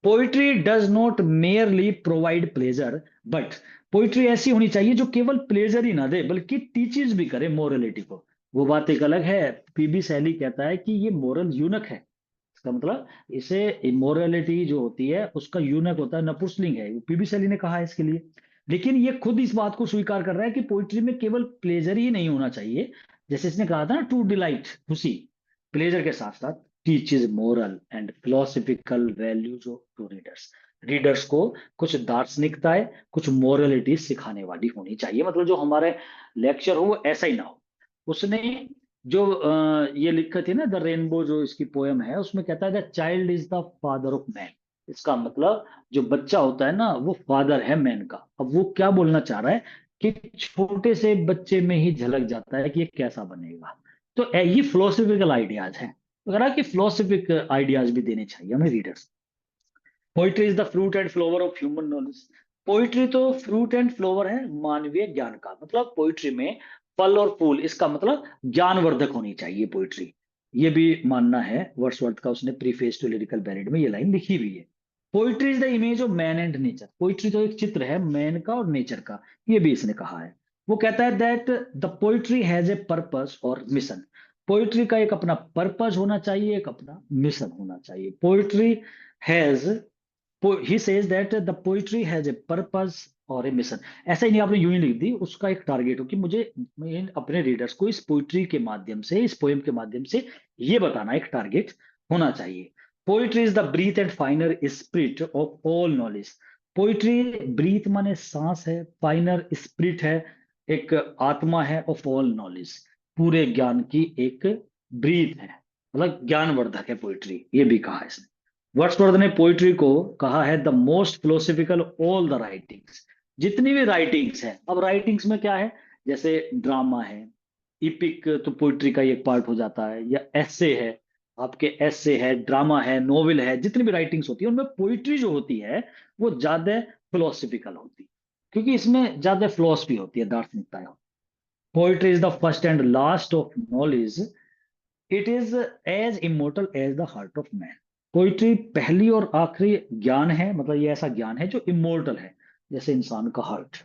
Poetry does not merely provide pleasure, but poetry ऐसी होनी चाहिए जो केवल प्लेजर ही ना दे बल्कि टीचेस भी करे मोरलिटी को। वो बात एक अलग है। पीबी शैली कहता है कि ये मोरल यूनक है। इसका मतलब इसे मोरलिटी जो होती है उसका यूनक होता है, नपुंसकलिंग है, पीबी शैली ने कहा है इसके लिए। लेकिन ये खुद इस बात को स्वीकार कर रहा है कि पोइट्री में केवल प्लेजर ही नहीं होना चाहिए। जैसे इसने कहा था ना, टू डिलाइट, खुशी, प्लेजर के साथ साथ teaches moral and philosophical values to readers. Readers को कुछ दार्शनिकताएं, कुछ मोरलिटी सिखाने वाली होनी चाहिए। मतलब जो हमारे लेक्चर हो वो ऐसा ही ना हो। उसने जो ये लिखी थी ना, द रेनबो, जो इसकी पोयम है, उसमें कहता है the child is the father of man. इसका मतलब जो बच्चा होता है ना वो फादर है मैन का। अब वो क्या बोलना चाह रहा है कि छोटे से बच्चे में ही झलक जाता है कि ये कैसा बनेगा। तो ये फिलोसफिकल आइडियाज हैं, अगर कि फिलोसफिक आइडियाज भी देने चाहिए हमें readers. Poetry is the fruit and flower of human knowledge. Poetry तो फ्रूट एंड फ्लावर है मानवीय ज्ञान का। मतलब पोइट्री में फल और फूल, इसका मतलब ज्ञानवर्धक होनी चाहिए पोइट्री। ये भी मानना है वर्ड्सवर्थ का, उसने प्रीफेस टू लिरिकल बैलेड में ये लाइन लिखी हुई है। Poetry is the image of man and nature. Poetry तो एक चित्र है मैन का और नेचर का, ये भी इसने कहा है। वो कहता है that the poetry has a purpose और मिशन। पोइट्री का एक अपना पर्पस होना चाहिए, एक अपना मिशन होना चाहिए। Poetry has, he says that the poetry has a purpose और ए मिशन। ऐसा ही नहीं आपने यूं ही लिख दी, उसका एक टारगेट हो कि मुझे, मैं अपने रीडर्स को इस पोइट्री के माध्यम से, इस पोएम के माध्यम से ये बताना, एक टारगेट होना चाहिए। Poetry is the breath and finer spirit of all knowledge. Poetry, breath माने सांस है, फाइनर स्पिरिट है, एक आत्मा है, ऑफ ऑल नॉलेज, पूरे ज्ञान की एक ब्रीथ है, मतलब ज्ञानवर्धक है पोइट्री, ये भी कहा है इसने। वर्ड्सवर्थ ने पोइट्री को कहा है the most philosophical all the writings. जितनी भी राइटिंग्स है, अब राइटिंग्स में क्या है, जैसे ड्रामा है, इपिक तो पोइट्री का ही एक पार्ट हो जाता है, या एस्से है, आपके एस्से है, ड्रामा है, नोवेल है, जितनी भी राइटिंग्स होती है उनमें पोइट्री जो होती है वो ज्यादा फिलोसफिकल होती है, क्योंकि इसमें ज्यादा फिलोसफी होती है, दार्शनिकता है। Poetry is the first and last of knowledge, it is as immortal as the heart of man. Poetry पहली और आखिरी ज्ञान है, मतलब ये ऐसा ज्ञान है जो इमोर्टल है, जैसे इंसान का हार्ट,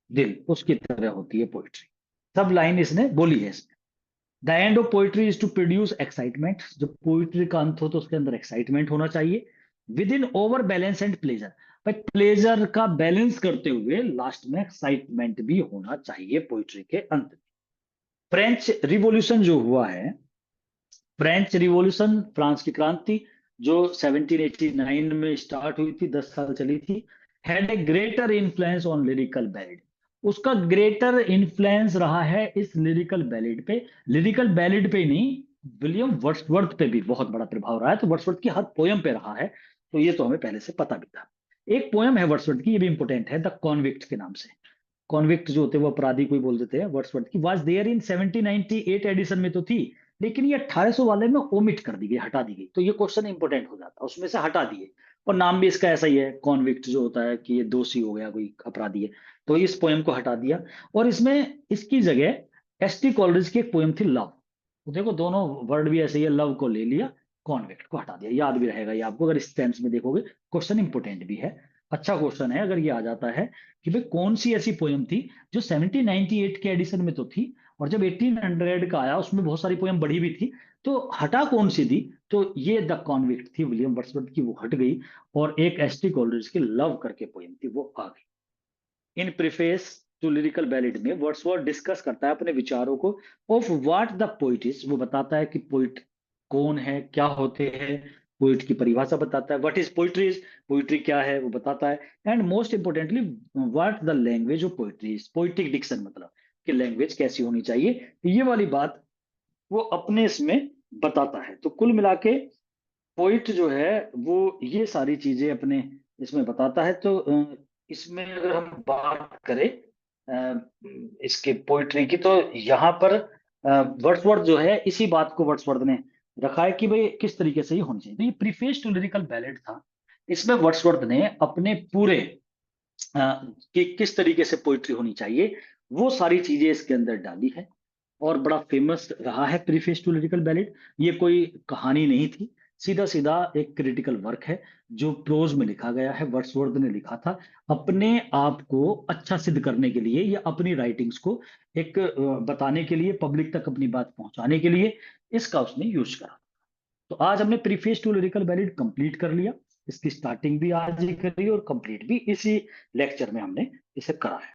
दिल, उसकी तरह होती है पोइट्री। सब लाइन इसने बोली है इसमें। The end of poetry is to produce excitement. जब पोइट्री का अंत हो तो उसके अंदर एक्साइटमेंट होना चाहिए, with in over balance and pleasure. भाई प्लेजर का बैलेंस करते हुए लास्ट में एक्साइटमेंट भी होना चाहिए पोइट्री के अंत में। फ्रेंच रिवॉल्यूशन जो हुआ है, फ्रेंच रिवॉल्यूशन, फ्रांस की क्रांति, जो 1789 में स्टार्ट हुई थी, 10 साल चली थी, had a greater influence on lyrical ballad. उसका ग्रेटर इन्फ्लुएंस रहा है इस लिरिकल बैलेड पे। लिरिकल बैलेड पे ही नहीं, विलियम वर्ड्सवर्थ पे भी बहुत बड़ा प्रभाव रहा है, तो वर्ड्सवर्थ की हर पोयम पे रहा है, तो ये तो हमें पहले से पता भी था। एक पोयम है वर्ड्सवर्थ की, ये भी इंपॉर्टेंट है, द कॉन्विक्ट के नाम से। कॉन्विक्ट जो होते हैं वो अपराधी को ही बोल देते हैं। वर्ड्सवर्थ की वाज देयर इन 1798 एडिशन में तो थी, लेकिन ये 1800 वाले में ओमिट कर दी गई, हटा दी गई, तो ये क्वेश्चन इंपॉर्टेंट हो जाता, उसमें से हटा दिए। और नाम भी इसका ऐसा ही है, कॉन्विक्ट जो होता है कि ये दोषी हो गया, कोई अपराधी है, तो इस पोएम को हटा दिया। और इसमें इसकी जगह एसटी कॉलरिज की एक पोएम थी लव। तो देखो दोनों वर्ड भी ऐसे ही है, लव को ले लिया, कॉन्विक्ट को हटा दिया। याद भी रहेगा ये आपको, अगर इस टेंस में देखोगे, क्वेश्चन इंपॉर्टेंट भी है, अच्छा क्वेश्चन है अगर ये आ जाता है कि भाई कौन सी ऐसी पोयम थी जो 1798 के एडिशन में तो थी, और जब 1800 का आया उसमें बहुत सारी पोयम बढ़ी भी थी, तो हटा कौन सी थी, तो ये द कॉन्विक्ट थी विलियम वर्ड्सवर्थ की, वो हट गई, और एक एसटी कॉलरिज की लव करके पोयम थी वो आ गई। इन प्रीफेस टू लिरिकल बैलेड में वर्ड्सवर्थ डिस्कस करता है अपने विचारों को, of what the poet is. वो बताता है कि पोइट कौन है, क्या होते हैं, पोइट की परिभाषा बताता है, व्हाट इज पोइट्री, पोइट्री क्या है वो बताता है, and most importantly what the language of poetry is, poetic diction मतलब कि लैंग्वेज कैसी होनी चाहिए, ये वाली बात वो अपने इसमें बताता है। तो कुल मिला के पोइट जो है वो ये सारी चीजें अपने इसमें बताता है। तो इसमें अगर हम बात करें इसके पोइट्री की, तो यहाँ पर वर्ड्सवर्थ जो है इसी बात को वर्ड्सवर्थ ने रखा है कि भाई किस तरीके से ये होनी चाहिए। तो ये प्रीफेस टू लिरिकल बैलेट था, इसमें वर्ड्सवर्थ ने अपने पूरे कि किस तरीके से पोइट्री होनी चाहिए वो सारी चीजें इसके अंदर डाली है, और बड़ा फेमस रहा है प्रीफेस टू लिरिकल बैलेट। ये कोई कहानी नहीं थी, सीधा सीधा एक क्रिटिकल वर्क है जो प्रोज में लिखा गया है, वर्ड्सवर्थ ने लिखा था अपने आप को अच्छा सिद्ध करने के लिए या अपनी राइटिंग्स को एक बताने के लिए, पब्लिक तक अपनी बात पहुंचाने के लिए इसका उसने यूज करा। तो आज हमने preface to lyrical ballad complete कर लिया, इसकी स्टार्टिंग भी आज ही करी और कंप्लीट भी इसी लेक्चर में हमने इसे करा है।